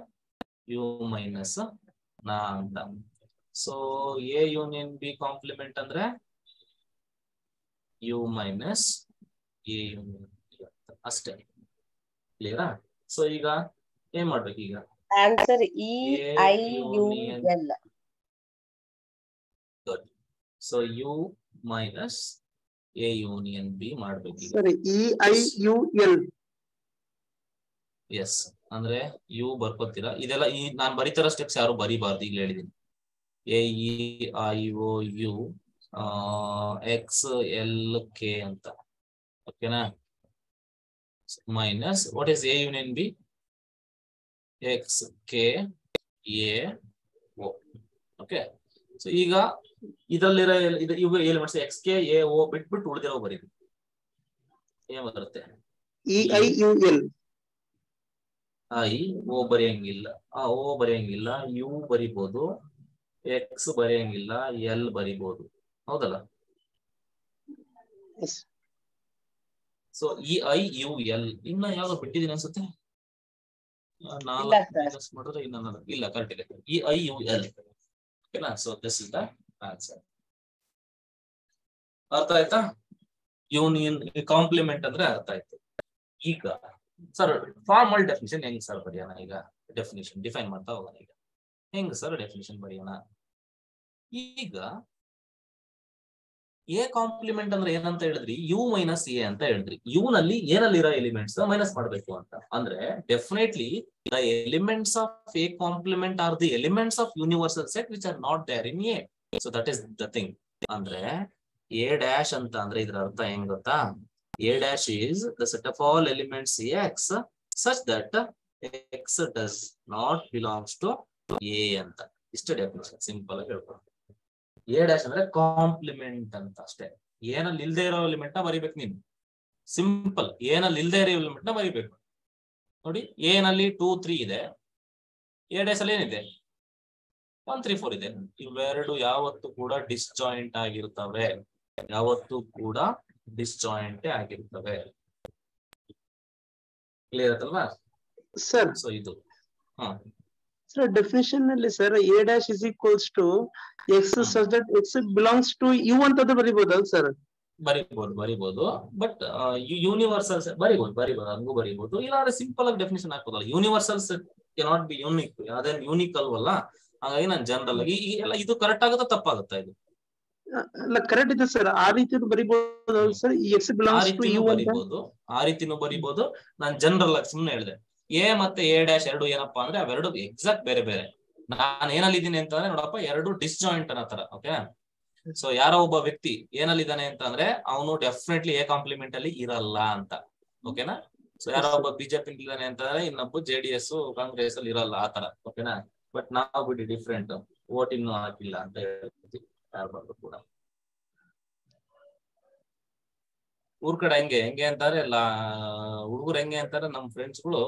ಯು ಮೈನಸ್ ನಾ ಅಂತ. So A union B complement ಅಂದ್ರೆ U minus A union B ಅಂತ ಅಷ್ಟೇ. ಕ್ಲಿಯರಾ? ಸೊ ಈಗ ಏನ್ ಮಾಡ್ಬೇಕು? ಈಗ answer E I U L. Good. So U minus A union B ಮಾಡ್ಬೇಕು. ಸರಿ, E I U L. Yes ಅಂದ್ರೆ ಯು ಬರ್ಕೋತೀರಾ. ಇದೆಲ್ಲ ಈ ನಾನ್ ಬರೀತಾರ ಸ್ಟೆಪ್ಸ್ ಯಾರು ಬರೀಬಾರ್ದು, ಈಗ ಹೇಳಿದೀನಿ. A E I O U X L K ಅಂತ. ಓಕೆನಾ? Minus what is A union B? X K A O. Okay, so ಈಗ ಇದರಲ್ಲಿರೋ ಇವು elements X K A O ಬಿಟ್ಬಿಟ್ಟು ಉಳಿದಿರೋ ಬರೀರಿ. ಏನ್ ಬರುತ್ತೆ? EIUL. ಐ ಓ ಬರೆಯಂಗಿಲ್ಲ, ಓ ಬರೆಯಂಗಿಲ್ಲ, ಯು ಬರಿಬಹುದು, ಎಕ್ಸ್ ಬರೆಯಂಗಿಲ್ಲ, ಎಲ್ ಬರಿಬಹುದು, ಹೌದಲ್ಲ? Yes. ಸೊ EIUL ಇನ್ನ ಯಾವ್ದು ಬಿಟ್ಟಿದೀನಿ ಅನ್ಸುತ್ತೆ. ಇಲ್ಲ sir. ಮಾಡಿದ್ರೆ ಇನ್ನ ಇಲ್ಲ, ಕರೆಕ್ಟ್ ಇದೆ. EIUL. ಓಕೆನಾ? So this is the answer. ಅರ್ಥ ಆಯ್ತಾ? ಯೂನಿಯನ್ ಕಾಂಪ್ಲಿಮೆಂಟ್ ಅಂದ್ರೆ ಅರ್ಥ ಆಯ್ತು. ಈಗ ಸರ್ ಫಾರ್ಮಲ್ ಡೆಫಿನಿಷನ್ ಹೆಂಗ್ ಸರ್ ಬರೆಯೋಣ? ಈಗ ಡೆಫಿನಿಷನ್ ಡಿಫೈನ್ ಮಾಡ್ತಾ ಹೋಗೋಣ. ಈಗ ಹೆಂಗ್ ಸರ್ ಡೆಫಿನಿಷನ್ ಬರೆಯೋಣ? ಈಗ ಎ ಕಾಂಪ್ಲಿಮೆಂಟ್ ಅಂದ್ರೆ ಏನಂತ ಹೇಳಿದ್ರಿ? ಯು ಮೈನಸ್ ಎ ಅಂತ ಹೇಳಿದ್ರಿ. ಯು ನಲ್ಲಿ ಏನಲ್ಲಿರೋ ಎಲಿಮೆಂಟ್ಸ್ ಮೈನಸ್ ಮಾಡ್ಬೇಕು ಅಂತ. ಅಂದ್ರೆ definitely the elements of A complement are the elements of universal set which are not there in A. So that is the thing. ಅಂದ್ರೆ ಎ ಡ್ಯಾಶ್ ಅಂತ ಅಂದ್ರೆ ಇದರ ಅರ್ಥ ಹೆಂಗ್ ಗೊತ್ತಾ? A dash is the set of all elements X such that X does not belongs to A ಅಂತ. ಇಷ್ಟು ಡೆಫಿನೇಷನ್ ಸಿಂಪಲ್ ಆಗಿ ಹೇಳ್ಕೊಂಡು. ಎ ಡ್ಯಾಶ್ ಅಂದ್ರೆ ಕಾಂಪ್ಲಿಮೆಂಟ್ ಅಂತ ಅಷ್ಟೇ. ಏನಲ್ಲಿ ಇಲ್ದೇ ಇರೋ ಎಲಿಮೆಂಟ್ ನ ಬರಿಬೇಕು ನೀನು. ಸಿಂಪಲ್. ಏನಲ್ಲಿ ಇಲ್ದೇ ಇರೋ ಎಲಿಮೆಂಟ್ ನ ಬರಿಬೇಕು. ನೋಡಿ, ಎ ನಲ್ಲಿ 2, 3 ಇದೆ. ಎ ಡ್ಯಾಶ್ ಅಲ್ಲಿ ಏನಿದೆ? 1, 3, 4 ಇದೆ. ಇವೆರಡು ಯಾವತ್ತು ಕೂಡ ಡಿಸ್ಜಾಯಿಂಟ್ ಆಗಿರ್ತವೆ. ಯಾವತ್ತು ಕೂಡ ಡಿಸ್ಜಾಯಿಂಟ್ ಆಗಿರ್ತವೆ. ಕ್ಲಿಯರ್ ಆಯ್ತಲ್ವಾ ಸರ್? ಸೊ ಇದು ಸರ್ ಡೆಫಿನಿಷನ್ ನಲ್ಲಿ sir A dash is equals to X such that X belongs to U ಅಂತದ್ದು ಬರಿಬಹುದಲ್ಲ ಸರ್? ಬರಿಬಹುದು. ಬಟ್ ಯೂನಿವರ್ಸಲ್ ಬರಿಬಹುದು ಹಂಗೂ ಬರಿಬಹುದು. ಇಲ್ಲಾಂದ್ರೆ ಸಿಂಪಲ್ ಆಗಿ ಡೆಫಿನಿಷನ್ ಹಾಕೋದಲ್ಲ. Universal cannot be unique. ಅದೇನ್ ಯೂನಿಕ್ ಅಲ್ವಲ್ಲ. ಹಾಗಾಗಿ ನಾನು ಜನರಲ್ ಆಗಿ ಎಲ್ಲ ಇದು ಕರೆಕ್ಟ್ ಆಗುತ್ತಾ ತಪ್ಪಾಗುತ್ತಾ? ಇದು ಅಲ್ಲ, ಕರೆಕ್ಟ್ ಇದೆ ಸರ್. ಆ ರೀತಿ ಬರಿಬಹುದು sir. X belongs to U ಅಂತ ಆ ರೀತಿನೂ ಬರಿಬಹುದು. ನಾನು ಜನರಲ್ ಆಗಿ ಸುಮ್ನೆ ಹೇಳಿದೆ. ಎ ಮತ್ತೆ ಎ ಡ್ಯಾಶ್ ಎರಡು ಏನಪ್ಪಾ ಅಂದ್ರೆ ಅವೆರಡು ಎಕ್ಸಾಕ್ಟ್ ಬೇರೆ ಬೇರೆ. ನಾನು ಏನಲ್ಲಿದ್ದೀನಿ ಅಂತಂದ್ರೆ ನೋಡಪ್ಪ, ಎರಡು ಡಿಸ್ಜಾಯಿಂಟ್ ಅನ್ನೋ ತರ. ಓಕೆ, ಸೊ ಯಾರೋ ಒಬ್ಬ ವ್ಯಕ್ತಿ ಏನಲ್ಲಿದ್ದಾನೆ ಅಂತ ಅಂದ್ರೆ ಅವನು ಡೆಫಿನೆಟ್ಲಿ ಎ ಕಾಂಪ್ಲಿಮೆಂಟ್ ಅಲ್ಲಿ ಇರಲ್ಲ ಅಂತ. ಓಕೆನಾ? ಸೊ ಯಾರೋ ಒಬ್ಬ ಬಿಜೆಪಿ ಇದ್ದಾನೆ ಅಂತಂದ್ರೆ ಇನ್ನೊಬ್ಬ JDS ಕಾಂಗ್ರೆಸ್ ಅಲ್ಲಿ ಇರಲ್ಲ, ಆ ತರ. ಓಕೆನಾ? ಬಟ್ ನಾವು ಬಿಡಿ ಡಿಫ್ರೆಂಟ್. ವೋಟ್ ಇನ್ನೂ ಹಾಕಿಲ್ಲ ಅಂತ ಹೇಳ್ತೀವಿ ಯಾರು ಕೂಡ. ಊರ್ ಕಡೆ ಹೆಂಗೆ ಅಂತಾರೆ ಎಲ್ಲ ಹುಡುಗರು ಹೆಂಗೆ ಅಂತಾರೆ, ನಮ್ ಫ್ರೆಂಡ್ಸ್ಗಳು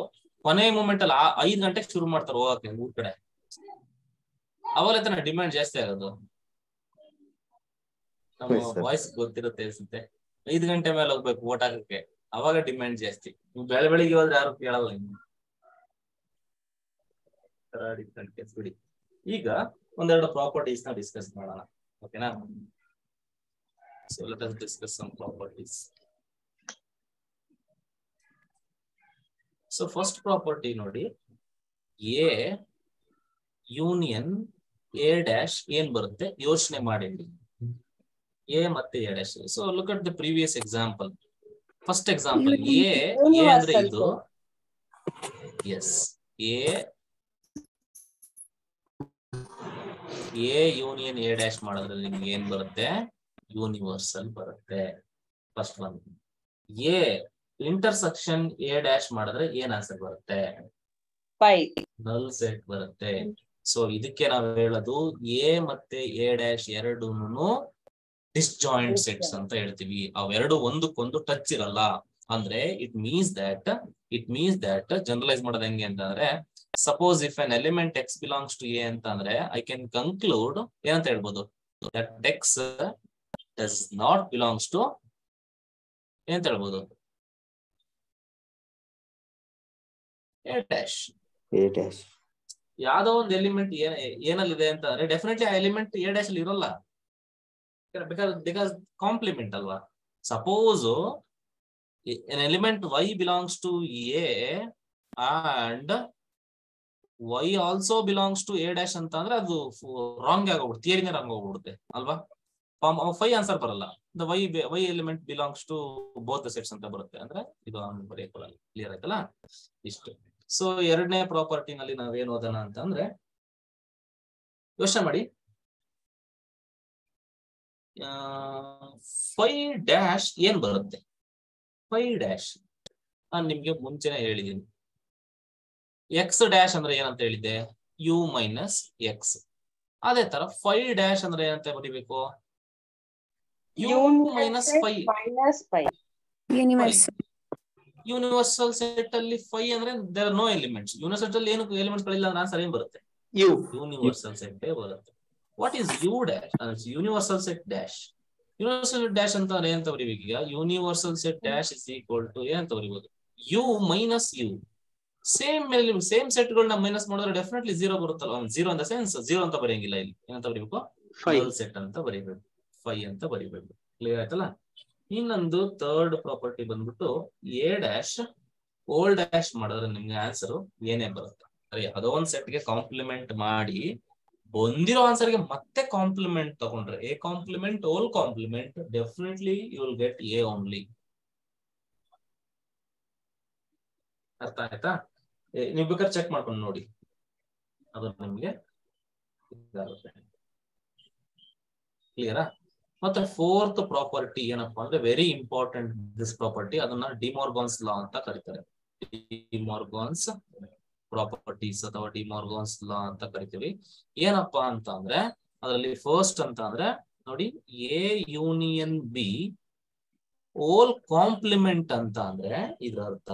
ಕೊನೆ ಮೂಮೆಂಟ್ ಅಲ್ಲಿ 5 ಗಂಟೆಗೆ ಶುರು ಮಾಡ್ತಾರೆ ಹೋಗಕ್ಕೆ ಊರ್ ಕಡೆ. ಅವಾಗ ತಾನೆ ಡಿಮ್ಯಾಂಡ್ ಜಾಸ್ತಿ ಆಗೋದು. ನಮ್ಮ ವಾಯ್ಸ್ ಗೊತ್ತಿರುತ್ತೆ ಅನ್ಸುತ್ತೆ. 5 ಗಂಟೆ ಮೇಲೆ ಹೋಗ್ಬೇಕು ವೋಟ್ ಹಾಕಕ್ಕೆ, ಅವಾಗ ಡಿಮ್ಯಾಂಡ್ ಜಾಸ್ತಿ. ನೀವು ಬೆಳಿಗ್ಗೆ ಹೋದ್ರೆ ಯಾರು ಕೇಳಲ್ಲ. ಬಿಡಿ. ಈಗ ಒಂದೆರಡು ಪ್ರಾಪರ್ಟೀಸ್ ನ ಡಿಸ್ಕಸ್ ಮಾಡೋಣ. ಓಕೆನಾ? So let us discuss some properties. So first property ನೋಡಿ, ಎ ಯೂನಿಯನ್ ಎ ಡ್ಯಾಶ್ ಏನ್ ಬರುತ್ತೆ ಯೋಚನೆ ಮಾಡಿ. ಎ ಮತ್ತೆ A dash. So look at the previous example. First example A ಅಂದ್ರೆ ಇದು. Yes, A union A dash ಮಾಡಿದ್ರೆ ನಿಮ್ಗೆ ಏನ್ ಬರುತ್ತೆ? ಯೂನಿವರ್ಸಲ್ ಬರುತ್ತೆ. First one. A intersection A dash ಮಾಡಿದ್ರೆ ಏನ್ ಆನ್ಸರ್ ಬರುತ್ತೆ? ನಲ್ ಸೆಟ್ ಬರುತ್ತೆ. ಸೊ ಇದಕ್ಕೆ ನಾವು ಹೇಳೋದು ಎ ಮತ್ತೆ ಎ ಡ್ಯಾಶ್ ಎರಡೂನು ಡಿಸ್ಜಾಯಿಂಟ್ ಸೆಟ್ಸ್ ಅಂತ ಹೇಳ್ತೀವಿ. ಅವೆರಡು ಒಂದಕ್ಕೊಂದು ಟಚ್ ಇರಲ್ಲ. ಅಂದ್ರೆ ಇಟ್ ಮೀನ್ಸ್ ದಟ್ ಜನರಲೈಸ್ ಮಾಡೋದು ಹೆಂಗೆ ಅಂತಂದ್ರೆ, suppose if an element X belongs to A ಅಂತ ಅಂದ್ರೆ ಐ ಕ್ಯಾನ್ ಕನ್ಕ್ಲೂಡ್ ಏನಂತ ಹೇಳ್ಬೋದು? That X does not belongs to ಏನಂತ ಹೇಳ್ಬೋದು? A dash. ಯಾವ್ದೋ ಒಂದು ಎಲಿಮೆಂಟ್ ಏನಲ್ಲಿದೆ ಅಂತ ಅಂದ್ರೆ ಡೆಫಿನೆಟ್ಲಿ ಆ ಎಲಿಮೆಂಟ್ ಎ ಡ್ಯಾಶ್ ಅಲ್ಲಿ ಇರೋಲ್ಲ. ಬಿಕಾಸ್ ಕಾಂಪ್ಲಿಮೆಂಟ್ ಅಲ್ವಾ. Suppose an element y belongs to a and y also belongs to a dash ಅಂತ ಅಂದ್ರೆ ಅದು ರಾಂಗ್ ಆಗೋಗ್ಬಿಡುತ್ತೆ. ಥಿಯರಿನೇ ರಾಂಗ್ ಹೋಗ್ಬಿಡುತ್ತೆ ಅಲ್ವಾ? 5 ಆನ್ಸರ್ ಬರಲ್ಲ. the y element belongs to both the sets ಅಂತ ಬರುತ್ತೆ. ಅಂದ್ರೆ ಇದು ಬರೆಯಲ್ಲ. ಕ್ಲಿಯರ್ ಆಯ್ತಲ್ಲ? ಇಷ್ಟು. ಸೊ ಎರಡನೇ ಪ್ರಾಪರ್ಟಿ ನಲ್ಲಿ ನಾವೇನ್ ಓದೋಣ ಅಂತಂದ್ರೆ, ಯೋಚನೆ ಮಾಡಿ. 5 ಡ್ಯಾಶ್ ಏನ್ ಬರುತ್ತೆ? 5 ಡ್ಯಾಶ್ ನಾನು ನಿಮ್ಗೆ ಮುಂಚೆನೆ ಹೇಳಿದ್ದೀನಿ. ಎಕ್ಸ್ ಡ್ಯಾಶ್ ಅಂದ್ರೆ ಏನಂತ ಹೇಳಿದ್ದೆ? U minus X. ಅದೇ ತರ 5 ಡ್ಯಾಶ್ ಅಂದ್ರೆ ಏನಂತ ಬರೀಬೇಕು? ಯು ಮೈನಸ್ 5 ಯೂನಿವರ್ಸಲ್ ಸೆಟ್ ಅಲ್ಲಿ 5 ಅಂದ್ರೆ there are no elements. Universal ಅಲ್ಲಿ ಏನು ಎಲಿಮೆಂಟ್ಸ್ ಗಳಿಲ್ಲ ಅಂದ್ರೆ ಆನ್ಸರ್ ಏನ್ ಬರುತ್ತೆ? ಯೂನಿವರ್ಸಲ್ ಸೆಟ್ ಬರುತ್ತೆ. What is U dash? Universal set dash. Universal dash ಅಂತ ಏನಂತ ಬರೀಬೇಕು ಈಗ? Universal set dash is equal to ಏನಂತ ಬರೀಬಹುದು? U minus U. Same set ಗಳನ್ನ ಮೈನಸ್ ಮಾಡಿದ್ರೆ ಡೆಫಿನೆಟ್ಲಿ 0 ಬರುತ್ತಲ್ಲ. 0 ಅಂತ ಸೆನ್ಸ್ 0 ಅಂತ ಬರೆಯಂಗಿಲ್ಲ. ಇಲ್ಲಿ ಏನಂತ ಬರೀಬೇಕು? ನಲ್ ಸೆಟ್ ಅಂತ ಬರೀಬೇಕು. 5 ಅಂತ ಬರೀಬೇಕು. ಕ್ಲಿಯರ್ ಆಯ್ತಲ್ಲ? ಇನ್ನೊಂದು ಥರ್ಡ್ ಪ್ರಾಪರ್ಟಿ ಬಂದ್ಬಿಟ್ಟು ಎ ಡ್ಯಾಶ್ ಓಲ್ ಡ್ಯಾಶ್ ಮಾಡಿದ್ರೆ ನಿಮ್ಗೆ ಆನ್ಸರ್ ಏನೇ ಬರುತ್ತೆ? ಅರೆ ಯಾವುದೋ ಒಂದ್ ಸೆಟ್ಗೆ ಕಾಂಪ್ಲಿಮೆಂಟ್ ಮಾಡಿ ಬಂದಿರೋ ಆನ್ಸರ್ಗೆ ಮತ್ತೆ ಕಾಂಪ್ಲಿಮೆಂಟ್ ತಗೊಂಡ್ರೆ A complement whole complement definitely you will get A only. ಅರ್ಥ ಆಯ್ತಾ? ನೀವು ಬೇಕಾದ್ರೆ ಚೆಕ್ ಮಾಡ್ಕೊಂಡು ನೋಡಿ, ಅದು ನಿಮ್ಗೆ ಕ್ಲಿಯರಾ? ಮತ್ತೆ ಫೋರ್ತ್ ಪ್ರಾಪರ್ಟಿ ಏನಪ್ಪಾ ಅಂದ್ರೆ ವೆರಿ ಇಂಪಾರ್ಟೆಂಟ್ ದಿಸ್ ಪ್ರಾಪರ್ಟಿ. ಅದನ್ನ ಡಿಮಾರ್ಗನ್ಸ್ ಲಾ ಅಂತ ಕರೀತಾರೆ. ಡಿಮಾರ್ಗನ್ಸ್ ಪ್ರಾಪರ್ಟೀಸ್ ಅಥವಾ ಡಿಮಾರ್ಗನ್ಸ್ ಲಾ ಅಂತ ಕರಿತೀವಿ. ಏನಪ್ಪಾ ಅಂತ ಅಂದ್ರೆ ಅದರಲ್ಲಿ ಫಸ್ಟ್ ಅಂತ ಅಂದ್ರೆ ನೋಡಿ, A union B whole complement ಅಂತ ಅಂದ್ರೆ ಇದರ ಅರ್ಥ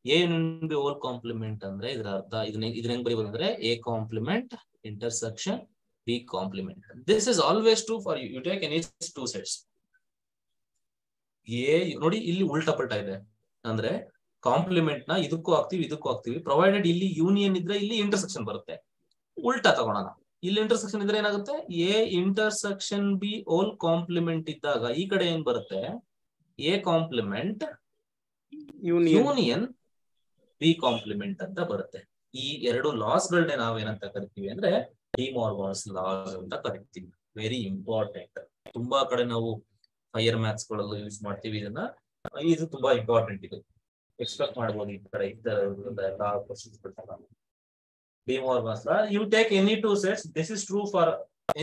A union B whole complement ಅಂದ್ರೆ ಇದರ ಅರ್ಥ ಇದನ್ನ ಹೆಂಗ್ ಬರೀಬಹುದು ಅಂದ್ರೆ A complement intersection B complement. This is always true for you take any two sets. A ನೋಡಿ ಇಲ್ಲಿ ಉಲ್ಟಾ ಪಲ್ಟಾ ಇದೆ ಅಂದ್ರೆ ಕಾಂಪ್ಲಿಮೆಂಟ್ ನ ಇದಕ್ಕೂ ಹಾಕ್ತಿವಿ ಇದಕ್ಕೂ ಹಾಕ್ತಿವಿ. ಪ್ರೊವೈಡೆಡ್ ಇಲ್ಲಿ ಯೂನಿಯನ್ ಇದ್ರೆ ಇಲ್ಲಿ ಇಂಟರ್ಸೆಕ್ಷನ್ ಬರುತ್ತೆ. ಉಲ್ಟಾ ತಗೊಳೋಣ. ಇಲ್ಲಿ ಇಂಟರ್ಸೆಕ್ಷನ್ ಇದ್ರೆ ಏನಾಗುತ್ತೆ? A intersection B whole complement ಇದ್ದಾಗ ಈ ಕಡೆ ಏನ್ ಬರುತ್ತೆ? A complement union B complement ಅಂತ ಬರುತ್ತೆ. ಈ ಎರಡು ಲಾಸ್ ಗಳನ್ನೇ ನಾವೇನಂತ ಕರಿತೀವಿ ಅಂದ್ರೆ ಡಿಮಾರ್ಗನ್ಸ್ ಲಾಸ್ ಅಂತ ಕರಿತೀವಿ. Very important. ತುಂಬಾ ಕಡೆ ನಾವು ಹೈಯರ್ ಮ್ಯಾಥ್ಸ್ ಗಳಲ್ಲೂ ಯೂಸ್ ಮಾಡ್ತೀವಿ ಇದನ್ನ. ಇದು ತುಂಬಾ ಇಂಪಾರ್ಟೆಂಟ್. ಇದು ಎಕ್ಸ್ಪೆಕ್ಟ್ ಮಾಡಬಹುದು ಈ ಕಡೆ ಎಲ್ಲ ಕ್ವಶನ್ಸ್ ಬಿಡ್ತಾರೆ. ಡಿಮಾರ್ಗನ್ಸ್ ಲಾ, you take any two sets. This is true for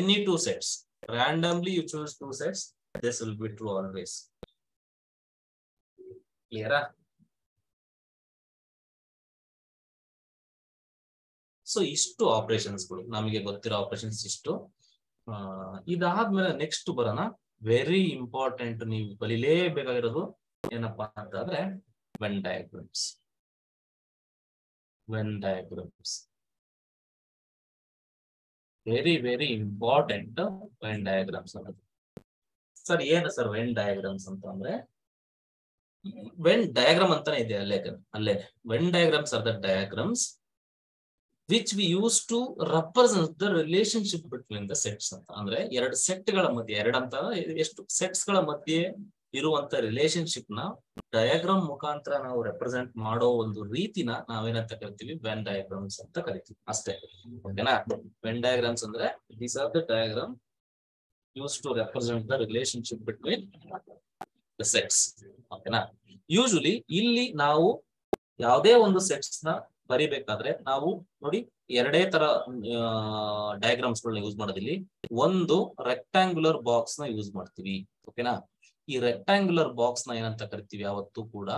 any two sets. Randomly you choose two sets. This will be true always. Clear? So ಇಷ್ಟು ಆಪರೇಷನ್ಸ್ ಗಳು ನಮಗೆ ಗೊತ್ತಿರೋ ಆಪರೇಷನ್ಸ್ ಇಷ್ಟು. ಇದಾದ್ಮೇಲೆ ನೆಕ್ಸ್ಟ್ ಬರೋಣ. ವೆರಿ ಇಂಪಾರ್ಟೆಂಟ್, ನೀವು ಕಲಿಲೇಬೇಕಾಗಿರೋದು ಏನಪ್ಪಾ ಅಂತಂದ್ರೆ when diagrams. When diagrams very important. When diagrams ಅನ್ನೋದು ಸರ್ ಏನು ಸರ್ ವೆನ್ ಡಯಾಗ್ರಾಮ್ಸ್ ಅಂತ ಅಂದ್ರೆ? ವೆನ್ ಡಯಾಗ್ರಾಮ್ ಅಂತಾನೆ ಇದೆ ಅಲ್ಲೇ. When diagrams are the diagrams which we use to represent the relationship between the sets ಅಂತ. ಅಂದ್ರೆ ಎರಡು ಸೆಟ್ ಗಳ ಮಧ್ಯೆ, ಎರಡಂತ ಎಷ್ಟು ಸೆಟ್ಸ್ ಗಳ ಮಧ್ಯೆ ಇರುವಂತ ರಿಲೇಶನ್ಶಿಪ್ ನ ಡಯಾಗ್ರಾಮ್ ಮುಖಾಂತರ ನಾವು ರೆಪ್ರೆಸೆಂಟ್ ಮಾಡೋ ಒಂದು ರೀತಿನ ನಾವೇನಂತ ಕರಿತೀವಿ? ವೆನ್ ಡಯಾಗ್ರಾಮ್ಸ್ ಅಂತ ಕರಿತೀವಿ. ಅಷ್ಟೇ, ಓಕೆನಾ? ವೆನ್ ಡಯಾಗ್ರಾಮ್ಸ್ ಅಂದ್ರೆ these are the diagram use to represent the relationship between the sets, ಓಕೆನಾ? ಯೂಶುವಲಿ ಇಲ್ಲಿ ನಾವು ಯಾವುದೇ ಒಂದು ಸೆಟ್ಸ್ ನ ಬರಿಬೇಕಾದ್ರೆ ನಾವು ನೋಡಿ ಎರಡೇ ತರ ಡಯಾಗ್ರಾಮ್ಸ್ ಗಳನ್ನ ಯೂಸ್ ಮಾಡೋದಿಲ್ಲಿ. ಒಂದು ರೆಕ್ಟಾಂಗ್ಯುಲರ್ ಬಾಕ್ಸ್ ನ ಯೂಸ್ ಮಾಡ್ತೀವಿ, ಓಕೆನಾ? ಈ ರೆಕ್ಟಾಂಗ್ಯುಲರ್ ಬಾಕ್ಸ್ ನ ಏನಂತ ಕರಿತೀವಿ? ಯಾವತ್ತೂ ಕೂಡ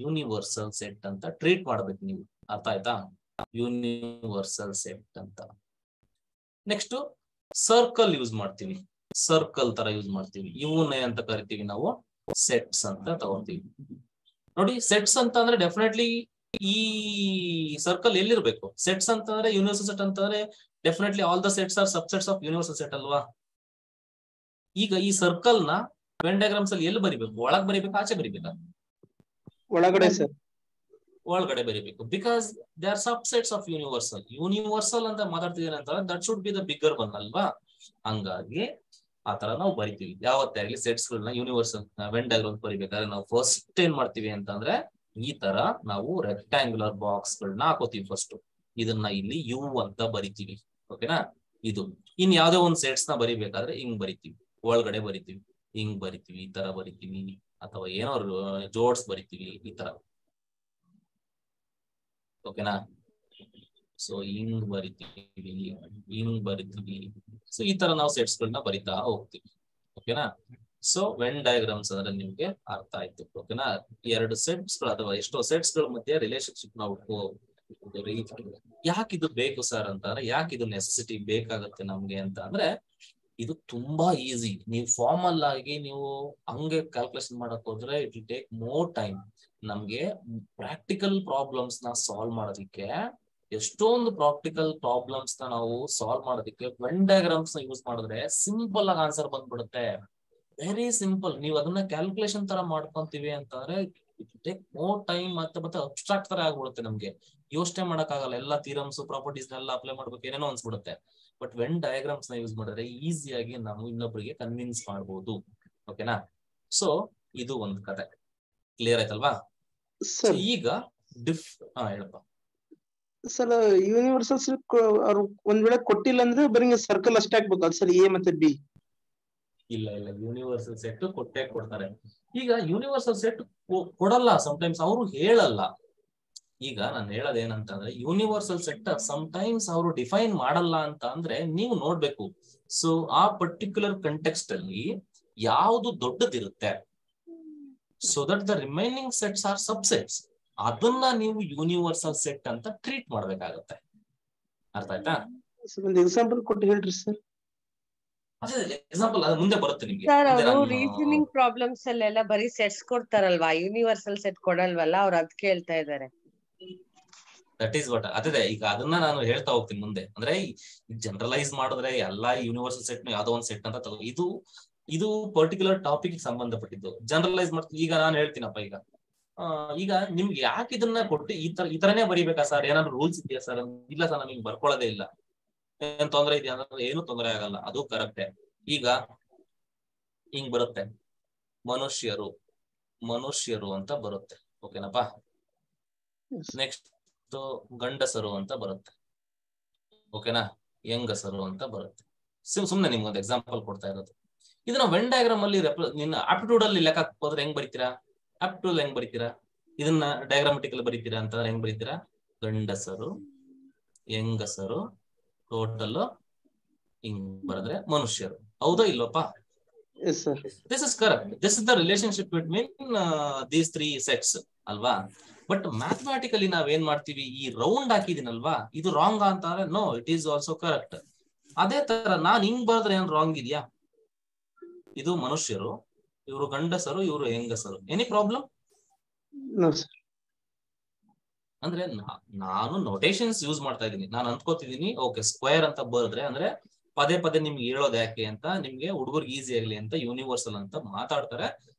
ಯೂನಿವರ್ಸಲ್ ಸೆಟ್ ಅಂತ ಟ್ರೀಟ್ ಮಾಡ್ಬೇಕು ನೀವು. ಅರ್ಥ ಆಯ್ತಾ? ಯೂನಿವರ್ಸಲ್ ಸೆಟ್ ಅಂತ. ನೆಕ್ಸ್ಟ್ ಸರ್ಕಲ್ ಯೂಸ್ ಮಾಡ್ತೀವಿ, ಸರ್ಕಲ್ ತರ ಯೂಸ್ ಮಾಡ್ತೀವಿ. ಇವನ್ನ ಏನಂತ ಕರಿತೀವಿ ನಾವು? ಸೆಟ್ಸ್ ಅಂತ ತಗೋತೀವಿ. ನೋಡಿ, ಸೆಟ್ಸ್ ಅಂತ ಅಂದ್ರೆ ಡೆಫಿನೆಟ್ಲಿ ಈ ಸರ್ಕಲ್ ಎಲ್ಲಿರ್ಬೇಕು? ಸೆಟ್ಸ್ ಅಂತಂದ್ರೆ ಯೂನಿವರ್ಸಲ್ ಸೆಟ್ ಅಂತಂದ್ರೆ definitely all the sets are subsets of universal set ಅಲ್ವಾ? ಈಗ ಈ ಸರ್ಕಲ್ ನ ವೆನ್ ಡಯಾಗ್ರಾಮ್ಸ್ ಅಲ್ಲಿ ಎಲ್ಲಿ ಬರಿಬೇಕು? ಒಳಗ್ ಬರಿಬೇಕು, ಆಚೆ ಬರಿಬೇಕಾ? ಒಳಗಡೆ ಸರ್, ಒಳಗಡೆ ಬರಿಬೇಕು. Because they are subsets of universal. Universal ಅಂತ ಮಾತಾಡ್ತಿದ್ದೀನಿ ಅಂತಂದ್ರೆ that should be the bigger one ಅಲ್ವಾ? ಹಂಗಾಗಿ ಆ ತರ ನಾವು ಬರಿತೀವಿ. ಯಾವತ್ತೇ ಆಗಲಿ ಸೆಟ್ಸ್ ಗಳನ್ನ ಯೂನಿವರ್ಸಲ್ ವೆನ್ ಡಯಾಗ್ರಾಮ್ ಬರಿಬೇಕಾದ್ರೆ ನಾವು ಫಸ್ಟ್ ಏನ್ ಮಾಡ್ತೀವಿ ಅಂತಂದ್ರೆ ಈ ತರ ನಾವು ರೆಕ್ಟಾಂಗ್ಯುಲರ್ ಬಾಕ್ಸ್ ಗಳನ್ನ ಹಾಕೋತೀವಿ. ಫಸ್ಟ್ ಇದನ್ನ ಇಲ್ಲಿ ಯು ಅಂತ ಬರಿತೀವಿ, ಓಕೆನಾ? ಇದು ಇನ್ ಯಾವ್ದೋ ಒಂದ್ ಸೆಟ್ಸ್ ನ ಬರಿಬೇಕಾದ್ರೆ ಹಿಂಗ್ ಬರಿತೀವಿ, ಒಳಗಡೆ ಬರಿತೀವಿ, ಹಿಂಗ್ ಬರಿತೀವಿ, ಈ ತರ ಬರಿತೀವಿ, ಅಥವಾ ಏನೋ ಜೋಡ್ಸ್ ಬರಿತೀವಿ, ಈ ತರ, ಓಕೆನಾ? ಸೊ ಹಿಂಗ್ ಬರಿತೀವಿ, ಹಿಂಗ್ ಬರಿತೀವಿ. ಸೊ ಈ ತರ ನಾವು ಸೆಟ್ಸ್ ಗಳನ್ನ ಬರಿತಾ ಹೋಗ್ತೀವಿ, ಓಕೆನಾ? ಸೊ ವೆನ್ ಡಯಾಗ್ರಾಮ್ಸ್ ಅಂದ್ರೆ ನಿಮ್ಗೆ ಅರ್ಥ ಆಯ್ತು, ಓಕೆನಾ? ಎರಡು ಸೆಟ್ಸ್ ಗಳು ಅಥವಾ ಎಷ್ಟೋ ಸೆಟ್ಸ್ ಗಳ ಮಧ್ಯೆ ರಿಲೇಶನ್ಶಿಪ್ ನಾವು ಯಾಕೆ ಇದು ಬೇಕು ಸರ್ ಅಂತಂದ್ರೆ, ಯಾಕೆ ಇದು ನೆಸೆಸಿಟಿ ಬೇಕಾಗುತ್ತೆ ನಮ್ಗೆ ಅಂತ ಅಂದ್ರೆ, ಇದು ತುಂಬಾ ಈಸಿ. ನೀವು ಫಾರ್ಮಲ್ ಆಗಿ ನೀವು ಹಂಗೆ ಕ್ಯಾಲ್ಕುಲೇಷನ್ ಮಾಡಕ್ ಹೋದ್ರೆ it will take more time. ನಮ್ಗೆ ಪ್ರಾಕ್ಟಿಕಲ್ ಪ್ರಾಬ್ಲಮ್ಸ್ ನ ಸಾಲ್ವ್ ಮಾಡೋದಿಕ್ಕೆ, ಎಷ್ಟೊಂದು ಪ್ರಾಕ್ಟಿಕಲ್ ಪ್ರಾಬ್ಲಮ್ಸ್ ನ ನಾವು ಸಾಲ್ವ್ ಮಾಡೋದಿಕ್ಕೆ ವೆನ್ ಡಯಾಗ್ರಾಮ್ಸ್ ನ ಯೂಸ್ ಮಾಡಿದ್ರೆ ಸಿಂಪಲ್ ಆಗಿ ಆನ್ಸರ್ ಬಂದ್ಬಿಡುತ್ತೆ. Very simple. ನೀವು ಅದನ್ನ ಕ್ಯಾಲ್ಕುಲೇಷನ್ ತರ ಮಾಡ್ಕೊಂತೀವಿ ಅಂತಂದ್ರೆ ಇಟ್ ಟೇಕ್ ಮೋರ್ ಟೈಮ್, ಮತ್ತೆ ಅಬ್ಸ್ಟ್ರಾಕ್ಟ್ ತರ ಆಗ್ಬಿಡುತ್ತೆ. ನಮ್ಗೆ ಯೋಚನೆ ಮಾಡಕ್ಕಾಗಲ್ಲ. ಎಲ್ಲ ಥಿಯರಮ್ಸ್ ಪ್ರಾಪರ್ಟೀಸ್ ನೆಲ್ಲ ಅಪ್ಲೈ ಮಾಡ್ಬೇಕು, ಏನೇನೋ ಅನ್ಸ್ಬಿಡುತ್ತೆ. ಬಟ್ ವೆನ್ ಡಯಾಗ್ರಾಮ್ಸ್ ನ ಯೂಸ್ ಮಾಡಿದ್ರೆ ಈಸಿಯಾಗಿ ನಾವು ಇನ್ನೊಬ್ಬರಿಗೆ ಕನ್ವಿನ್ಸ್ ಮಾಡ್ಬೋದು. ಓಕೆನಾ? ಸೊ ಇದು ಒಂದು ಕತೆ. ಕ್ಲಿಯರ್ ಆಯ್ತಲ್ವಾ? ಸೊ ಈಗ ಹೇಳಪ್ಪ ಸರ್. ಯೂನಿವರ್ಸಲ್ ಅವ್ರು ಒಂದ್ ವೇಳೆ ಕೊಟ್ಟಿಲ್ಲ ಅಂದ್ರೆ ಬರೀ ಸರ್ಕಲ್ ಅಷ್ಟೇ ಹಾಕ್ಬೇಕು ಅದು ಸರ್, ಎ ಮತ್ತೆ ಬಿ. ಇಲ್ಲ, ಯೂನಿವರ್ಸಲ್ ಸೆಟ್ ಕೊಟ್ಟೆ ಕೊಡ್ತಾರೆ. ಈಗ ಯೂನಿವರ್ಸಲ್ ಸೆಟ್ ಕೊಡಲ್ಲ, ಸಮಟೈಮ್ಸ್ ಅವರು ಹೇಳಲ್ಲ. ಈಗ ನಾನು ಹೇಳೋದೇನಂತಂದ್ರೆ, ಯೂನಿವರ್ಸಲ್ ಸೆಟ್ ಸಮಟೈಮ್ಸ್ ಅವರು ಡಿಫೈನ್ ಮಾಡಲ್ಲ ಅಂತ ಅಂದ್ರೆ ನೀವು ನೋಡ್ಬೇಕು. ಸೊ ಆ ಪರ್ಟಿಕ್ಯುಲರ್ ಕಂಟೆಕ್ಸ್ಟ್ ಅಲ್ಲಿ ಯಾವುದು ದೊಡ್ಡದಿರುತ್ತೆ, so that the remaining sets are subsets, ಅದನ್ನ ನೀವು ಯೂನಿವರ್ಸಲ್ ಸೆಟ್ ಅಂತ ಟ್ರೀಟ್ ಮಾಡ್ಬೇಕಾಗತ್ತೆ. ಅರ್ಥ ಆಯ್ತಾ? ಒಂದು ಎಕ್ಸಾಂಪಲ್ ಕೊಟ್ಟು ಹೇಳ್ರಿ ಸರ್. ಅದೇ ಎಕ್ಸಾಂಪಲ್ ಅದು ಮುಂದೆ ಬರುತ್ತೆ ನಿಮ್ಗೆ. ಸರ್ ಅವರು ರೀಸನಿಂಗ್ ಪ್ರಾಬ್ಲಮ್ಸ್ ಅಲ್ಲೆಲ್ಲ ಬರೀ ಸೆಟ್ಸ್ ಕೊಡ್ತಾರಲ್ವಾ, ಯೂನಿವರ್ಸಲ್ ಸೆಟ್ ಕೊಡಲ್ವಲ್ಲ, ಅವ್ರು ಅದ್ ಕೇಳ್ತಾ ಇದಾರೆ. That is what. ಅದೇ ಈಗ ಅದನ್ನ ನಾನು ಹೇಳ್ತಾ ಹೋಗ್ತೀನಿ ಮುಂದೆ. ಅಂದ್ರೆ ಜನರಲೈಸ್ ಮಾಡಿದ್ರೆ ಎಲ್ಲಾ ಯೂನಿವರ್ಸಲ್ ಸೆಟ್ ಯಾವ್ದೋ ಒಂದ್ ಸೆಟ್ ಅಂತ ತಗೋ, ಇದು ಪರ್ಟಿಕ್ಯುಲರ್ ಟಾಪಿಕ್ ಸಂಬಂಧಪಟ್ಟಿದ್ದು. ಜನರಲೈಸ್ ಮಾಡ್ತೀನಿ. ಈಗ ನಾನು ಹೇಳ್ತೀನಪ್ಪ, ಈಗ ನಿಮ್ಗೆ ಯಾಕೆ ಇದನ್ನ ಕೊಟ್ಟು ಈ ತರನೇ ಬರೀಬೇಕಾ ಸರ್, ಏನಾದ್ರು ರೂಲ್ಸ್ ಇದೆಯಾ ಸರ್? ಇಲ್ಲ ಸರ್, ನಮಗೆ ಬರ್ಕೊಳ್ಳೋದೇ ಇಲ್ಲ. ಏನ್ ತೊಂದರೆ ಇದೆಯಾ ಅಂದ್ರೆ ಏನು ತೊಂದರೆ ಆಗಲ್ಲ, ಅದು ಕರೆಕ್ಟೇ. ಈಗ ಹಿಂಗ್ ಬರುತ್ತೆ, ಮನುಷ್ಯರು ಅಂತ ಬರುತ್ತೆ. ಓಕೆನಪ್ಪಾ? ನೆಕ್ಸ್ಟ್ ಗಂಡಸರು ಅಂತ ಬರುತ್ತೆ. ಓಕೆನಾ? ಹೆಂಗಸರು ಅಂತ ಬರುತ್ತೆ. ಸುಮ್ನೆ ನಿಮ್ಗೊಂದು ಎಕ್ಸಾಂಪಲ್ ಕೊಡ್ತಾ ಇರೋದು. ಇದನ್ನ ವೆನ್ ಡಯಾಗ್ರಾಮ್ ಅಲ್ಲಿ ನಿನ್ನ ಆಪ್ಟಿಟ್ಯೂಡ್ ಅಲ್ಲಿ ಲೆಕ್ಕ ಹೋದ್ರೆ ಹೆಂಗ್ ಬರೀತೀರಾ? ಆಪ್ಟಿಟ್ಯೂಡ್ ಹೆಂಗ್ ಬರೀತೀರಾ? ಇದನ್ನ ಡಯಾಗ್ರಾಮೆಟಿಕಲ್ ಬರೀತೀರಾ ಅಂತಂದ್ರೆ ಹೆಂಗ್ ಬರೀತೀರಾ? ಗಂಡಸರು, ಹೆಂಗಸರು, ಟೋಟಲ್ ಹಿಂಗ್ ಬರೆದ್ರೆ ಮನುಷ್ಯರು. ಹೌದಾ ಇಲ್ಲೋಪ್ಪ? This is correct. This is the relationship between these 3 sets ಅಲ್ವಾ? ಬಟ್ ಮ್ಯಾಥಮೆಟಿಕಲಿ ನಾವೇನ್ ಮಾಡ್ತೀವಿ, ಈ ರೌಂಡ್ ಹಾಕಿದೀನಲ್ವಾ, ಇದು ರಾಂಗ್ ಅಂತ ಅಂದ್ರೆ no, it is also correct. ಅದೇ ತರ ನಾನ್ ಹಿಂಗ್ ಬರೆದ್ರೆ ಏನ್ ರಾಂಗ್ ಇದೆಯಾ? ಇದು ಮನುಷ್ಯರು, ಇವರು ಗಂಡಸರು, ಇವರು ಹೆಂಗಸರು. Any problem? ಅಂದ್ರೆ ನಾನು ನೊಟೇಶನ್ಸ್ ಯೂಸ್ ಮಾಡ್ತಾ ಇದ್ದೀನಿ. ನಾನು ಅಂದ್ಕೋತಿದ್ದೀನಿ ಓಕೆ ಸ್ಕ್ವೇರ್ ಅಂತ ಬರೆದ್ರೆ ಅಂದ್ರೆ ಪದೇ ನಿಮ್ಗೆ ಹೇಳೋದು ಯಾಕೆ ಅಂತ, ನಿಮ್ಗೆ ಹುಡುಗರಿಗೆ ಈಸಿ ಆಗ್ಲಿ ಅಂತ ಯೂನಿವರ್ಸಲ್ ಅಂತ ಮಾತಾಡ್ತಾರೆ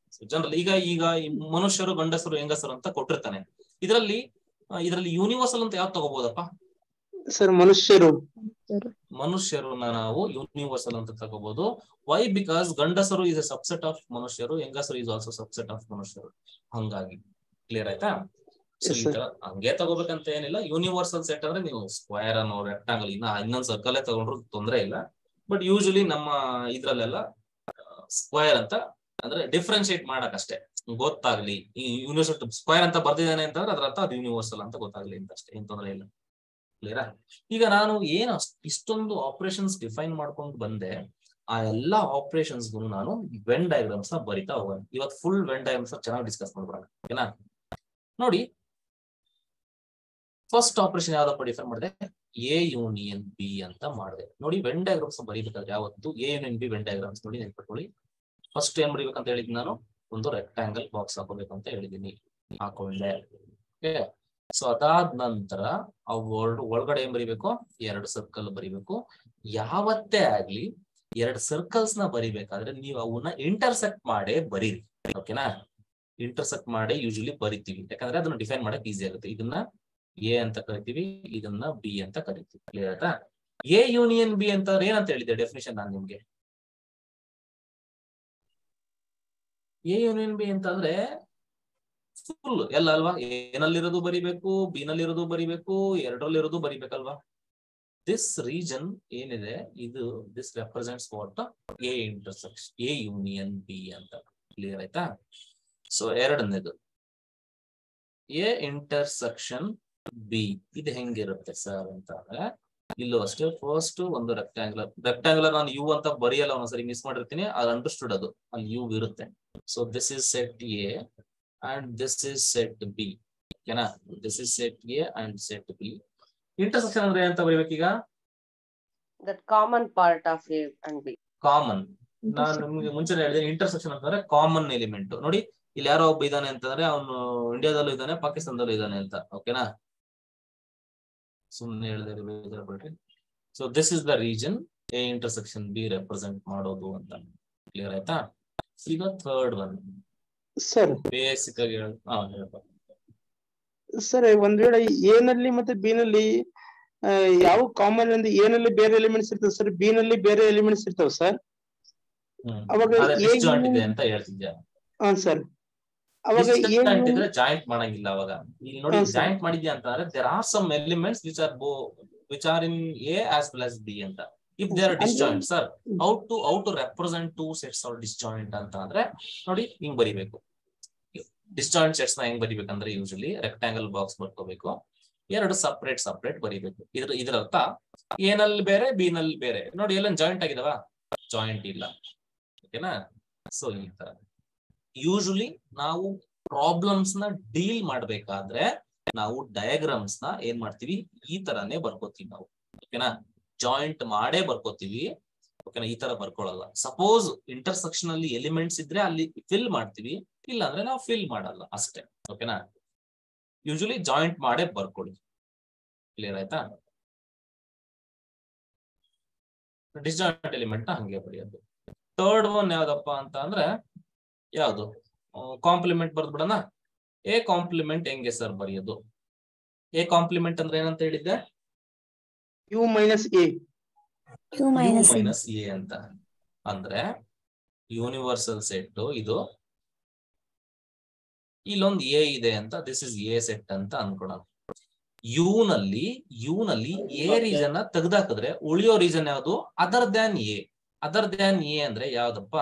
ಜನರಲ್. ಈಗ ಮನುಷ್ಯರು, ಗಂಡಸರು, ಹೆಂಗಸರು ಅಂತ ಕೊಟ್ಟಿರ್ತಾನೆ. ಇದರಲ್ಲಿ ಯೂನಿವರ್ಸಲ್ ಅಂತ ಯಾವ್ದು ತಗೋಬಹುದಪ್ಪ ಸರ್? ಮನುಷ್ಯರನ್ನ ನಾವು ಯೂನಿವರ್ಸಲ್ ಅಂತ ತಗೋಬಹುದು. ವೈ? ಬಿಕಾಸ್ ಗಂಡಸರು ಇಸ್ ಎ ಸಬ್ಸೆಟ್ ಆಫ್ ಮನುಷ್ಯರು, ಹೆಂಗಸರು ಇಸ್ ಆಲ್ಸೋ ಸಬ್ಸೆಟ್ ಆಫ್ ಮನುಷ್ಯರು. ಹಂಗಾಗಿ ಕ್ಲಿಯರ್ ಆಯ್ತಾ? ಸೊ ಈ ತರ ಹಂಗೆ ತಗೋಬೇಕಂತ ಏನಿಲ್ಲ. ಯೂನಿವರ್ಸಲ್ ಸೆಟ್ ಅಂದ್ರೆ ನೀವು ಸ್ಕ್ವೇರ್ ಅನ್ನೋ, ರೆಕ್ಟಾಂಗಲ್, ಇನ್ನೊಂದ್ ಸರ್ಕಲ್ ತಗೊಂಡ್ರು ತೊಂದ್ರೆ ಇಲ್ಲ. ಬಟ್ ಯೂಶಲಿ ನಮ್ಮ ಇದ್ರಲ್ಲೆಲ್ಲ ಸ್ಕ್ವೇರ್ ಅಂತ ಅಂದ್ರೆ ಡಿಫ್ರೆನ್ಶಿಯೇಟ್ ಮಾಡಕ್ ಅಷ್ಟೇ, ಗೊತ್ತಾಗ್ಲಿ. ಈ ಯೂನಿವರ್ಸಲ್ ಸ್ಕ್ವೇರ್ ಅಂತ ಬರ್ದಿದ್ದಾನೆ ಅಂತಂದ್ರೆ ಅದ್ರ ಅರ್ಥ ಅದು ಯೂನಿವರ್ಸಲ್ ಅಂತ ಗೊತ್ತಾಗ್ಲಿ ಅಂತ ಅಷ್ಟೇ, ಏನ್ ತೊಂದರೆ ಇಲ್ಲ. ಕ್ಲಿಯರಾ? ಈಗ ನಾನು ಏನು ಇಷ್ಟೊಂದು ಆಪರೇಷನ್ಸ್ ಡಿಫೈನ್ ಮಾಡ್ಕೊಂಡು ಬಂದೆ, ಆ ಎಲ್ಲಾ ಆಪರೇಷನ್ಸ್ ನಾನು ವೆನ್ ಡಯಾಗ್ರಾಮ್ಸ್ ನ ಬರಿತಾ ಹೋಗೋಣ. ಇವತ್ತು ಫುಲ್ ವೆನ್ ಡಯಾಗ್ರಾಮ್ಸ್ ಚೆನ್ನಾಗಿ ಡಿಸ್ಕಸ್ ಮಾಡ್ಬೋಣ. ಓಕೆನಾ? ನೋಡಿ, ಫಸ್ಟ್ ಆಪರೇಷನ್ ಯಾವ್ದಪ್ಪ ಡಿಫೈನ್ ಮಾಡಿದೆ? ಎ ಯೂನಿಯನ್ ಬಿ ಅಂತ ಮಾಡಿದೆ. ನೋಡಿ, ವೆನ್ ಡಯಾಗ್ರಾಮ್ಸ್ ಬರೀಬೇಕಾದ್ರೆ ಯಾವತ್ತು A union B when diagrams ನೋಡಿ ನೆನ್ಪಿಟ್ಕೊಳ್ಳಿ. ಫಸ್ಟ್ ಏನ್ ಬರೀಬೇಕಂತ ಹೇಳಿದ್ದೀನಿ ನಾನು? ಒಂದು ರೆಕ್ಟಾಂಗಲ್ ಬಾಕ್ಸ್ ಹಾಕೋಬೇಕು ಅಂತ ಹೇಳಿದೀನಿ, ಹಾಕೊಂಡೆ. ಓಕೆ. ಸೊ ಅದಾದ ನಂತರ ಆ ಒಳಗಡೆ ಏನ್ ಬರಿಬೇಕು? 2 ಸರ್ಕಲ್ ಬರಿಬೇಕು. ಯಾವತ್ತೇ ಆಗ್ಲಿ 2 ಸರ್ಕಲ್ಸ್ ನ ಬರಿಬೇಕಾದ್ರೆ ನೀವು ಅವನ್ನ ಇಂಟರ್ಸೆಕ್ಟ್ ಮಾಡೇ ಬರೀರಿ. ಓಕೆನಾ? ಇಂಟರ್ಸೆಕ್ಟ್ ಮಾಡೇ ಯೂಶಲಿ ಬರಿತೀವಿ, ಯಾಕಂದ್ರೆ ಅದನ್ನ ಡಿಫೈನ್ ಮಾಡಕ್ ಈಸಿ ಆಗುತ್ತೆ. ಇದನ್ನ ಎ ಅಂತ ಕರಿತೀವಿ, ಇದನ್ನ ಬಿ ಅಂತ ಕರಿತೀವಿ. ಕ್ಲಿಯರ್ ಆಯ್ತಾ? ಎ ಯೂನಿಯನ್ ಬಿ ಅಂತ ಏನಂತ ಹೇಳಿದೆ ಡೆಫಿನೇಷನ್ ನಾನು ನಿಮ್ಗೆ? ಎ ಯೂನಿಯನ್ ಬಿ ಅಂತಂದ್ರೆ ಫುಲ್ ಎಲ್ಲ ಅಲ್ವಾ? ಎನಲ್ಲಿರೋದು ಬರಿಬೇಕು, ಬಿ ನಲ್ಲಿರೋದು ಬರಿಬೇಕು, 2ರಲ್ಲಿರೋದು ಬರಿಬೇಕಲ್ವಾ? ದಿಸ್ ರೀಜನ್ ಏನಿದೆ ಇದು, this represents what? A intersection, A union B ಅಂತ. ಕ್ಲಿಯರ್ ಆಯ್ತಾ? ಸೊ ಎರಡನೇದು ಎ ಇಂಟರ್ಸೆಕ್ಷನ್ ಬಿ, ಇದು ಹೆಂಗಿರುತ್ತೆ ಸರ್ ಅಂತ ಅಂದ್ರೆ ಇಲ್ಲೂ ಅಷ್ಟೇ. ಫಸ್ಟ್ ಒಂದು ರೆಕ್ಟಾಂಗ್ಯುಲರ್ ನಾನು ಯು ಅಂತ ಬರೆಯಲ್ಲ, ಒಂದ್ಸರಿ ಮಿಸ್ ಮಾಡಿರ್ತೀನಿ, ಅದು ಅಂಡರ್ಸ್ಟುಡ್, ಅದು ಅಲ್ಲಿ ಯು ಇರುತ್ತೆ. So this is set A and this is set B. ಓಕೆನಾ? This is set A and set B. Intersection ಅಂದ್ರೆ ಏನಂತ ಬರೀಬೇಕೀಗ? That common part of A and B. Common. ನಾನು ನಿಮ್ಗೆ ಮುಂಚೆ ಹೇಳಿದೆ ಇಂಟರ್ಸೆಕ್ಷನ್ ಅಂತಂದ್ರೆ ಕಾಮನ್ ಎಲಿಮೆಂಟ್. ನೋಡಿ ಇಲ್ಲಿ ಯಾರೋ ಒಬ್ಬ ಇದ್ದಾನೆ ಅಂತಂದ್ರೆ ಅವನು ಇಂಡಿಯಾದಲ್ಲೂ ಇದ್ದಾನೆ, ಪಾಕಿಸ್ತಾನದಲ್ಲೂ ಇದ್ದಾನೆ ಅಂತ. ಓಕೆನಾ? ಸುಮ್ಮನೆ ಹೇಳಿದ್ರೆ so this is the region A intersection B represent ಮಾಡೋದು ಅಂತ. ಕ್ಲಿಯರ್ ಆಯ್ತಾ? ಈಗ ಥರ್ಡ್ ಒನ್ ಸರ್ ಬೇಸಿಕ್ ಆಗಿ ಹೇಳಪ್ಪ. ಸರ್ ಒಂದ್ ವೇಳೆ ಎ ನಲ್ಲಿ ಮತ್ತೆ ಬಿ ನಲ್ಲಿ ಯಾವ ಕಾಮನ್ ಅಂದ್ರೆ ಎ ನಲ್ಲಿ ಬೇರೆ ಎಲಿಮೆಂಟ್ಸ್ ಇರ್ತವೆ ಸರ್, ಬಿ ನಲ್ಲಿ ಬೇರೆ ಎಲಿಮೆಂಟ್ಸ್ ಇರ್ತಾವ ಸರ್. ಅವಾಗ ಡಿಸ್ಜಾಯಿಂಟ್ ಇದೆ ಅಂತ ಹೇಳ್ತಿದ್ಯಾ? ಹಾ ಸರ್. ಅವಾಗ ಡಿಸ್ಜಾಯಿಂಟ್ ಇದ್ರೆ ಜಾಯಿಂಟ್ ಮಾಡಂಗಿಲ್ಲ. ಅವಾಗ ಇಲ್ಲಿ ನೋಡಿ ಹಾ, sir. ಜಾಯಿಂಟ್ ಮಾಡಿದ್ಯಾ ಅಂತಂದ್ರೆ there are some elements which are in A as well as B ಅಂತ. If they are disjoint sir, how to represent two sets are disjoint ಅಂತ ಅಂದ್ರೆ ನೋಡಿ ಹಿಂಗ್ ಬರಿಬೇಕು. ಡಿಸ್ಜಾಯಿಂಟ್ ಸೆಟ್ಸ್ ನ ಹೆಂಗ್ ಬರಿಬೇಕಂದ್ರೆ ಯೂಶಲಿ ರೆಕ್ಟಾಂಗಲ್ ಬಾಕ್ಸ್ ಬರ್ಕೋಬೇಕು, ಎರಡು ಸಪ್ರೇಟ್ ಬರಿಬೇಕು. ಇದ್ರ ಅರ್ಥ ಎ ನಲ್ಲಿ ಬೇರೆ ಬಿ ನಲ್ಲಿ ಬೇರೆ. ನೋಡಿ ಎಲ್ಲ ಜಾಯಿಂಟ್ ಆಗಿದಾವ? ಜಾಯಿಂಟ್ ಇಲ್ಲ. ಓಕೆನಾ? ಸೊ ಈ ತರ ಯೂಶಲಿ ನಾವು ಪ್ರಾಬ್ಲಮ್ಸ್ ನ ಡೀಲ್ ಮಾಡ್ಬೇಕಾದ್ರೆ ನಾವು ಡಯಾಗ್ರಾಮ್ಸ್ ನ ಏನ್ ಮಾಡ್ತೀವಿ, ಈ ತರಾನೇ ಬರ್ಕೋತೀವಿ ನಾವು. ಓಕೆನಾ? ಜಾಯಿಂಟ್ ಮಾಡೇ ಬರ್ಕೋತೀವಿ. ಓಕೆನಾ? ಈ ತರ ಬರ್ಕೊಳ್ಳಲ್ಲ. ಸಪೋಸ್ ಇಂಟರ್ಸೆಕ್ಷನ್ ಅಲ್ಲಿ ಎಲಿಮೆಂಟ್ಸ್ ಇದ್ರೆ ಅಲ್ಲಿ ಫಿಲ್ ಮಾಡ್ತೀವಿ, ಇಲ್ಲ ಅಂದ್ರೆ ನಾವು ಫಿಲ್ ಮಾಡಲ್ಲ ಅಷ್ಟೇ. ಓಕೆನಾ? ಯೂಶಲಿ ಜಾಯಿಂಟ್ ಮಾಡೇ ಬರ್ಕೊಳ್ಳಿ. ಕ್ಲಿಯರ್ ಆಯ್ತಾ? ಡಿಸ್ಜಾಯಿಂಟ್ ಎಲಿಮೆಂಟ್ ನ ಹಂಗೆ ಬರೆಯೋದು. ಥರ್ಡ್ ಒನ್ ಯಾವ್ದಪ್ಪ ಅಂತ ಅಂದ್ರೆ ಯಾವ್ದು? ಕಾಂಪ್ಲಿಮೆಂಟ್ ಬರ್ದ್ ಬಿಡೋಣ. ಎ ಕಾಂಪ್ಲಿಮೆಂಟ್ ಹೆಂಗೆ ಸರ್ ಬರೆಯೋದು? ಎ ಕಾಂಪ್ಲಿಮೆಂಟ್ ಅಂದ್ರೆ ಏನಂತ ಹೇಳಿದ್ದೆ? U minus A. U minus A ಅಂತ ಅಂದ್ರೆ ಯೂನಿವರ್ಸಲ್ ಸೆಟ್ ಇದು. ಇಲ್ಲೊಂದು ಎ ಇದೆ ಅಂತ, ದಿಸ್ ಇಸ್ ಎ ಸೆಟ್ ಅಂತ ಅನ್ಕೊಳ. ಯು ನಲ್ಲಿ ಎ ರೀಸನ್ ತೆಗ್ದಾಕಿದ್ರೆ ಉಳಿಯೋ ರೀಸನ್ ಯಾವ್ದು? Other than A. Other than A ಅಂದ್ರೆ ಯಾವ್ದಪ್ಪ?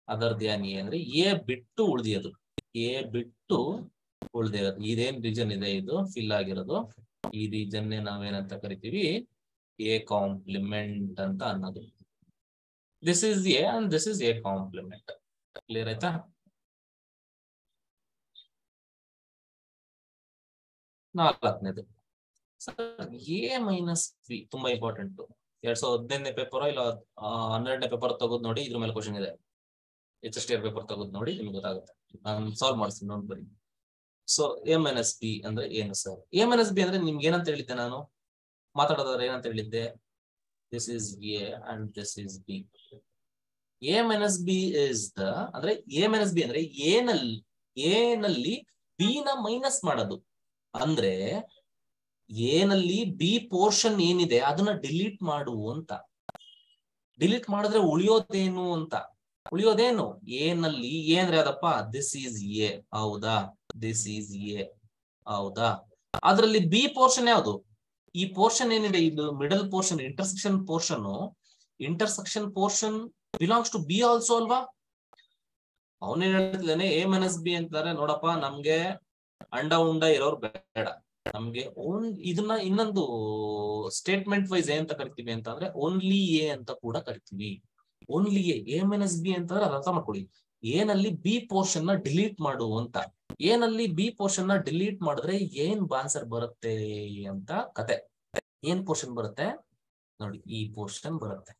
ಅದರ್ ದ್ಯಾನ್ ಎ ಅಂದ್ರೆ ಎ ಬಿಟ್ಟು ಉಳ್ದಿಯೋದು. ಎ ಬಿಟ್ಟು ಉಳ್ದಿರೋದು. ಇದೇನ್ ರೀಜನ್ ಇದೆ ಇದು ಫಿಲ್ ಆಗಿರೋದು, ಈ ರೀಜನ್ ನಾವೇನಂತ ಕರಿತೀವಿ? ಎ ಕಾಂಪ್ಲಿಮೆಂಟ್ ಅಂತ ಅನ್ನೋದು. This is A and this is A complement. Clear ಆಯ್ತಾ? ನಾಲ್ಕನೇದು ಸರ್ ಎ ಮೈನಸ್ ಬಿ, ತುಂಬಾ ಇಂಪಾರ್ಟೆಂಟ್. 2015ನೇ ಪೇಪರ್ ಇಲ್ಲ 12ನೇ ಪೇಪರ್ ತಗೋದ್ ನೋಡಿ, ಇದ್ರ ಮೇಲೆ ಕ್ವಶನ್ ಇದೆ. HSTR ಪೇಪರ್ ತಗೋದ್ ನೋಡಿ, ನಿಮ್ಗೆ ಗೊತ್ತಾಗುತ್ತೆ. ನಾನು ಸಾಲ್ವ್ ಮಾಡಿಸ್ತೀನಿ ನೋಡಿ ಬರೀ. ಸೊ ಎ ಮೈನಸ್ ಬಿ ಅಂದ್ರೆ ಏನು ಸರ್? ಎ ಮೈನಸ್ ಬಿ ಅಂದ್ರೆ ನಿಮ್ಗೆ ಏನಂತ ಹೇಳಿದ್ದೆ ನಾನು ಮಾತಾಡೋದಾದ್ರೆ? ಏನಂತ ಹೇಳಿದ್ದೆ? This is A and this is B. A minus B is the ಅಂದ್ರೆ ಎ ಮೈನಸ್ ಬಿ ಅಂದ್ರೆ ಎ ನಲ್ಲಿ ಬಿ ನ ಮೈನಸ್ ಮಾಡೋದು. ಅಂದ್ರೆ ಎ ನಲ್ಲಿ ಬಿ ಪೋರ್ಷನ್ ಏನಿದೆ ಅದನ್ನ ಡಿಲೀಟ್ ಮಾಡು ಅಂತ. ಡಿಲೀಟ್ ಮಾಡಿದ್ರೆ ಉಳಿಯೋದೇನು ಅಂತ? ಉಳಿಯೋದೇನು? ಎ ನಲ್ಲಿ ಎ ಅಂದ್ರೆ ಯಾವ್ದಪ್ಪ? ದಿಸ್ ಈಸ್ ಎ, ಹೌದಾ? ದಿಸ್ ಈಸ್ ಎ, ಹೌದಾ? ಅದ್ರಲ್ಲಿ ಬಿ ಪೋರ್ಷನ್ ಯಾವುದು? ಈ ಪೋರ್ಷನ್ ಏನಿದೆ ಇದು middle portion, intersection portion belongs to B also ಅಲ್ವಾ? ಅವನೇನ್ ಹೇಳ್ತಿದ್ದಾನೆ? ಎ ಮೈನಸ್ ಬಿ ಅಂತಾರೆ. ನೋಡಪ್ಪ, ನಮ್ಗೆ ಅಂಡ ಉಂಡ ಇರೋರು ಬೇಡ, ನಮ್ಗೆ ಇದನ್ನ ಇನ್ನೊಂದು ಸ್ಟೇಟ್ಮೆಂಟ್ ವೈಸ್ ಏನಂತ ಕರಿತೀವಿ ಅಂತ ಅಂದ್ರೆ ಓನ್ಲಿ ಎ ಅಂತ ಕೂಡ ಕರಿತೀವಿ. ಓನ್ಲಿ ಎ ಮೈನಸ್ ಬಿ ಅಂತಂದ್ರೆ ಅರ್ಥ ಮಾಡ್ಕೊಳ್ಳಿ, ಎ ನಲ್ಲಿ ಬಿ ಪೋರ್ಷನ್ ನ ಡಿಲೀಟ್ ಮಾಡು ಅಂತ. ಎ ನಲ್ಲಿ ಬಿ ಪೋರ್ಷನ್ ನ ಡಿಲೀಟ್ ಮಾಡಿದ್ರೆ ಏನ್ ಆನ್ಸರ್ ಬರುತ್ತೆ ಅಂತ ಕತೆ. ಏನ್ ಪೋರ್ಷನ್ ಬರುತ್ತೆ ನೋಡಿ? ಈ ಪೋರ್ಷನ್ ಬರುತ್ತೆ.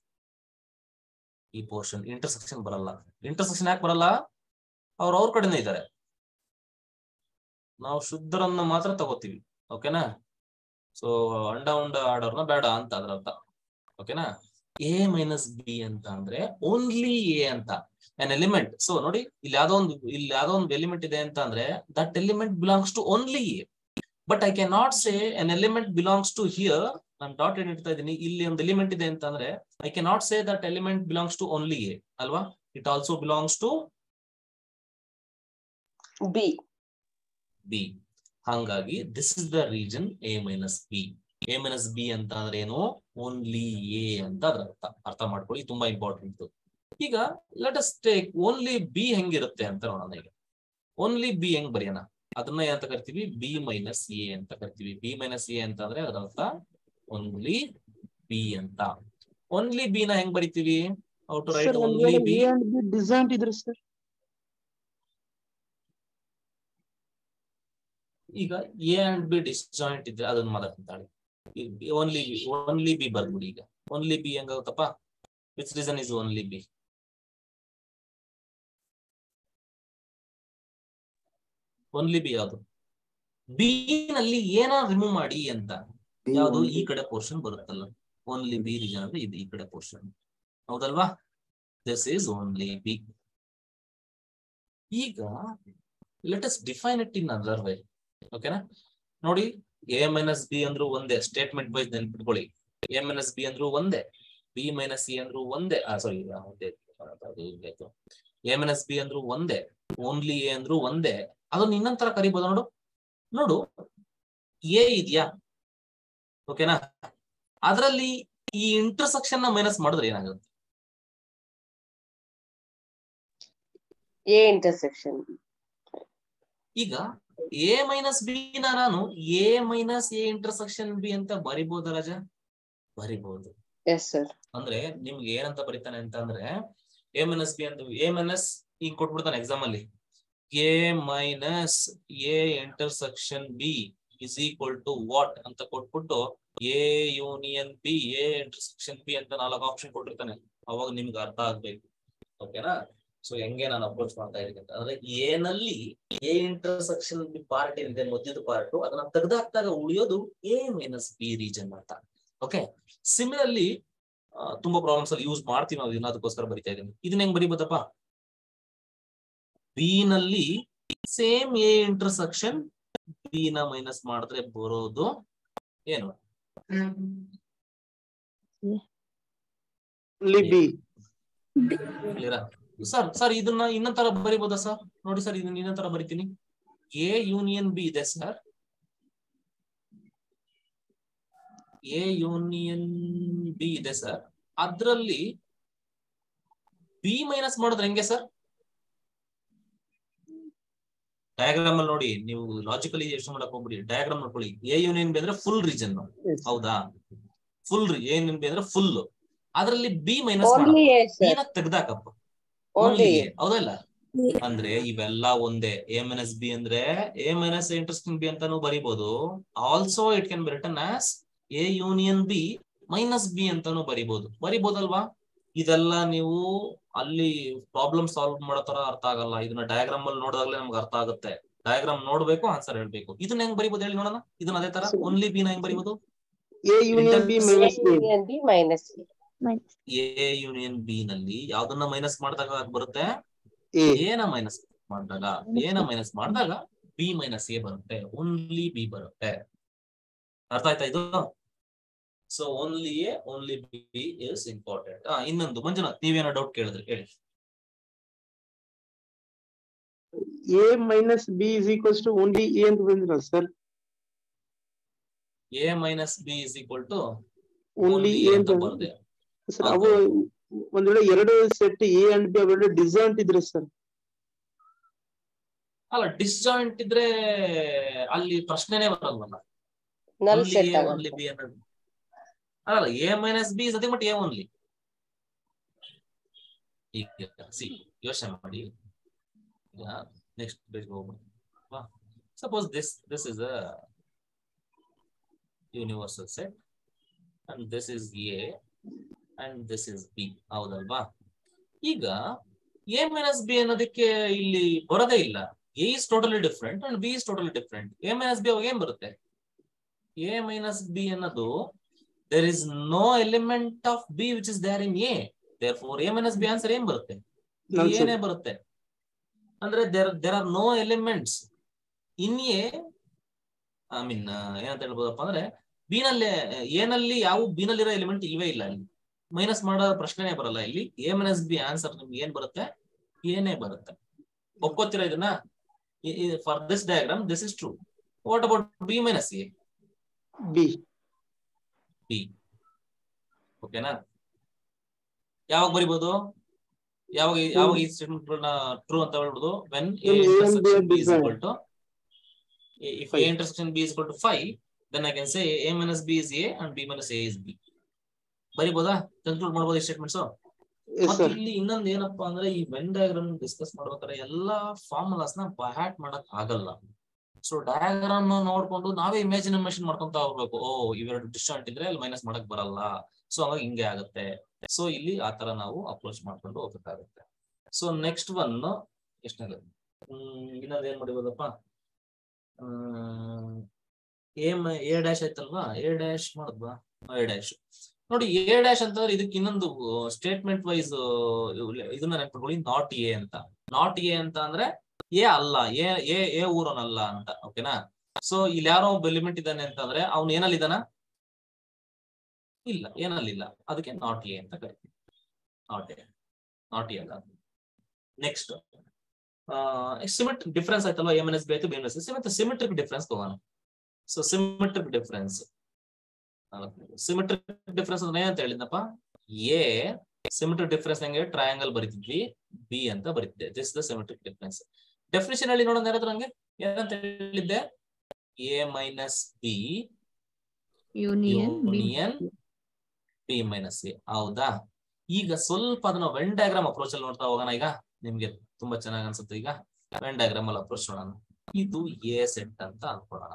ಈ ಪೋರ್ಷನ್ ಇಂಟರ್ಸೆಕ್ಷನ್ ಬರಲ್ಲ. ಇಂಟರ್ಸೆಕ್ಷನ್ ಯಾಕೆ ಬರಲ್ಲ? ಅವ್ರ ಕಡೆನೇ ಇದ್ದಾರೆ, ನಾವು ಶುದ್ಧರನ್ನ ಮಾತ್ರ ತಗೋತೀವಿ. ಓಕೆನಾ? ಸೊ ಅಂಡ ಉಂಡ ಆಡೋರ್ನ ಬೇಡ ಅಂತ ಅದ್ರ ಅರ್ಥ. ಓಕೆನಾ? ಎ ಮೈನಸ್ ಬಿ ಅಂತ ಅಂದ್ರೆ ಓನ್ಲಿ ಎ ಅಂತ an ಎಲಿಮೆಂಟ್. ಸೊ ನೋಡಿ, ಇಲ್ಲಿ ಯಾವ್ದೋ ಒಂದು ಎಲಿಮೆಂಟ್ ಇದೆ ಅಂತ ಅಂದ್ರೆ that element belongs to only A. But I can not say an element belongs to here. ನಾನು ಡಾಟ್ ಏನ್ ಇಡ್ತಾ ಇದ್ದೀನಿ, ಇಲ್ಲಿ ಒಂದು ಎಲಿಮೆಂಟ್ ಇದೆ ಅಂತ ಅಂದ್ರೆ I can not say that element belongs to only A ಅಲ್ವಾ? It also belongs to B. ಹಾಗಾಗಿ this is the region A minus B. A minus B ಅಂತ ಅಂದ್ರೆ ಏನು? ಓನ್ಲಿ ಎ ಅಂತ ಅದ್ರ ಅರ್ಥ ಮಾಡ್ಕೊಳ್ಳಿ, ತುಂಬಾ ಇಂಪಾರ್ಟೆಂಟ್. ಈಗ let us take only B ಹೆಂಗಿರುತ್ತೆ ಅಂತ ನೋಡೋಣ. ಈಗ ಓನ್ಲಿ ಬಿ ಹೆಂಗ್ ಬರೆಯೋಣ? ಅದನ್ನ ಏನಂತ ಕರಿತೀವಿ? ಬಿ ಮೈನಸ್ ಎ ಅಂತ ಕರಿತೀವಿ. ಬಿ ಮೈನಸ್ ಎ ಅಂತ ಅಂದ್ರೆ ಅದರ ಅರ್ಥ ಓನ್ಲಿ ಬಿ ಅಂತ. ಓನ್ಲಿ ಬಿ ನ ಹೆಂಗ್ ಬರಿತೀವಿ? How to write only B? Design ಇದ್ರೆ ಸರ್ ಈಗ ಎ ಅಂಡ್ ಬಿ ಡಿಸ್ಜಾಯಿಂಟ್ ಇದ್ರೆ ಅದನ್ನ ಮಾತಾಡ್ತಾಳೆ. ಓನ್ಲಿ ಬಿ ಬರ್ದ್ಬಿಡಿ. ಈಗ ಓನ್ಲಿ ಬಿ ಹೆಂಗಾಗುತ್ತಪ್ಪ? Which reason is only B? Only B ಯಾವುದು? ಬಿ ನಲ್ಲಿ ಏನ ರಿಮೂವ್ ಮಾಡಿ ಅಂತ ಯಾವುದು? ಈ ಕಡೆ ಪೋರ್ಷನ್ ಬರುತ್ತಲ್ಲ, ಓನ್ಲಿ ಬಿ ರೀಜನ್ ಅಂದ್ರೆ ಇದು ಈ ಕಡೆ ಪೋರ್ಷನ್, ಹೌದಲ್ವಾ? This is only B. ಈಗ let us define it in other way. ಓಕೆನಾ? ನೋಡಿ, ಎ ಮೈನಸ್ ಬಿ ಅಂದ್ರೂ ಒಂದೇ, ಸ್ಟೇಟ್ಮೆಂಟ್ ವೈಸ್ ನೆನ್ಪಿಟ್ಕೊಳ್ಳಿ. ಎ ಮೈನಸ್ ಬಿ ಅಂದ್ರೂ ಒಂದೇ, ಬಿ ಮೈನಸ್ ಸಿ ಅಂದ್ರೂ ಒಂದೇ. ಸಾರಿ, ಎ ಮೈನಸ್ ಬಿ ಅಂದ್ರೂ ಒಂದೇ, ಓನ್ಲಿ ಎ ಅಂದ್ರೂ ಒಂದೇ. ಅದನ್ನ ಇನ್ನೊಂದ್ ತರ ಕರಿಬಹುದು. ನೋಡು, ಎ ಇದೆಯಾ? ಓಕೆನಾ? ಅದರಲ್ಲಿ ಈ ಇಂಟರ್ಸೆಕ್ಷನ್ ನ ಮೈನಸ್ ಮಾಡಿದ್ರೆ ಏನಾಗುತ್ತೆ? A intersection. ಈಗ ಎ ಮೈನಸ್ ಬಿ ನ ನಾನು A minus A intersection B ಅಂತ ಬರಿಬಹುದ ರಾಜ? ಬರಿಬಹುದು. Yes sir. ಅಂದ್ರೆ ನಿಮ್ಗೆ ಏನಂತ ಬರೀತಾನೆ ಅಂತ ಅಂದ್ರೆ, ಎ ಮೈನಸ್ ಬಿ ಅಂತ, ಎ ಮೈನಸ್ ಈಗ ಕೊಟ್ಬಿಡ್ತಾನೆ ಎಕ್ಸಾಮ್ ಅಲ್ಲಿ, A minus A intersection B is equal to what ಅಂತ ಕೊಟ್ಬಿಟ್ಟು A union B A intersection B ಅಂತ 4 ಆಪ್ಷನ್ ಕೊಟ್ಟಿರ್ತಾನೆ. ಅವಾಗ ನಿಮ್ಗೆ ಅರ್ಥ ಆಗ್ಬೇಕು. ಓಕೆನಾ? ಸೊ ಹೆಂಗೆ ನಾನು ಅಪ್ರೋಚ್ ಮಾಡ್ತಾ ಇದ್ದೀನಿ ಅಂತ ಅಂದ್ರೆ, ಎ ನಲ್ಲಿ ಎ ಇಂಟರ್ಸೆಕ್ಷನ್ ಬಿ ಪಾರ್ಟ್ ಏನಿದೆ, ಮೊದಲದ ಪಾರ್ಟ್, ಅದನ್ನ ತೆಗೆದಾಕ್ದಾಗ ಉಳಿಯೋದು ಎ ಮೈನಸ್ ಬಿ ರೀಜನ್ ಅಂತ. ಓಕೆ, ಸಿಮಿಲರ್ಲಿ ತುಂಬಾ ಪ್ರಾಬ್ಲಮ್ಸ್ ಅಲ್ಲಿ ಯೂಸ್ ಮಾಡ್ತೀವಿ ನಾವು ಇದನ್ನ, ಅದಕ್ಕೋಸ್ಕರ ಬರಿತಾ ಇದ್ದೀನಿ. ಇದನ್ನ ಹೆಂಗ್ ಬರಿಬೋದಪ್ಪ? ಬಿ ನಲ್ಲಿ ಸೇಮ್ ಎ ಇಂಟರ್ಸೆಕ್ಷನ್ ಬಿ ನ ಮೈನಸ್ ಮಾಡಿದ್ರೆ ಬರೋದು ಏನು? ಸರ್ ಇದನ್ನ ಇನ್ನೊಂದ್ ತರ ಬರಿಬೋದಾ ಸರ್? ನೋಡಿ ಸರ್, ಇದನ್ನ ಇನ್ನೊಂದ್ ತರ ಬರಿತೀನಿ. ಎ ಯೂನಿಯನ್ ಬಿ ಇದೆ ಸರ್, ಎ ಯೂನಿಯನ್ ಬಿ ಇದೆ ಸರ್, ಅದ್ರಲ್ಲಿ ಬಿ ಮೈನಸ್ ಮಾಡಿದ್ರೆ ಹೆಂಗೆ ಸರ್? ಡಯಾಗ್ರಾಮ್ ಅಲ್ಲಿ ನೋಡಿ, ನೀವು ಲಾಜಿಕಲಿ ಎಷ್ಟು ಮಾಡಕ್ ಹೋಗ್ಬಿಡಿ, ಡಯಾಗ್ರಾಮ್ ನೋಡ್ಕೊಳ್ಳಿ. ಎ ಯೂನಿಯನ್ ಬಿ ಅಂದ್ರೆ ಫುಲ್ ರೀಜನ್, ಹೌದಾ? ಫುಲ್ ಎ ಯೂನಿಯನ್ ಬಿ ಅಂದ್ರೆ ಫುಲ್, ಅದ್ರಲ್ಲಿ ಬಿ ಮೈನಸ್ ತೆಗ್ದಾಕಪ್ಪ, ಓನ್ಲಿ ಎ, ಹೌದಲ್ಲ? ಅಂದ್ರೆ ಇವೆಲ್ಲ ಒಂದೇ. ಎ ಮೈನಸ್ ಬಿ ಅಂದ್ರೆ ಎ ಮೈನಸ್ ಇಂಟರ್ಸೆಕ್ಷನ್ ಬಿ ಅಂತಾನು ಬರಿಬಹುದು. Also it can be written as A union B minus B ಅಂತಾನು ಬರಿಬಹುದಲ್ವಾ? ಇದೆಲ್ಲ ನೀವು ಅಲ್ಲಿ ಪ್ರಾಬ್ಲಮ್ ಸಾಲ್ವ್ ಮಾಡೋ ತರ ಅರ್ಥ ಆಗಲ್ಲ. ಇದನ್ನ ಡಯಾಗ್ರಾಮ್ ಅಲ್ಲಿ ನೋಡಿದಾಗಲೇ ನಮ್ಗೆ ಅರ್ಥ ಆಗುತ್ತೆ. ಡಯಾಗ್ರಾಮ್ ನೋಡ್ಬೇಕು, ಆನ್ಸರ್ ಹೇಳ್ಬೇಕು. ಇದನ್ನ ಹೆಂಗ್ ಬರಿಬಹುದು ಹೇಳಿ ನೋಡೋಣ. ಇದನ್ನ ಅದೇ ತರ ಓನ್ಲಿ ಬಿ ನ ಹೆಂಗ್ ಬರಿಬಹುದು? ಎ ಯೂನಿಯನ್ ಬಿ ನಲ್ಲಿ ಯಾವ್ದನ್ನ ಮೈನಸ್ ಮಾಡಿದಾಗ ಬರುತ್ತೆ? ಎ ನ ಮೈನಸ್ ಮಾಡಿದಾಗ ಬಿ ಮೈನಸ್ ಎ ಬರುತ್ತೆ, ಓನ್ಲಿ ಬಿ ಬರುತ್ತೆ. ಅರ್ಥ ಆಯ್ತಾ ಇದು? So only A only B is important. ಇನ್ನೊಂದು ಮಂಜುನಾಥ್, ನೀವೇನೋ ಡೌಟ್ ಕೇಳಿದ್ರಿ, ಹೇಳಿ. A minus B is equals to only A ಅಂತ ಬಂದಿರ sir? A minus B is equal to only A ಅಂತ ಬರುತ್ತೆ ಸರ್. ಅವು ಒಂದ್ ವೇಳೆ ಎರಡು ಸೆಟ್ ಎ ಅಂಡ್ ಬಿ ಅವೆರಡು ಡಿಸ್ಜಾಯಿಂಟ್ ಇದ್ರೆ ಸರ್? ಅಲ್ಲ, ಡಿಸ್ಜಾಯಿಂಟ್ ಇದ್ರೆ ಅಲ್ಲಿ ಪ್ರಶ್ನೆನೇ ಬರಲ್ವಲ್ಲ. ಓನ್ಲಿ ಬಿ ಅನ್ನೋದು ಅಲ್ಲ, A minus B is nothing but A only. ಈಗ ಯೋಚನೆ ಮಾಡಿ, ಈಗ ನೆಕ್ಸ್ಟ್ ಪೇಜ್ ಹೋಗ್ಬೋದು. Suppose this is a universal set and this is A and this is B, ಹೌದಲ್ವಾ? ಈಗ A minus B ಅನ್ನೋದಕ್ಕೆ ಇಲ್ಲಿ ಬರೋದೇ ಇಲ್ಲ. A is totally different and B is totally different. A minus B ಅವಾಗ ಏನ್ ಬರುತ್ತೆ? A minus B ಅನ್ನೋದು there is no element of B which is there in A. Therefore A minus B answer ಏನ್ ಬರುತ್ತೆ? ಏನೇ ಬರುತ್ತೆ. ಅಂದ್ರೆ there are no elements in A. I mean ಏನಂತ ಹೇಳ್ಬೋದಪ್ಪ ಅಂದ್ರೆ, ಬಿ ನಲ್ಲಿ ಎ ನಲ್ಲಿ ಯಾವ ಬಿ ನಲ್ಲಿರೋ ಎಲಿಮೆಂಟ್ ಇಲ್ವೇ ಇಲ್ಲ. ಇಲ್ಲಿ ಮೈನಸ್ ಮಾಡೋ ಪ್ರಶ್ನೆನೇ ಬರಲ್ಲ. ಇಲ್ಲಿ ಎ ಮೈನಸ್ ಬಿ ಆನ್ಸರ್ ನಿಮ್ಗೆ ಏನ್ ಬರುತ್ತೆ? ಏನೇ ಬರುತ್ತೆ. ಒಪ್ಕೋತೀರಾ ಇದನ್ನ? For this diagram this is true. What about B minus A? B. ಓಕೆನಾ? ಯಾವಾಗ ಬರಿಬಹುದು? ಯಾವಾಗ ಈ ಸ್ಟೇಟ್ಮೆಂಟ್ ಟ್ರೂ ಅಂತ ಹೇಳ್ಬೋದು? when A intersection B is equal to, if A intersection B is equal to 5, then I can say A minus B is A and B minus A is B. ಬರಿಬೋದಾ? ಕನ್ಕ್ಲೂಡ್ ಮಾಡಬಹುದು ಈ ಸ್ಟೇಟ್ಮೆಂಟ್ಸ್. ಮತ್ತೆ ಇಲ್ಲಿ ಇನ್ನೊಂದು ಏನಪ್ಪಾ ಅಂದ್ರೆ, ಈ ವೆನ್ ಡಯಾಗ್ರಾಮ್ ಡಿಸ್ಕಸ್ ಮಾಡ್ಬೇಕಾದ್ರೆ ಎಲ್ಲಾ ಫಾರ್ಮುಲಾಸ್ ನ ಬೈ ಹ್ಯಾಟ್ ಮಾಡಕ್ ಆಗಲ್ಲ. ಸೊ ಡಯಾಗ್ರಾಮ್ ನೋಡ್ಕೊಂಡು ನಾವೇ ಇಮ್ಯಾಜಿನೇಷನ್ ಮಾಡ್ಕೊಂತ ಹೋಗ್ಬೇಕು. ಓ ಇವೆರಡು ಡಿಸ್ಟೆಂಟ್ ಇದ್ರೆ ಅಲ್ಲಿ ಮೈನಸ್ ಮಾಡಕ್ ಬರಲ್ಲ, ಸೊ ಅವಾಗ ಹಿಂಗೆ ಆಗುತ್ತೆ. ಸೊ ಇಲ್ಲಿ ಆತರ ನಾವು ಅಪ್ರೋಚ್ ಮಾಡ್ಕೊಂಡು ಹೋಗ್ಬೇಕಾಗುತ್ತೆ. ಸೊ ನೆಕ್ಸ್ಟ್ ಒನ್ ಎಷ್ಟನೇ ಇನ್ನೊಂದು ಏನ್ ಮಾಡಿಬೋದಪ್ಪ, ಎ ಡ್ಯಾಶ್ ಆಯ್ತಲ್ವಾ, ಎ ಡ್ಯಾಶ್ ಮಾಡಿದ್ವಾ, ಎ ಡ್ಯಾಶ್ ನೋಡಿ. ಎ ಡ್ಯಾಶ್ ಅಂತಂದ್ರೆ ಇದಕ್ಕೆ ಇನ್ನೊಂದು ಸ್ಟೇಟ್ಮೆಂಟ್ ವೈಸ್ ಇದನ್ನ ನೆನ್ಪಿಟ್ಕೊಳ್ಳಿ, ನಾಟ್ ಎ ಅಂತ. ನಾಟ್ ಎ ಅಂತ ಅಂದ್ರೆ ಎ ಅಲ್ಲ, ಎ ಊರನಲ್ಲ ಅಂತ. ಓಕೆನಾ. ಸೊ ಇಲ್ಲಿ ಯಾರೋ ಒಬ್ಬ ಎಲಿಮೆಂಟ್ ಇದ್ದಾನೆ ಅಂತಂದ್ರೆ ಅವ್ನು ಏನಲ್ಲಿ ಇದ್ದಾನ, ಇಲ್ಲ ಏನಲ್ಲಿ ಇಲ್ಲ, ಅದಕ್ಕೆ ನಾಟ್ ಎ ಅಂತ ಕರಿತೀವಿ. ನಾಟ್ ಎ ಅಲ್ಲ. ನೆಕ್ಸ್ಟ್ ಸಿಮೆಟ್ರಿಕ್ ಡಿಫರೆನ್ಸ್ ಆಯ್ತಲ್ವಾ, ಎ ಮೈನಸ್ ಬಿ ಆಯ್ತು, ಬಿ ಮೈನಸ್ ಸಿ. ಮತ್ತೆ ಸಿಮೆಟ್ರಿಕ್ ಡಿಫರೆನ್ಸ್ ತಗೋಣ. ಸೊ ಸಿಮೆಟ್ರಿಕ್ ಡಿಫರೆನ್ಸ್ ಅಂದ್ರೆ ಏನಂತ ಹೇಳಿದ್ನಪ್ಪ, ಎ ಸಿಮೆಟ್ರಿಕ್ ಡಿಫರೆನ್ಸ್ ಹೆಂಗೆ ಟ್ರಯಾಂಗಲ್ ಬರೀತಿದ್ವಿ, ಬಿ ಅಂತ ಬರೀತಿದ್ದೆ. This the symmetric difference. Definition ಅಲ್ಲಿ ನೋಡೋಣ ಯಾರಾದ್ರೂ ಹಂಗೆ ಏನಂತ ಹೇಳಿದ್ದೆ, A minus B union B minus A. ಹೌದಾ. ಈಗ ಸ್ವಲ್ಪ ಅದನ್ನ ವೆನ್ ಡಯಾಗ್ರಾಮ್ ಅಪ್ರೋಚ್ ಅಲ್ಲಿ ನೋಡ್ತಾ ಹೋಗೋಣ. ಈಗ ನಿಮ್ಗೆ ತುಂಬಾ ಚೆನ್ನಾಗಿ ಅನ್ಸುತ್ತೆ. ಈಗ ವೆನ್ ಡಯಾಗ್ರಾಮ್ ಅಲ್ಲಿ ಅಪ್ರೋಚ್ ನೋಡೋಣ. ಇದು ಎ ಸೆಟ್ ಅಂತ ಅನ್ಕೊಳ್ಳೋಣ,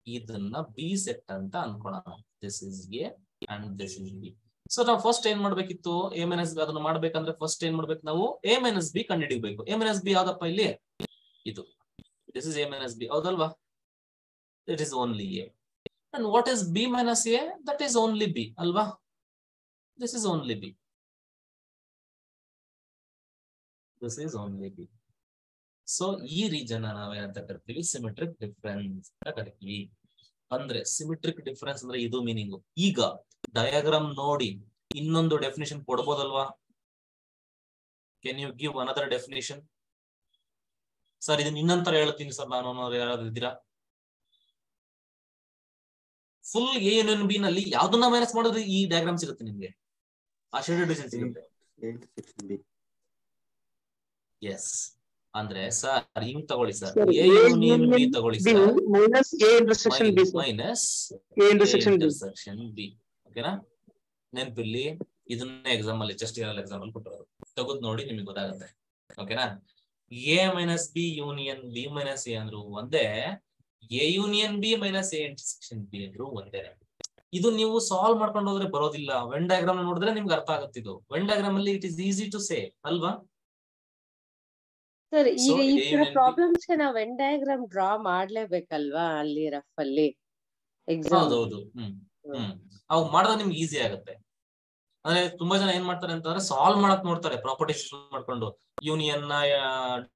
ಇದನ್ನ ಬಿ ಸೆಟ್ ಅಂತ ಅನ್ಕೊಳ್ಳೋಣ. This is A and this is B. So ನಾವು ಫಸ್ಟ್ ಏನ್ ಮಾಡ್ಬೇಕಿತ್ತು, ಎ ಮೈನಸ್ ಬಿ ಅದನ್ನ ಮಾಡ್ಬೇಕಂದ್ರೆ ಫಸ್ಟ್ ಏನ್ ಮಾಡ್ಬೇಕು ನಾವು, ಎ ಮೈನಸ್ ಬಿ ಕಂಡುಹಿಡಿಬೇಕು. ಎ ಮೈನಸ್ ಬಿ ಯಾವ್ದಪ್ಪ ಇಲ್ಲಿ, ಇದು. This is A minus B, ಹೌದಲ್ವಾ. It is only A. And what is B minus A, that is only B ಅಲ್ವಾ. This is only B. This is only B. So ಈ ರೀಜನ್ ನಾವೇನಂತ ಕರಿತೀವಿ, ಸಿಮೆಟ್ರಿಕ್ ಡಿಫರೆನ್ಸ್ ಅಂತ ಕರಿತೀವಿ. ಅಂದ್ರೆ ಸಿಮೆಟ್ರಿಕ್ ಡಿಫರೆನ್ಸ್ ಅಂದ್ರೆ ಇದು ಮೀನಿಂಗು. ಈಗ ಡಯಾಗ್ರಾಮ್ ನೋಡಿ ಇನ್ನೊಂದು ಡೆಫಿನಿಷನ್ ಕೊಡ್ಬೋದಲ್ವಾ. Can you give another definition? Sir ಇದನ್ನ ಇನ್ನೊಂತರ ಹೇಳ್ತೀನಿ ಸರ್ ನಾನು, ಯಾರಾದ್ರೂ ಇದ್ದೀರಾ? ಫುಲ್ ಎ ಯೂನಿಯನ್ ಬಿ ನಲ್ಲಿ ಯಾವ್ದನ್ನ ಮೈನಸ್ ಮಾಡಿದ್ರೆ ಈ ಡಯಾಗ್ರಾಮ್ ಸಿಗುತ್ತೆ ನಿಮ್ಗೆ, ಆ ಶೇಡೆಡ್ ರೀಜನ್ ಸಿಗುತ್ತೆ. ಎಸ್ ಅಂದ್ರೆ ಸರ್ ಹಿಂಗ್ ತಗೊಳ್ಳಿ ಸರ್, ಎ ಯೂನಿಯನ್ ಬಿ ತಗೊಳ್ಳಿ sir, minus A intersection B minus A intersection B. ಓಕೆನಾ. ನೆನಪಿಲ್ಲಿ ಇದನ್ನ ಎಕ್ಸಾಮ್ ಅಲ್ಲಿ ಜಸ್ಟ್ ಎಕ್ಸಾಮ್ ಅಲ್ಲಿ ಕೊಟ್ಟಿರೋದು, ತೆಗೆದು ನೋಡಿ ನಿಮಗೆ ಗೊತ್ತಾಗುತ್ತೆ. ಓಕೆನಾ. A minus B union B minus A ಅಂದ್ರು ಒಂದೇ, A union B minus A intersection B ಅಂದ್ರು ಒಂದೇ. ಇದು ನೀವು ಸಾಲ್ವ್ ಮಾಡ್ಕೊಂಡು ಹೋದ್ರೆ ಬರೋದಿಲ್ಲ. ವೆನ್ ಡಯಾಗ್ರಾಮ್ ನೋಡಿದ್ರೆ ನಿಮ್ಗೆ ಅರ್ಥ ಆಗುತ್ತೆ. ಇದು ವೆನ್ ಡಯಾಗ್ರಾಮ್ ಅಲ್ಲಿ it is easy to say ಅಲ್ವಾ. ಸರ್ ಈಗ ಈ ತರ ಪ್ರಾಬ್ಲಮ್ಸ್ ಗೆ ನಾವ್ ವೆನ್ ಡಯಾಗ್ರಾಮ್ ಡ್ರಾ ಮಾಡ್ಲೇಬೇಕಲ್ವಾ ಅಲ್ಲಿ ರಫ್ ಅಲ್ಲಿ ಎಕ್ಸಾಮ್? ಹೌದೌದು. ಅವ್ ಮಾಡಿದ್ರೆ ನಿಮ್ಗೆ ಈಸಿ ಆಗುತ್ತೆ. ಅಂದ್ರೆ ತುಂಬಾ ಜನ ಏನ್ ಮಾಡ್ತಾರೆ ಅಂತಂದ್ರೆ ಸಾಲ್ವ್ ಮಾಡಕ್ ನೋಡ್ತಾರೆ, ಪ್ರಾಪರ್ಟೀಸ್ ಮಾಡ್ಕೊಂಡು ಯೂನಿಯನ್ ನ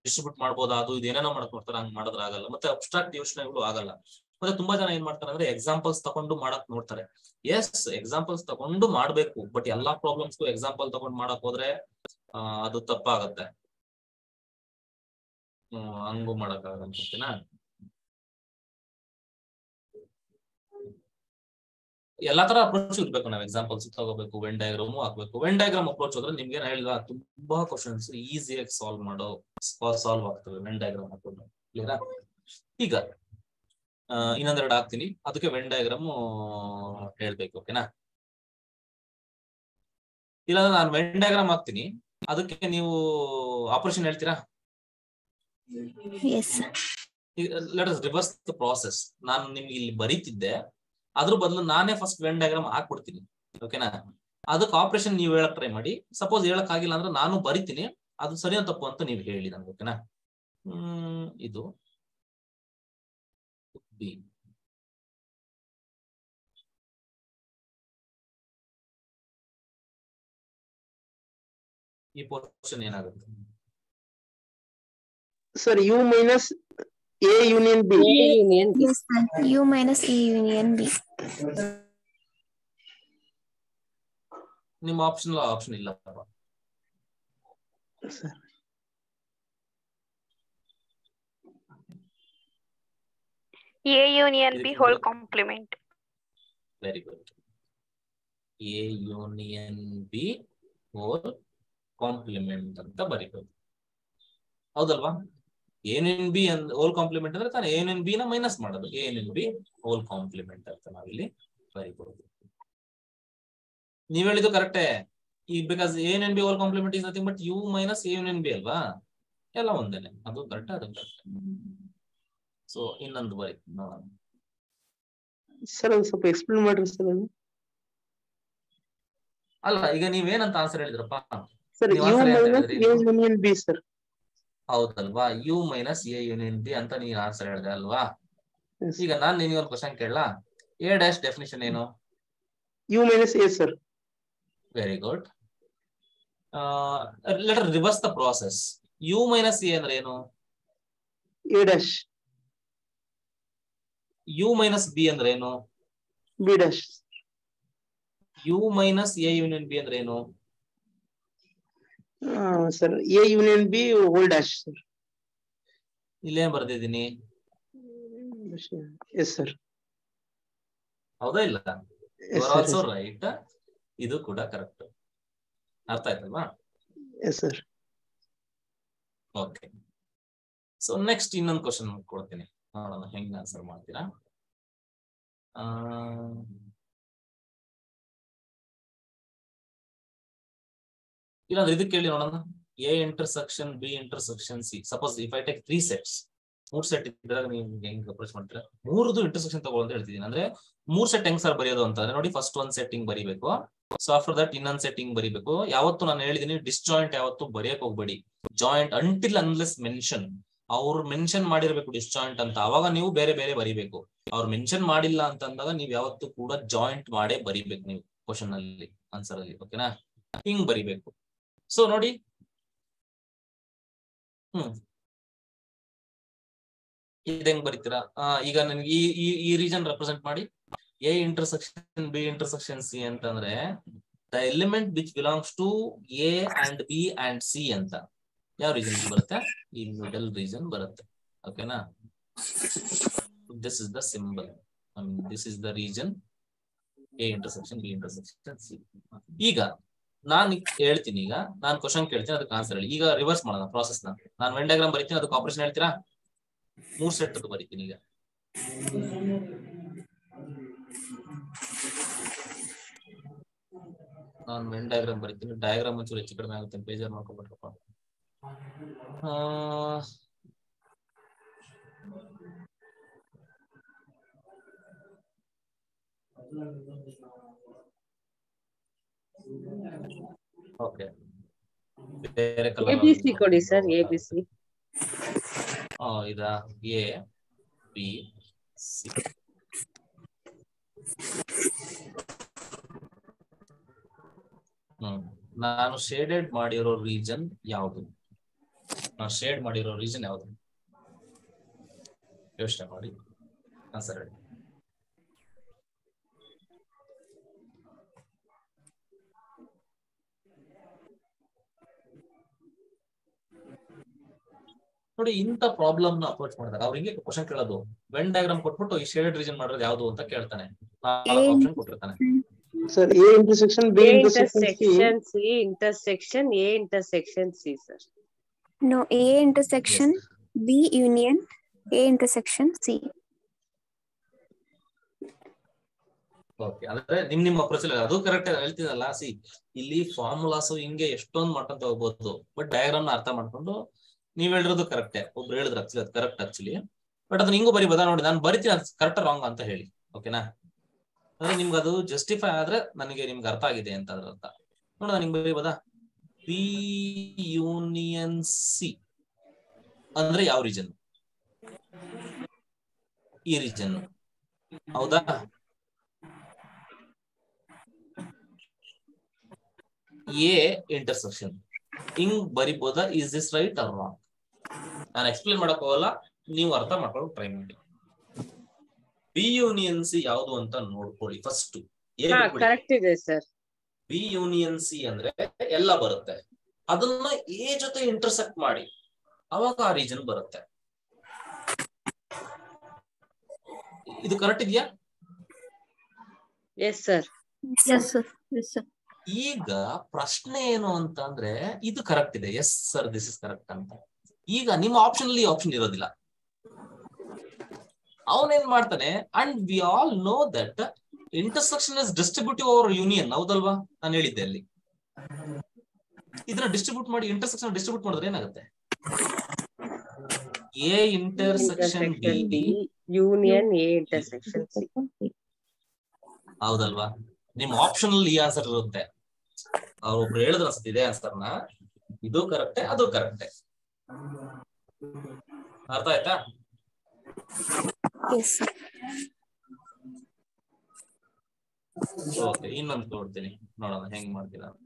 ಡಿಸ್ಟ್ರಿಬ್ಯೂಟ್ ಮಾಡ್ಬೋದಾ, ಅದು ಇದು ಏನೇನೋ ಮಾಡಕ್ ನೋಡ್ತಾರೆ. ಹಂಗ್ ಮಾಡಿದ್ರೆ ಆಗಲ್ಲ. ಮತ್ತೆ ಅಬ್ಸ್ಟ್ರಾಕ್ಟ್ ಯೋಚನೆಗಳು ಆಗಲ್ಲ. ಮತ್ತೆ ತುಂಬಾ ಜನ ಏನ್ ಮಾಡ್ತಾರೆ ಅಂದ್ರೆ ಎಕ್ಸಾಂಪಲ್ಸ್ ತಗೊಂಡು ಮಾಡಕ್ ನೋಡ್ತಾರೆ. ಎಸ್ ಎಕ್ಸಾಂಪಲ್ಸ್ ತಗೊಂಡು ಮಾಡ್ಬೇಕು, ಬಟ್ ಎಲ್ಲಾ ಪ್ರಾಬ್ಲಮ್ಸ್ಗೂ ಎಕ್ಸಾಂಪಲ್ ತಗೊಂಡು ಮಾಡಕ್ ಹೋದ್ರೆ ಅದು ತಪ್ಪಾಗತ್ತೆ. ಹಂಗೂ ಮಾಡಕ್ ಆಗಲ್ಲ ಅನ್ಸುತ್ತೀನಾ. ಎಲ್ಲಾ ತರ ಅಪ್ರೋಚ್ ಇರ್ಬೇಕು. ನಾವ್ ಎಕ್ಸಾಂಪಲ್ಸ್ ತಗೋಬೇಕು, ವೆನ್ ಡಯಾಗ್ರಾಮ್ ಹಾಕ್ಬೇಕು. ವೆನ್ ಡಯಾಗ್ರಾಮ್ ಅಪ್ರೋಚ್ ಹೋದ್ರೆ ನಿಮ್ಗೆ ಹೇಳಿದ ತುಂಬಾ ಕ್ವಶನ್ಸ್ ಈಸಿಯಾಗಿ ಸಾಲ್ವ್ ಆಗ್ತವೆ ವೆನ್ ಡಯಾಗ್ರಾಮ್ ಹಾಕೊಂಡು. ಕ್ಲಿಯರಾ? ಈಗ ಇನ್ನೊಂದೆರಡು ಹಾಕ್ತೀನಿ, ಅದಕ್ಕೆ ವೆನ್ ಡಯಾಗ್ರಾಮ್ ಹೇಳ್ಬೇಕು. ಓಕೆನಾ. ಇಲ್ಲಾಂದ್ರೆ ನಾನು ವೆನ್ ಡಯಾಗ್ರಾಮ್ ಹಾಕ್ತೀನಿ, ಅದಕ್ಕೆ ನೀವು ಆಪರೇಷನ್ ಹೇಳ್ತೀರಾ? Let us reverse the process. ನಾನು ನಿಮ್ಗೆ ಇಲ್ಲಿ ಬರೀತಿದ್ದೆ, ಅದ್ರ ಬದಲು ನಾನೇ ಫಸ್ಟ್ ವೆನ್ ಡಯಾಗ್ರಾಮ್ ಹಾಕ್ಬಿಡ್ತೀನಿ. ಓಕೆನಾ. ಅದಕ್ಕೆ ಆಪರೇಷನ್ ನೀವು ಹೇಳಕ್ ಟ್ರೈ ಮಾಡಿ. ಸಪೋಸ್ ಹೇಳಕ್ ಆಗಿಲ್ಲ ಅಂದ್ರೆ ನಾನು ಬರಿತೀನಿ, ಅದು ಸರಿಯೋ ತಪ್ಪು ಅಂತ ನೀವು ಹೇಳಿ ನನ್ಗೆ. ಓಕೆನಾ. ಇದು ಬಿ, ಈ ಪೋರ್ಷನ್ ಏನಾಗುತ್ತೆ sir? U minus A union B. U minus A union B. ನಿಮ್ಮ ಆಪ್ಷನ್ ಇಲ್ಲ. A union B whole complement. Very good. A union B whole complement ಅಂತ ಬರೀಬಹುದು. ಹೌದಲ್ವಾ? A union B whole complement ಅಂದ್ರೆ ತಾನೇ A union B ನ ಮೈನಸ್ ಮಾಡೋದು. A union B whole complement ಅಂತ ನಾವಿಲ್ಲಿ ಬರೀಬಹುದು. ನೀವ್ ಹೇಳಿದ್ದು ಕರೆಕ್ಟೇ. ಈ because A union B whole complement is nothing but U minus A union B ಅಲ್ವಾ? ಎಲ್ಲ ಒಂದೇನೆ. ಅದು ಕರೆಕ್ಟ್, ಅದು ಕರೆಕ್ಟ್. ಸೊ ಇನ್ನೊಂದು ಬರಿ ನೋಡೋಣ. ಸರ್ ಅದು ಸ್ವಲ್ಪ ಎಕ್ಸ್ಪ್ಲೇನ್ ಮಾಡ್ರಿ ಸರ್ ಅದು. ಅಲ್ಲ ಈಗ ನೀವೇನಂತ ಆನ್ಸರ್ ಹೇಳಿದ್ರಪ್ಪ? ಸರ್ ನೀವು ಯು answer ಏನಂತ ಮೈನಸ್ ಹೇಳಿದ್ರಿ? A union B sir. ಹೌದಲ್ವಾ, U minus A union B ಅಂತ ನೀನ್ ಆನ್ಸರ್ ಹೇಳಿದೆ ಅಲ್ವಾ? Yes. ಈಗ ನಾನ್ ನಿನಗೆ ಒಂದು ಕ್ವಶನ್ ಕೇಳಲಾ? ಎ ಡ್ಯಾಶ್ ಡೆಫಿನಿಷನ್ ಏನು? U minus A sir. Very good. Let reverse the process. U minus A ಅಂದ್ರೆ ಏನು? A dash. U minus B ಅಂದ್ರೆ ಏನು? B dash. U minus A union B ಅಂದ್ರೆ ಏನು? Sir A union B whole dash sir. ಇಲ್ಲೇನ್ ಬರ್ದಿದ್ದೀನಿ? Yes sir. ಹೌದಾ ಇಲ್ಲ? You are also right. ಇದು ಕೂಡ ಕರೆಕ್ಟ್. ಅರ್ಥ ಆಯ್ತಲ್ವಾ? Yes sir. Okay. So next ಇನ್ನೊಂದು ಕ್ವಶನ್ ಕೊಡ್ತೀನಿ, ನೋಡೋಣ ಹೆಂಗ್ ಆನ್ಸರ್ ಮಾಡ್ತೀರಾ. ಇಲ್ಲಾಂದ್ರೆ ಇದಕ್ಕೆ ಕೇಳಿ ನೋಡೋಣ. A intersection B intersection C. Suppose if I take 3 sets, 3 set ಇದ್ದಾಗ ನೀವು ಹೆಂಗ್ ಅಪ್ರೋಚ್ ಮಾಡ್ತೀರಾ? ಮೂರದು ಇಂಟರ್ಸೆಕ್ಷನ್ ತಗೊಳ್ಳೋ ಅಂತ ಹೇಳ್ತಿದ್ದೀನಿ. ಅಂದ್ರೆ 3 ಸೆಟ್ ಹೆಂಗ್ ಸರ್ ಬರೆಯೋದು ಅಂತಂದ್ರೆ ನೋಡಿ, ಫಸ್ಟ್ ಒಂದ್ ಸೆಟ್ ಹಿಂಗ್ ಬರೀಬೇಕು. ಸೊ ಆಫ್ಟರ್ ದಟ್ ಇನ್ನೊಂದ್ ಸೆಟ್ ಹಿಂಗ್ ಬರೀಬೇಕು. ಯಾವತ್ತು ನಾನು ಹೇಳಿದೀನಿ ಡಿಸ್ಜಾಯಿಂಟ್ ಯಾವತ್ತು ಬರೆಯಕ್ ಹೋಗ್ಬೇಡಿ. ಜಾಯಿಂಟ್ ಅಂಟಿಲ್ ಅನ್ಲೆಸ್ ಮೆನ್ಷನ್, ಅವ್ರು ಮೆನ್ಷನ್ ಮಾಡಿರ್ಬೇಕು ಡಿಸ್ಜಾಯಿಂಟ್ ಅಂತ, ಅವಾಗ ನೀವು ಬೇರೆ ಬೇರೆ ಬರೀಬೇಕು. ಅವ್ರು ಮೆನ್ಷನ್ ಮಾಡಿಲ್ಲ ಅಂತ ಅಂದಾಗ ನೀವು ಯಾವತ್ತು ಕೂಡ ಜಾಯಿಂಟ್ ಮಾಡೇ ಬರೀಬೇಕು ನೀವು ಕ್ವಶನ್ ಅಲ್ಲಿ, ಆನ್ಸರ್ ಅಲ್ಲಿ. ಓಕೆನಾ? ಹಿಂಗ್ ಬರೀಬೇಕು. ಸೊ ನೋಡಿ, ಇದು ಹೆಂಗ್ ಬರೀತೀರಾ? ಈಗ ನನಗೆ ಈ ರೀಜನ್ ರೆಪ್ರೆಸೆಂಟ್ ಮಾಡಿ. A intersection B intersection C ಅಂತಂದ್ರೆ the element which belongs to A and B and C ಅಂತ ಯಾವ ರೀಜನ್ ಬರುತ್ತೆ? ಈ ಮಿಡಲ್ ರೀಜನ್ ಬರುತ್ತೆ. ಓಕೆನಾ? This is the symbol. I mean this is the region A intersection B intersection C. ಈಗ ನಾನು ಹೇಳ್ತೀನಿ, ಈಗ ನಾನು ಕ್ವಶನ್ ಕೇಳ್ತೀನಿ, ಅದಕ್ಕೆ ಆನ್ಸರ್ ಹೇಳಿ. ಈಗ ರಿವರ್ಸ್ ಮಾಡೋಣ ಪ್ರಾಸೆಸ್ ನ. ನಾನು ವೆನ್ ಡಯಾಗ್ರಾಮ್ ಬರೀತೀನಿ, ಅದಕ್ಕೆ ಆಪರೇಷನ್ ಹೇಳ್ತೀರಾ? 3 ಸೆಟ್ ಅದು ಬರೀತೀನಿ. ಈಗ ನಾನು ವೆನ್ ಡಯಾಗ್ರಾಮ್ ಬರೀತೀನಿ. ಡಯಾಗ್ರಾಮ್ ಒಂಚೂರು ಹೆಚ್ಚು ಕಡಿಮೆ ಆಗುತ್ತೆ, ಬೇಜಾರು ಮಾಡ್ಕೊಬಿಟ್ರಪ್ಪ. ಓಕೆ, ಬೇರೆ ಕಲರ್ ಎಬಿಸಿ ಕೊಡಿ ಸರ್. ಎಬಿಸಿ. ಇದಾ? A B C. ನಾನು ಶೇಡೆಡ್ ಮಾಡಿರೋ ರೀಜನ್ ಯಾವುದು? ನಾನು ಶೇಡ್ ಮಾಡಿರೋ ರೀಜನ್ ಯಾವುದು? ಯೋಚನೆ ಮಾಡಿ ಆನ್ಸರ್ ಹೇಳಿ. ನೋಡಿ, ಇಂಥ ಪ್ರಾಬ್ಲಮ್ ನ ಅಪ್ರೋಚ್ ಮಾಡಿದಾಗ ಅವ್ರಿಗೆ ಕ್ವಶನ್ ಕೇಳೋದು, ವೆನ್ ಡಯಾಗ್ರಾಮ್ ಕೊಟ್ಬಿಟ್ಟು ಈ ಶೇಡೆಡ್ ರೀಜನ್ ಮಾಡೋದು ಯಾವುದು ಅಂತ ಕೇಳ್ತಾನೆ. 4 ಆಪ್ಷನ್ ಕೊಟ್ಟಿರ್ತಾನೆ. Sir A intersection B intersection C intersection A intersection C sir. No, A intersection B union A intersection C. Okay, ಅಂದ್ರೆ ನಿಮ್ ಅಪ್ರೋಚ್ ಅದು ಕರೆಕ್ಟ್ ಹೇಳ್ತಿದಲ್ಲ. ಸಿ, ಇಲ್ಲಿ ಫಾರ್ಮುಲಾಸ್ ಹಿಂಗೆ ಎಷ್ಟೊಂದು ಮಾಡ್ಕೊಂತ ಹೋಗ್ಬೋದು, ಬಟ್ ಡಯಾಗ್ರಾಮ್ ನ ಅರ್ಥ ಮಾಡ್ಕೊಂಡು ನೀವ್ ಹೇಳಿರೋದು ಕರೆಕ್ಟೇ. ಒಬ್ರು ಹೇಳಿದ್ರು ಆಕ್ಚುಲಿ ಅದು ಕರೆಕ್ಟ್ ಆಕ್ಚುಲಿ, ಬಟ್ ಅದನ್ನ ಹಿಂಗೂ ಬರೀಬೋದಾ? ನೋಡಿ, ನಾನು ಬರಿತೀನಿ, ಅದು ಕರೆಕ್ಟ್ ರಾಂಗ್ ಅಂತ ಹೇಳಿ. ಓಕೆನಾ? ಅಂದ್ರೆ ನಿಮ್ಗೆ ಅದು ಜಸ್ಟಿಫೈ ಆದ್ರೆ ನನಗೆ ನಿಮ್ಗೆ ಅರ್ಥ ಆಗಿದೆ ಅಂತ ಅದ್ರ ಅರ್ಥ. ನೋಡ, ನಿಮ್ಗೆ ಬರೀಬೋದಾ? ಬಿ ಯೂನಿಯನ್ ಸಿ ಅಂದ್ರೆ ಯಾವ ರೀಜನ್? ಈ ರೀಜನ್. ಹೌದಾ? ಎ ಇಂಟರ್ಸೆಕ್ಷನ್ ಹಿಂಗ್ ಬರಿಬೋದಾ? Is this right or wrong? ನಾನು ಎಕ್ಸ್ಪ್ಲೇನ್ ಮಾಡಕ್ ಹೋಗಲ್ಲ, ನೀವು ಅರ್ಥ ಮಾಡ್ಕೊಳ್ಳೋಕೆ ಟ್ರೈ ಮಾಡಿ. ಬಿ ಯೂನಿಯನ್ ಸಿ ಯಾವುದು ಅಂತ ನೋಡ್ಕೊಳ್ಳಿ ಫಸ್ಟ್. ಕರೆಕ್ಟ್ ಇದೆ ಸರ್. ಬಿ ಯೂನಿಯನ್ ಸಿ ಅಂದ್ರೆ ಎಲ್ಲ ಬರುತ್ತೆ, ಅದನ್ನ ಎ ಜೊತೆ ಇಂಟರ್ಸೆಕ್ಟ್ ಮಾಡಿ ಅವಾಗ ಆ ರೀಜನ್ ಬರುತ್ತೆ. ಇದು ಕರೆಕ್ಟ್ ಇದೆಯಾ? Yes sir. ಈಗ ಪ್ರಶ್ನೆ ಏನು ಅಂತ ಅಂದ್ರೆ, ಇದು ಕರೆಕ್ಟ್ ಇದೆ, yes sir this is correct ಅಂತ. ಈಗ ನಿಮ್ಮ ಆಪ್ಷನ್ ಅಲ್ಲಿ ಆಪ್ಷನ್ ಇರೋದಿಲ್ಲ. ಅವನೇನ್ ಮಾಡ್ತಾನೆ, and we all know that intersection is distributive over union. ಹೌದಲ್ವಾ? ನಾನು ಹೇಳಿದ್ದೆ ಅಲ್ಲಿ. ಇದನ್ನ ಡಿಸ್ಟ್ರಿಬ್ಯೂಟ್ ಮಾಡಿ ಇಂಟರ್ಸೆಕ್ಷನ್ ಡಿಸ್ಟ್ರಿಬ್ಯೂಟ್ ಮಾಡಿದ್ರೆ ಏನಾಗುತ್ತೆ? A intersection B union A intersection C. ಹೌದಲ್ವಾ? ನಿಮ್ ಆಪ್ಷನ್ ಅಲ್ಲಿ ಈ ಆನ್ಸರ್ ಇರುತ್ತೆ. ಅವ್ರೊಬ್ರು ಹೇಳಿದ್ರ ಅನ್ಸುತ್ತೆ ಇದೇ ಆನ್ಸರ್ನ. ಇದು ಕರೆಕ್ಟೇ, ಅದು ಕರೆಕ್ಟೇ. ಅರ್ಥ ಆಯ್ತಾ? ಓಕೆ, ಇನ್ನೊಂದು ಕೊಡ್ತೀನಿ, ನೋಡೋಣ ಹೆಂಗ್ ಮಾಡ್ತೀರಾ ಅಂತ.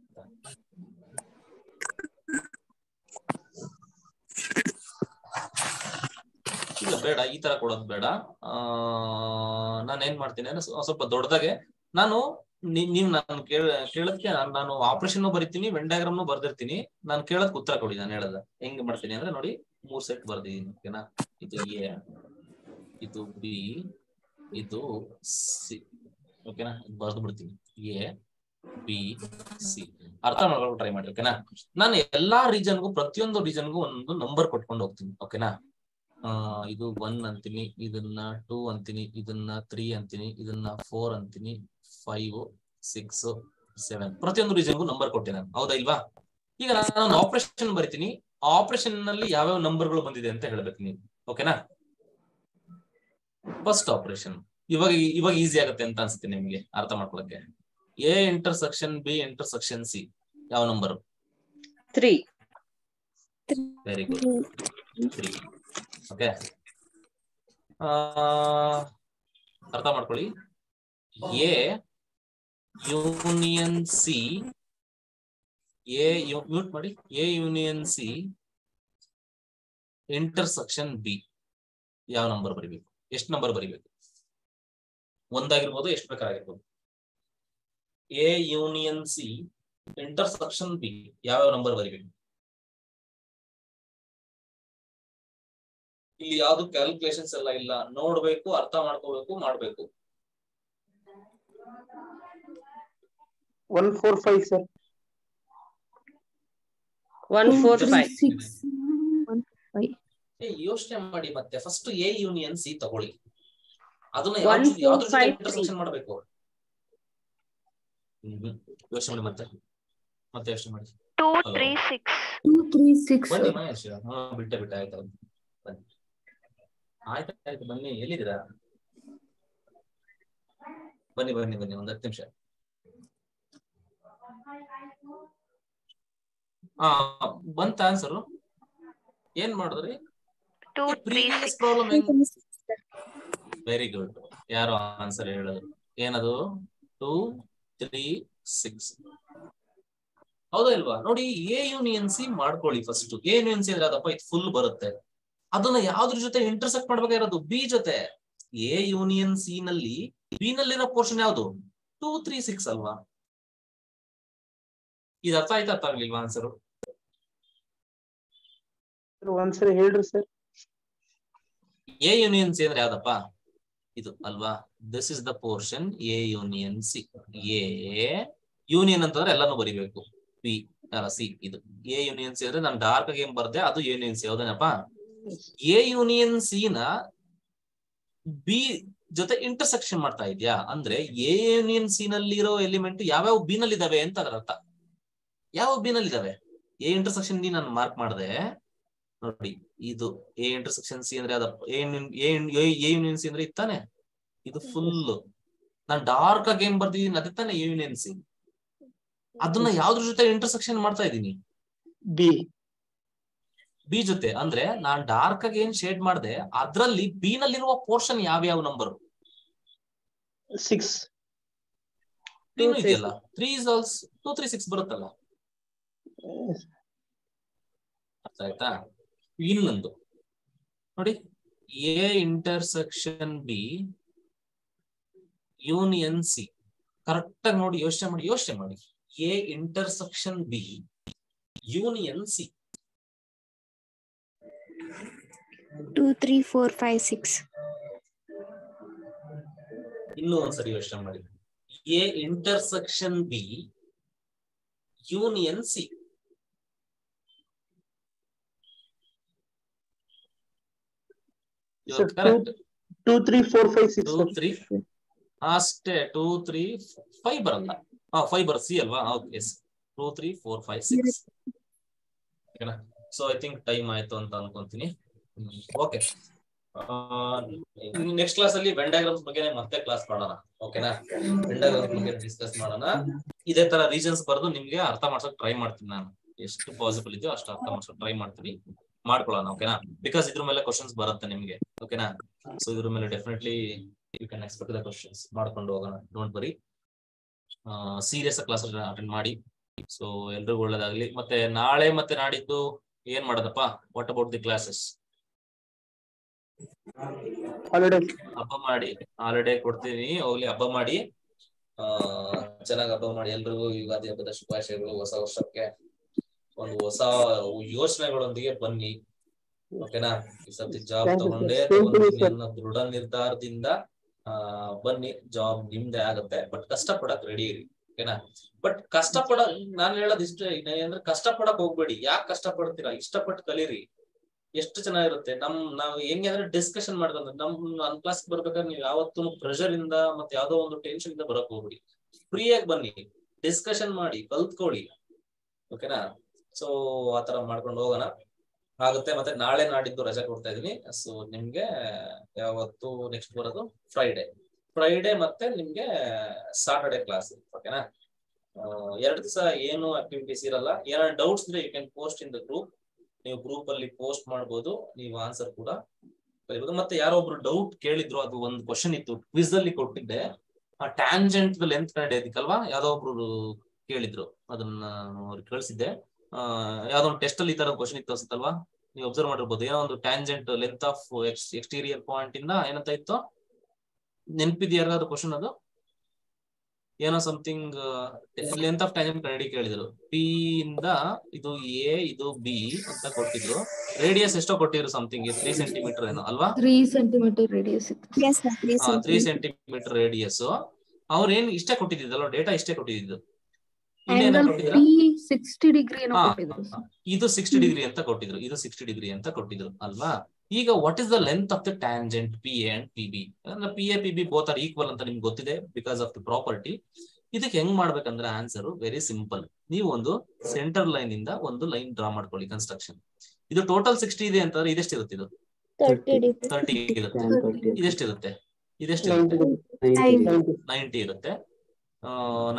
ಇಲ್ಲ ಬೇಡ, ಈ ತರ ಕೊಡೋದು ಬೇಡ. ನಾನು ಏನ್ ಮಾಡ್ತೀನಿ ಅಂದ್ರೆ ಸ್ವಲ್ಪ ದೊಡ್ಡದಾಗೆ ನಾನು ನೀವ್ ನಾನು ಕೇಳೋದಕ್ಕೆ ನಾನು ಆಪರೇಷನ್ ಬರಿತೀನಿ, ವೆನ್ ಡಯಾಗ್ರಾಮ್ ಬರ್ದಿರ್ತೀನಿ. ನಾನು ಕೇಳೋದಕ್ಕೆ ಉತ್ತರ ಕೊಡಿ. ನಾನು ಹೇಳದ ಹೆಂಗ್ ಮಾಡ್ತೀನಿ ಅಂದ್ರೆ ನೋಡಿ, 3 ಸೆಟ್ ಬರ್ದಿದ್ದೀನಿ. ಓಕೆನಾ? ಇದು ಎ, ಇದು ಬಿ, ಇದು ಸಿ. ಓಕೆನಾ? ಬರ್ದು ಬಿಡ್ತೀನಿ, ಎ ಬಿ ಸಿ. ಅರ್ಥ ಮಾಡ್ಕೊಂಡು ಟ್ರೈ ಮಾಡಿ. ಓಕೆನಾ? ನಾನು ಎಲ್ಲಾ ರೀಜನ್ಗೂ, ಪ್ರತಿಯೊಂದು ರೀಜನ್ಗೂ ಒಂದು ನಂಬರ್ ಕೊಟ್ಕೊಂಡು ಹೋಗ್ತೀನಿ. ಓಕೆನಾ? ಇದು 1 ಅಂತೀನಿ, ಇದನ್ನ 2 ಅಂತೀನಿ, ಇದನ್ನ 3 ಅಂತೀನಿ, ಇದನ್ನ 4 ಅಂತೀನಿ, 5 6 7. ಪ್ರತಿಯೊಂದು ರೀಜನ್ಗೂ ನಂಬರ್ ಕೊಟ್ಟೆ ನಾನು, ಹೌದಾ ಇಲ್ವಾ? ಈಗ ನಾನು ಆಪರೇಷನ್ ಬರಿತೀನಿ. ಆಪರೇಷನ್ ನಲ್ಲಿ ಯಾವ್ಯಾವ ನಂಬರ್ಗಳು ಬಂದಿದೆ ಅಂತ ಹೇಳ್ಬೇಕು ನೀವು. ಓಕೆನಾ? ಫಸ್ಟ್ ಆಪರೇಷನ್ ಇವಾಗ ಈಸಿ ಆಗುತ್ತೆ ಅಂತ ಅನ್ಸುತ್ತೆ ನಿಮ್ಗೆ ಅರ್ಥ ಮಾಡ್ಕೊಳಕ್ಕೆ. A intersection B intersection C ಯಾವ ನಂಬರ್? 3. Very good, 3. ಓಕೆ, ಅರ್ಥ ಮಾಡ್ಕೊಳ್ಳಿ. ಎ ಯೂನಿಯನ್ ಸಿ, ಮ್ಯೂಟ್ ಮಾಡಿ. A union C intersection B ಯಾವ ನಂಬರ್ ಬರಿಬೇಕು? ಎಷ್ಟು ನಂಬರ್ ಬರಿಬೇಕು? ಒಂದಾಗಿರ್ಬೋದು, ಎಷ್ಟು ಬೇಕಾಗಿರ್ಬೋದು. A union C intersection B ಯಾವ್ಯಾವ ನಂಬರ್ ಬರಿಬೇಕು? ಇಲ್ಲಿ ಯಾವ್ದು ಕ್ಯಾಲ್ಕುಲೇಷನ್ಸ್ ಎಲ್ಲ ಇಲ್ಲ, ನೋಡ್ಬೇಕು, ಅರ್ಥ ಮಾಡ್ಕೋಬೇಕು, ಮಾಡ್ಬೇಕು. 1 4 5 ಸರ್. 1 4 5. ಯೋಚನೆ ಮಾಡಿ. ಮತ್ತೆ ಫಸ್ಟ್ ಎ ಯೂನಿಯನ್ ಸಿ ತಗೊಳ್ಳಿ. ಅದನ್ನ 1 4 ಯಾವ್ದ್ರ ಜೊತೆ 5 ಇಂಟರ್ಸೆಕ್ಷನ್ ಮಾಡ್ಬೇಕು? ಯೋಚನೆ ಮಾಡಿ. ಮತ್ತೆ ಯೋಚನೆ ಮಾಡಿ. 2 3 6. 2 3 6. ಬನ್ನಿ ಮಹೇಶ್. ಬಿಟ್ಟ ಆಯ್ತು. ಬನ್ನಿ, ಆಯ್ತು ಬನ್ನಿ. ಎಲ್ಲಿದ್ದೀರಾ? ಬನ್ನಿ ಒಂದು 10 ನಿಮಿಷ. ಬಂತ ಆನ್ಸರು? ಏನ್ ಮಾಡಿದ್ರಿ? 2 3 6. Problem very good. ಯಾರು ಆನ್ಸರ್ ಹೇಳಿದ್ರು? ಏನದು? 2 3 6. ಹೌದಾ ಇಲ್ವಾ? ನೋಡಿ, ಎ ಯೂನಿಯನ್ ಸಿ ಮಾಡ್ಕೊಳ್ಳಿ ಫಸ್ಟ್. ಎ ಯೂನಿಯನ್ ಸಿ ಅಂದ್ರೆ ಅದಪ್ಪ ಇದು ಫುಲ್ ಬರುತ್ತೆ. ಅದನ್ನ ಯಾವ್ದ್ರ ಜೊತೆ ಇಂಟರ್ಸೆಕ್ಟ್ ಮಾಡ್ಬೇಕಾಗಿರೋದು? ಬಿ ಜೊತೆ. ಎ ಯೂನಿಯನ್ ಸಿ ನಲ್ಲಿ ಬಿ ನಲ್ಲಿರೋ ಪೋರ್ಷನ್ ಯಾವ್ದು? 2 3 6 ಅಲ್ವಾ? ಇದು ಅರ್ಥ ಆಯ್ತಾ? ಅರ್ಥ ಆಗ್ಲಿಲ್ವಾ ಆನ್ಸರ್? ಒಂದ್ಸರಿ ಹೇಳ್ರಿ ಸರ್. ಎ ಯೂನಿಯನ್ ಸಿ ಅಂದ್ರೆ ಯಾವ್ದಪ್ಪ? ಇದು ಅಲ್ವಾ? This is the portion A union C. A union ಅಂತಂದ್ರೆ ಎಲ್ಲಾನು ಬರಿಬೇಕು. ಬಿ ಅಲ್ಲ ಸಿ. ಇದು ಎ ಯೂನಿಯನ್ ಸಿ ಅಂದ್ರೆ ನಾನು ಡಾರ್ಕ್ ಆಗಿ ಏನ್ ಬರ್ದೆ ಅದು ಯೂನಿಯನ್ ಸಿ. ಹೌದೇನಪ್ಪ? ಎ ಯೂನಿಯನ್ ಸಿ ನ ಬಿ ಜೊತೆ ಇಂಟರ್ಸೆಕ್ಷನ್ ಮಾಡ್ತಾ ಇದ್ಯಾ ಅಂದ್ರೆ ಎ ಯೂನಿಯನ್ ಸಿ ನಲ್ಲಿರೋ ಎಲಿಮೆಂಟ್ ಯಾವ್ಯಾವ ಬಿ ನಲ್ಲಿ ಇದಾವೆ ಅಂತ ಅದರ ಅರ್ಥ. ಯಾವ ಬಿ ನಲ್ಲಿ ಇದಾವೆ? ಎ ಇಂಟರ್ಸೆಕ್ಷನ್ ಡಿ ನಾನು ಮಾರ್ಕ್ ಮಾಡಿದೆ ನೋಡಿ. ಇದು ಎ ಇಂಟರ್ಸೆಕ್ಷನ್ ಸಿ ಅಂದ್ರೆ ಅದಪ್ಪ ಎ ಯೂನಿಯನ್ ಸಿ ಅಂದ್ರೆ ಇತ್ತಾನೆ. ಇದು ಫುಲ್ ನಾನು ಡಾರ್ಕ್ ಆಗಿ ಏನ್ ಬರ್ದಿದ್ದೀನಿ ಅದೇ ತಾನೆ ಎ ಯೂನಿಯನ್ ಸಿ. ಅದನ್ನ ಯಾವ್ದ್ರ ಜೊತೆ ಇಂಟರ್ಸೆಕ್ಷನ್ ಮಾಡ್ತಾ ಇದ್ದೀನಿ? ಬಿ ಜೊತೆ. ಅಂದ್ರೆ ನಾನ್ ಡಾರ್ಕ್ ಆಗಿ ಏನ್ ಶೇಡ್ ಮಾಡಿದೆ ಅದ್ರಲ್ಲಿ ಬಿ ನಲ್ಲಿರುವ ಪೋರ್ಷನ್ ಯಾವ್ಯಾವ ನಂಬರ್? 6 ಇದೆಯಲ್ಲ. 3 is also 2 3 6 ಬರುತ್ತಲ್ಲ. ಅರ್ಥ ಆಯ್ತಾ? ಇನ್ನೊಂದು ನೋಡಿ, A intersection B union C. Correct ಆಗಿ ನೋಡಿ, ಯೋಚನೆ ಮಾಡಿ. A intersection B union C. 2 3 4 5 6. ಇನ್ನೂ ಒಂದ್ಸರಿ ಯೋಚನೆ ಮಾಡಿ. A intersection B union C. Correct. 2 3 4 5 6. 2 3 ಅಷ್ಟೇ. 2 3 5 ಬರಲ್ಲ. 5 ಬರ ಸಿ ಅಲ್ವಾ? ಓಕೆ. 2 3 4 5 6. ಓಕೆನಾ? ಸೊ ಐ ಥಿಂಕ್ ಟೈಮ್ ಆಯ್ತು ಅಂತ ಅನ್ಕೊಂತೀನಿ. ಓಕೆ. ನೆಕ್ಸ್ಟ್ ಕ್ಲಾಸ್ ಅಲ್ಲಿ ವೆನ್ ಡಯಾಗ್ರಾಮ್ಸ್ ಬಗ್ಗೆ ಮತ್ತೆ ಕ್ಲಾಸ್ ಮಾಡೋಣ. ಓಕೆನಾ? ವೆನ್ ಡಯಾಗ್ರಾಮ್ಸ್ ಬಗ್ಗೆ ಡಿಸ್ಕಸ್ ಮಾಡೋಣ. ಇದೇ ತರ ರೀಸನ್ಸ್ ಬರೆದು ನಿಮ್ಗೆ ಅರ್ಥ ಮಾಡ್ಸಕ್ ಟ್ರೈ ಮಾಡ್ತೀನಿ ನಾನು. ಎಷ್ಟು ಪಾಸಿಬಲ್ ಇದೆಯೋ ಅಷ್ಟು ಅರ್ಥ ಮಾಡ್ಸಕ್ ಟ್ರೈ ಮಾಡ್ತೀನಿ. ಮಾಡ್ಕೊಳ್ಳೋಣ. ಓಕೆನಾ? ಬಿಕಾಸ್ ಇದ್ರ ಮೇಲೆ ಕ್ವಶನ್ಸ್ ಬರುತ್ತೆ ನಿಮ್ಗೆ. ಓಕೆನಾ? ಸೊ ಇದ್ರ ಮೇಲೆ definitely you can expect the questions. ಮಾಡ್ಕೊಂಡು ಹೋಗೋಣ. Don't worry. Serious class attend ಮಾಡಿ. ಸೊ ಎಲ್ರಿಗೂ ಒಳ್ಳೇದಾಗ್ಲಿ. ಮತ್ತೆ ನಾಳೆ ಮತ್ತೆ ನಾಡಿದ್ದು ಏನ್ ಮಾಡೋದಪ್ಪ? What about the classes? ಹಬ್ಬ ಮಾಡಿ. ಹಾಲಿಡೇ ಕೊಡ್ತೀನಿ. ಹೋಗ್ಲಿ ಹಬ್ಬ ಮಾಡಿ. ಚೆನ್ನಾಗಿ ಹಬ್ಬ ಮಾಡಿ. ಎಲ್ರಿಗೂ ಯುಗಾದಿ ಹಬ್ಬದ ಶುಭಾಶಯಗಳು. ಹೊಸ ವರ್ಷಕ್ಕೆ ಒಂದು ಹೊಸ ಯೋಚನೆಗಳೊಂದಿಗೆ ಬನ್ನಿ. ಓಕೆನಾ? ಈ ಸತಿ ಜಾಬ್ ತಗೊಂಡೇ ತಗೊಂಡಿನಿ ಅನ್ನೋ ದೃಢ ನಿರ್ಧಾರದಿಂದ ಬನ್ನಿ. ಜಾಬ್ ನಿಮ್ದೇ ಆಗತ್ತೆ. ಬಟ್ ಕಷ್ಟ ಪಡಕ್ ರೆಡಿ ಇರಿ. ಓಕೆನಾ? ಬಟ್ ಕಷ್ಟ ನಾನು ಹೇಳೋದು ಇಷ್ಟ ಅಂದ್ರೆ ಕಷ್ಟ ಪಡಕ್ ಹೋಗ್ಬೇಡಿ. ಯಾಕೆ ಕಷ್ಟ ಪಡ್ತೀರಾ? ಇಷ್ಟಪಟ್ಟು ಕಲೀರಿ. ಎಷ್ಟು ಚೆನ್ನಾಗಿರುತ್ತೆ. ನಾವು ಹೆಂಗೆ ಅಂದ್ರೆ ಡಿಸ್ಕಷನ್ ಮಾಡ್ದಂದ್ರೆ ನನ್ ಕ್ಲಾಸ್ ಬರ್ಬೇಕಾದ್ರೆ ನೀವು ಯಾವತ್ತೂ ಪ್ರೆಷರ್ ಇಂದ ಮತ್ತೆ ಯಾವ್ದೋ ಒಂದು ಟೆನ್ಷನ್ ಇಂದ ಬರಕ್ ಹೋಗ್ಬಿಡಿ. ಫ್ರೀಯಾಗಿ ಬನ್ನಿ, ಡಿಸ್ಕಷನ್ ಮಾಡಿ, ಕಲ್ತ್ಕೊಳ್ಳಿ. ಓಕೆನಾ? ಸೊ ಆತರ ಮಾಡ್ಕೊಂಡು ಹೋಗೋಣ ಆಗುತ್ತೆ. ಮತ್ತೆ ನಾಳೆ ನಾಡಿದ್ದು ರಜೆ ಕೊಡ್ತಾ ಇದೀನಿ. ಸೊ ನಿಮ್ಗೆ ಯಾವತ್ತು ನೆಕ್ಸ್ಟ್ ಬರೋದು ಫ್ರೈಡೆ ಮತ್ತೆ ನಿಮ್ಗೆ ಸಾಟರ್ಡೆ ಕ್ಲಾಸ್. ಓಕೆನಾ? 2 ದಿವಸ ಏನು ಆಕ್ಟಿವಿಟೀಸ್ ಇರಲ್ಲ. ಏನಾದ್ರು ಡೌಟ್ಸ್ ಇದ್ರೆ you can post in the group. ನೀವು ಗ್ರೂಪ್ ಅಲ್ಲಿ ಪೋಸ್ಟ್ ಮಾಡ್ಬೋದು. ನೀವು ಆನ್ಸರ್ ಕೂಡ ಕಲಿಬಹುದು. ಮತ್ತೆ ಯಾರೋ ಒಬ್ರು ಡೌಟ್ ಕೇಳಿದ್ರು. ಅದು ಒಂದು ಕ್ವಶನ್ ಇತ್ತು, ಕ್ವಿಜ್ ಅಲ್ಲಿ ಕೊಟ್ಟಿದ್ದೆ. ಆ ಟ್ಯಾಂಜೆಂಟ್ ಲೆಂತ್ ಕಂಡು ಹಿಡಿಯೋದಕ್ಕಲ್ವಾ ಯಾವ್ದೋ ಒಬ್ರು ಕೇಳಿದ್ರು. ಅದನ್ನ ಅವ್ರಿಗೆ ಕಳಿಸಿದ್ದೆ. ಯಾವ್ದೋ ಒಂದು ಟೆಸ್ಟ್ ಅಲ್ಲಿ ಈ ತರ ಕ್ವಶನ್ ಇತ್ತು ಅನ್ಸುತ್ತಲ್ವಾ? ನೀವು ಅಬ್ಸರ್ವ್ ಮಾಡಿರ್ಬೋದು. ಏನೋ ಒಂದು tangent length of exterior point ಇಂದ ಏನಂತ ಇತ್ತು? ನೆನಪಿದ್ಯಾ ಯಾರಾದ್ರು ಕ್ವಶನ್? ಅದು ಏನೋ ಸಮಥಿಂಗ್ ಲೆಂತ್ ಆಫ್ ಟ್ಯಾಂಜೆಂಟ್ ಕಂಡು ಕೇಳಿದ್ರು. ಪಿ ಇಂದ ಇದು ಎ ಇದು ಬಿ ಅಂತ ಕೊಟ್ಟಿದ್ರು. ರೇಡಿಯಸ್ ಎಷ್ಟೋ ಕೊಟ್ಟಿದ್ರು, ಸಮಥಿಂಗ್ 3 ಸೆಂಟಿಮೀಟರ್ ಏನೋ ಅಲ್ವಾ? 3 ಸೆಂಟಿಮೀಟರ್ ರೇಡಿಯಸ್ ಇತ್ತು. 3 ಸೆಂಟಿಮೀಟರ್ ರೇಡಿಯಸ್. ಅವ್ರ ಏನ್ ಇಷ್ಟೇ ಕೊಟ್ಟಿದ್ದಲ್ಲ, ಡೇಟಾ ಇಷ್ಟೇ ಕೊಟ್ಟಿದ್ದು. ಆಂಗಲ್ ಪಿ 60 ಡಿಗ್ರಿ ಏನೋ ಕೊಟ್ಟಿದ್ರು. ಇದು 60 ಡಿಗ್ರಿ ಅಂತ ಕೊಟ್ಟಿದ್ರು. ಇದು 60 ಡಿಗ್ರಿ ಅಂತ ಕೊಟ್ಟಿದ್ರು ಅಲ್ವಾ? ಈಗ what is the length of the tangent P A and P B? P A P B both are equal ಅಂತ ನಿಮ್ಗೆ ಗೊತ್ತಿದೆ ಬಿಕಾಸ್ ಆಫ್ ದ ಪ್ರಾಪರ್ಟಿ. ಇದಕ್ಕೆ ಹೆಂಗ್ ಮಾಡ್ಬೇಕಂದ್ರೆ ಆನ್ಸರ್ ವೆರಿ ಸಿಂಪಲ್. ನೀವು ಒಂದು ಸೆಂಟರ್ ಲೈನ್ ಇಂದ ಒಂದು ಲೈನ್ ಡ್ರಾ ಮಾಡ್ಕೊಳ್ಳಿ. ಕನ್ಸ್ಟ್ರಕ್ಷನ್ ಇದು ಟೋಟಲ್ 60 ಇದೆ ಅಂತಂದ್ರೆ ಇದೆಷ್ಟಿರುತ್ತೆ? ಇದು 30 ಇರುತ್ತೆ. ಇದೆಷ್ಟಿರುತ್ತೆ? 90 ಇರುತ್ತೆ.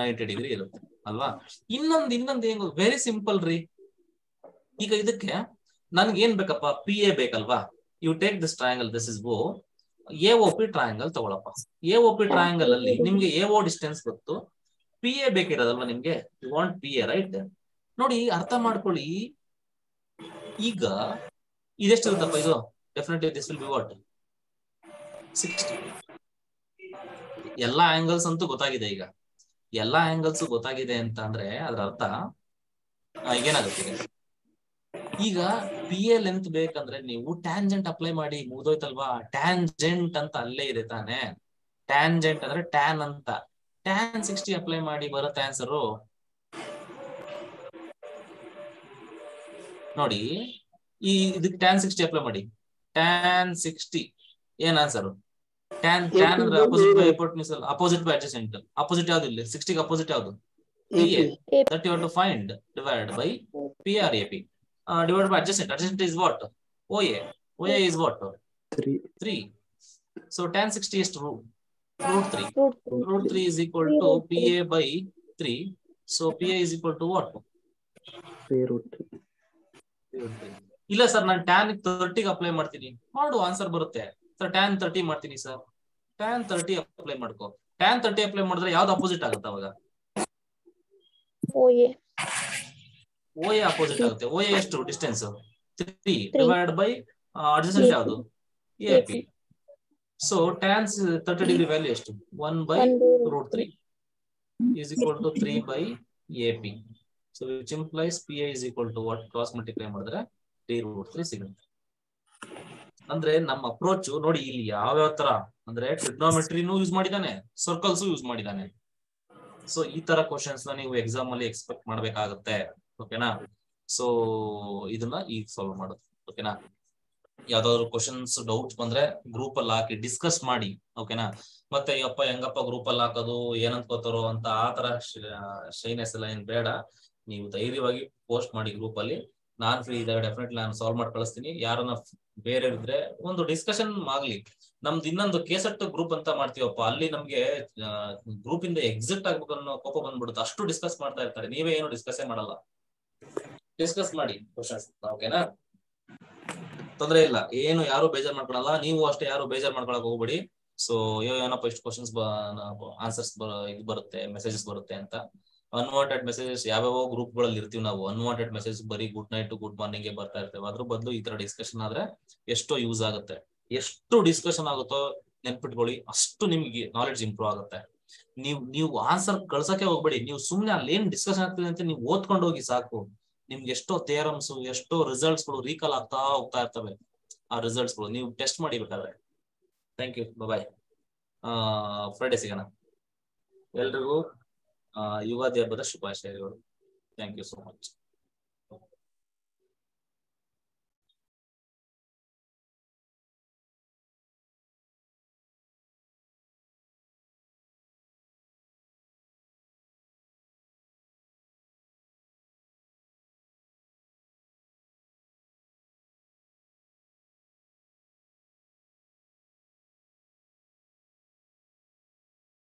90 ಡಿಗ್ರಿ ಇರುತ್ತೆ ಅಲ್ವಾ? ಇನ್ನೊಂದು ಹೆಂಗ್ ವೆರಿ ಸಿಂಪಲ್ ರೀ. ಈಗ ಇದಕ್ಕೆ ನನ್ಗೆ ಏನ್ ಬೇಕಪ್ಪ? ಪಿ ಎ ಬೇಕಲ್ವಾ? You take this triangle, this is O. A O P triangle ತಗೊಳಪ್ಪ. ಎ ಒ ಪಿ ಟ್ರಯಾಂಗಲ್ ಅಲ್ಲಿ ನಿಮ್ಗೆ ಎ ಒ ಡಿಸ್ಟೆನ್ಸ್ ಗೊತ್ತು, ಪಿ ಎ ಬೇಕಿರೋದಲ್ವಾ ನಿಮ್ಗೆ? You want P A, right? ನೋಡಿ ಅರ್ಥ ಮಾಡ್ಕೊಳ್ಳಿ. ಈಗ ಇದೆಷ್ಟಿರುತ್ತಪ್ಪ? ಇದು definitely this will be what? 60. ಎಲ್ಲಾ ಆಂಗಲ್ಸ್ ಅಂತೂ ಗೊತ್ತಾಗಿದೆ. ಈಗ ಎಲ್ಲಾ ಆಂಗಲ್ಸ್ ಗೊತ್ತಾಗಿದೆ ಅಂತ ಅಂದ್ರೆ ಅದ್ರ ಅರ್ಥ ಈಗೇನಾಗುತ್ತೆ? ಈಗ ಪಿ ಎ ಲೆಂತ್ ಬೇಕಂದ್ರೆ ನೀವು ಟ್ಯಾಂಜೆಂಟ್ ಅಪ್ಲೈ ಮಾಡಿ, ಮುಗ್ದೋಯ್ತಲ್ವಾ? ಟ್ಯಾಂಜೆಂಟ್ ಅಂತ ಅಲ್ಲೇ ಇದೆ ತಾನೆ. ಟ್ಯಾಂಜೆಂಟ್ ಅಂದ್ರೆ ಟ್ಯಾನ್ ಅಂತ. ಟ್ಯಾನ್ 60 ಅಪ್ಲೈ ಮಾಡಿ ಬರುತ್ತೆ ಆನ್ಸರು. ನೋಡಿ ಇದಕ್ಕೆ ಟ್ಯಾನ್ 60 ಅಪ್ಲೈ ಮಾಡಿ. ಟ್ಯಾನ್ 60 ಏನ್ ಆನ್ಸರ್? ಟ್ಯಾನ್ ಅಂದ್ರೆ opposite by hypotenuse, opposite by adjacent. Opposite ಯಾವ್ದು ಇಲ್ಲಿ? 60 ಅಪೋಸಿಟ್ ಯಾವ್ದು? P A. That you have to find. Divide by P R A P. Divided by adjacent. Adjacent is what? OA. OA is what? 3. So tan 60 is root 3. Root 3 is equal to PA by 3. So PA is equal to what? 3 root 3. ಇಲ್ಲ ಸರ್, ನಾನು ಟ್ಯಾನ್ 30 ಅಪ್ಲೈ ಮಾಡ್ತೀನಿ. ಮಾಡು, ಆನ್ಸರ್ ಬರುತ್ತೆ. ಸರ್ ಟ್ಯಾನ್ 30 ಮಾಡ್ತೀನಿ ಸರ್. ಟ್ಯಾನ್ 30 ಅಪ್ಲೈ ಮಾಡ್ಕೋ. ಟ್ಯಾನ್ 30 ಅಪ್ಲೈ ಮಾಡಿದ್ರೆ ಯಾವ್ದು ಅಪೋಸಿಟ್ ಆಗುತ್ತೆ ಅವಾಗ? OA ಅಪೋಸಿಟ್ ಆಗುತ್ತೆ. OA ಎಷ್ಟು ಡಿಸ್ಟೆನ್ಸ್? 3 ಡಿವೈಡ್ ಬೈ ಅಡ್ಜಸೆಂಟ್ ಯಾವುದು? AP. So tan 30 degree value ಎಷ್ಟು? 1 by root 3 is equal to 3 by AP. So which implies PA is equal to what? Cross multiply ಮಾಡಿದ್ರೆ 3 root 3 ಸಿಗುತ್ತೆ. ಅಂದ್ರೆ ನಮ್ಮ ಅಪ್ರೋಚ್ ನೋಡಿ ಇಲ್ಲಿ ಯಾವ ತರ ಅಂದ್ರೆ ಟ್ರಿಗ್ನೋಮೆಟ್ರಿನೂ ಯೂಸ್ ಮಾಡಿದಾನೆ, ಸರ್ಕಲ್ಸ್ ಯೂಸ್ ಮಾಡಿದಾನೆ. ಸೊ ಈ ತರ ಕ್ವಶನ್ಸ್ ನೀವು ಎಕ್ಸಾಮ್ ಅಲ್ಲಿ ಎಕ್ಸ್ಪೆಕ್ಟ್ ಮಾಡ್ಬೇಕಾಗತ್ತೆ. ಓಕೆನಾ? ಸೊ ಇದನ್ನ ಈಗ ಸಾಲ್ವ್ ಮಾಡೋದು. ಓಕೆನಾ? ಯಾವ್ದಾದ್ರು ಕ್ವಶನ್ಸ್ ಡೌಟ್ಸ್ ಬಂದ್ರೆ ಗ್ರೂಪ್ ಅಲ್ಲಿ ಹಾಕಿ ಡಿಸ್ಕಸ್ ಮಾಡಿ. ಓಕೆನಾ? ಮತ್ತೆ ಯಪ್ಪ ಹೆಂಗಪ್ಪ ಗ್ರೂಪ್ ಅಲ್ಲಿ ಹಾಕೋದು, ಏನಂತ್ಕೋತಾರೋ ಅಂತ ಆ ತರ ಶೈನೆಸ್ ಎಲ್ಲ ಏನ್ ಬೇಡ. ನೀವು ಧೈರ್ಯವಾಗಿ ಪೋಸ್ಟ್ ಮಾಡಿ ಗ್ರೂಪ್ ಅಲ್ಲಿ. ನಾನ್ ಫ್ರೀ ಇದ್ದಾಗ ಡೆಫಿನೆಟ್ಲಿ ನಾನು ಸಾಲ್ವ್ ಮಾಡಿ ಕಳಿಸ್ತೀನಿ. ಯಾರನ್ನ ಬೇರೆ ಇದ್ರೆ ಒಂದು ಡಿಸ್ಕಷನ್ ಆಗ್ಲಿ. ನಮ್ದು ಇನ್ನೊಂದು ಕೇಸೆಟ್ ಗ್ರೂಪ್ ಅಂತ ಮಾಡ್ತೀವಪ್ಪ, ಅಲ್ಲಿ ನಮ್ಗೆ ಗ್ರೂಪ್ ಇಂದ ಎಕ್ಸಿಟ್ ಆಗ್ಬೇಕು ಅನ್ನೋ ಕೋಪ ಬಂದ್ಬಿಡುತ್ತೆ, ಅಷ್ಟು ಡಿಸ್ಕಸ್ ಮಾಡ್ತಾ ಇರ್ತಾರೆ. ನೀವೇ ಏನು ಡಿಸ್ಕಸ್ಸೇ ಮಾಡಲ್ಲ. ಡಿಸ್ಕಸ್ ಮಾಡಿ ಕ್ವಶನ್ಸ್, ಓಕೆನಾ? ತೊಂದ್ರೆ ಇಲ್ಲ, ಏನು ಯಾರು ಬೇಜಾರ್ ಮಾಡ್ಕೊಳಲ್ಲ, ನೀವು ಅಷ್ಟೇ ಯಾರು ಬೇಜಾರ್ ಮಾಡ್ಕೊಳಕ್ ಹೋಗ್ಬೇಡಿ. ಸೊ ಏನಪ್ಪ ಇಷ್ಟು ಕ್ವಶನ್ಸ್ ಆನ್ಸರ್ಸ್ ಇದು ಬರುತ್ತೆ, ಮೆಸೇಜಸ್ ಬರುತ್ತೆ ಅಂತ. ಅನ್ವಾಂಟೆಡ್ ಮೆಸೇಜಸ್ ಯಾವ್ಯಾವ ಗ್ರೂಪ್ ಗಳಲ್ಲಿ ಇರ್ತೀವಿ ನಾವು, ಅನ್ವಾಂಟೆಡ್ ಮೆಸೇಜ್ ಬರೀ ಗುಡ್ ನೈಟ್ ಗುಡ್ ಮಾರ್ನಿಂಗ್ ಬರ್ತಾ ಇರ್ತೇವೆ. ಅದ್ರ ಬದಲು ಈ ತರ ಡಿಸ್ಕಷನ್ ಆದ್ರೆ ಎಷ್ಟೋ ಯೂಸ್ ಆಗುತ್ತೆ. ಎಷ್ಟು ಡಿಸ್ಕಷನ್ ಆಗುತ್ತೋ ನೆನ್ಪಿಟ್ಕೊಳ್ಳಿ, ಅಷ್ಟು ನಿಮ್ಗೆ ನಾಲೆಡ್ಜ್ ಇಂಪ್ರೂವ್ ಆಗುತ್ತೆ. ನೀವು ಆನ್ಸರ್ ಕಳ್ಸಕ್ಕೆ ಹೋಗ್ಬೇಡಿ, ನೀವು ಸುಮ್ನೆ ಅಲ್ಲಿ ಏನ್ ಡಿಸ್ಕಷನ್ ಆಗ್ತಿದೆ ಅಂತ ನೀವು ಓದ್ಕೊಂಡು ಹೋಗಿ ಸಾಕು. ನಿಮ್ಗೆ ಎಷ್ಟೋ ಥಿಯರಮ್ಸ್, ಎಷ್ಟೋ ರಿಸಲ್ಟ್ಸ್ ಗಳು ರೀಕಾಲ್ ಆಗ್ತಾ ಹೋಗ್ತಾ ಇರ್ತವೆ. ಆ ರಿಸಲ್ಟ್ಸ್ ಗಳು ನೀವು ಟೆಸ್ಟ್ ಮಾಡಿ ಬೇಕಾದ್ರೆ. Thank you, bye. ಫ್ರೈಡೆ ಸಿಗೋಣ. ಎಲ್ರಿಗೂ ಯುಗಾದಿ ಹಬ್ಬದ ಶುಭಾಶಯಗಳು. Thank you so much.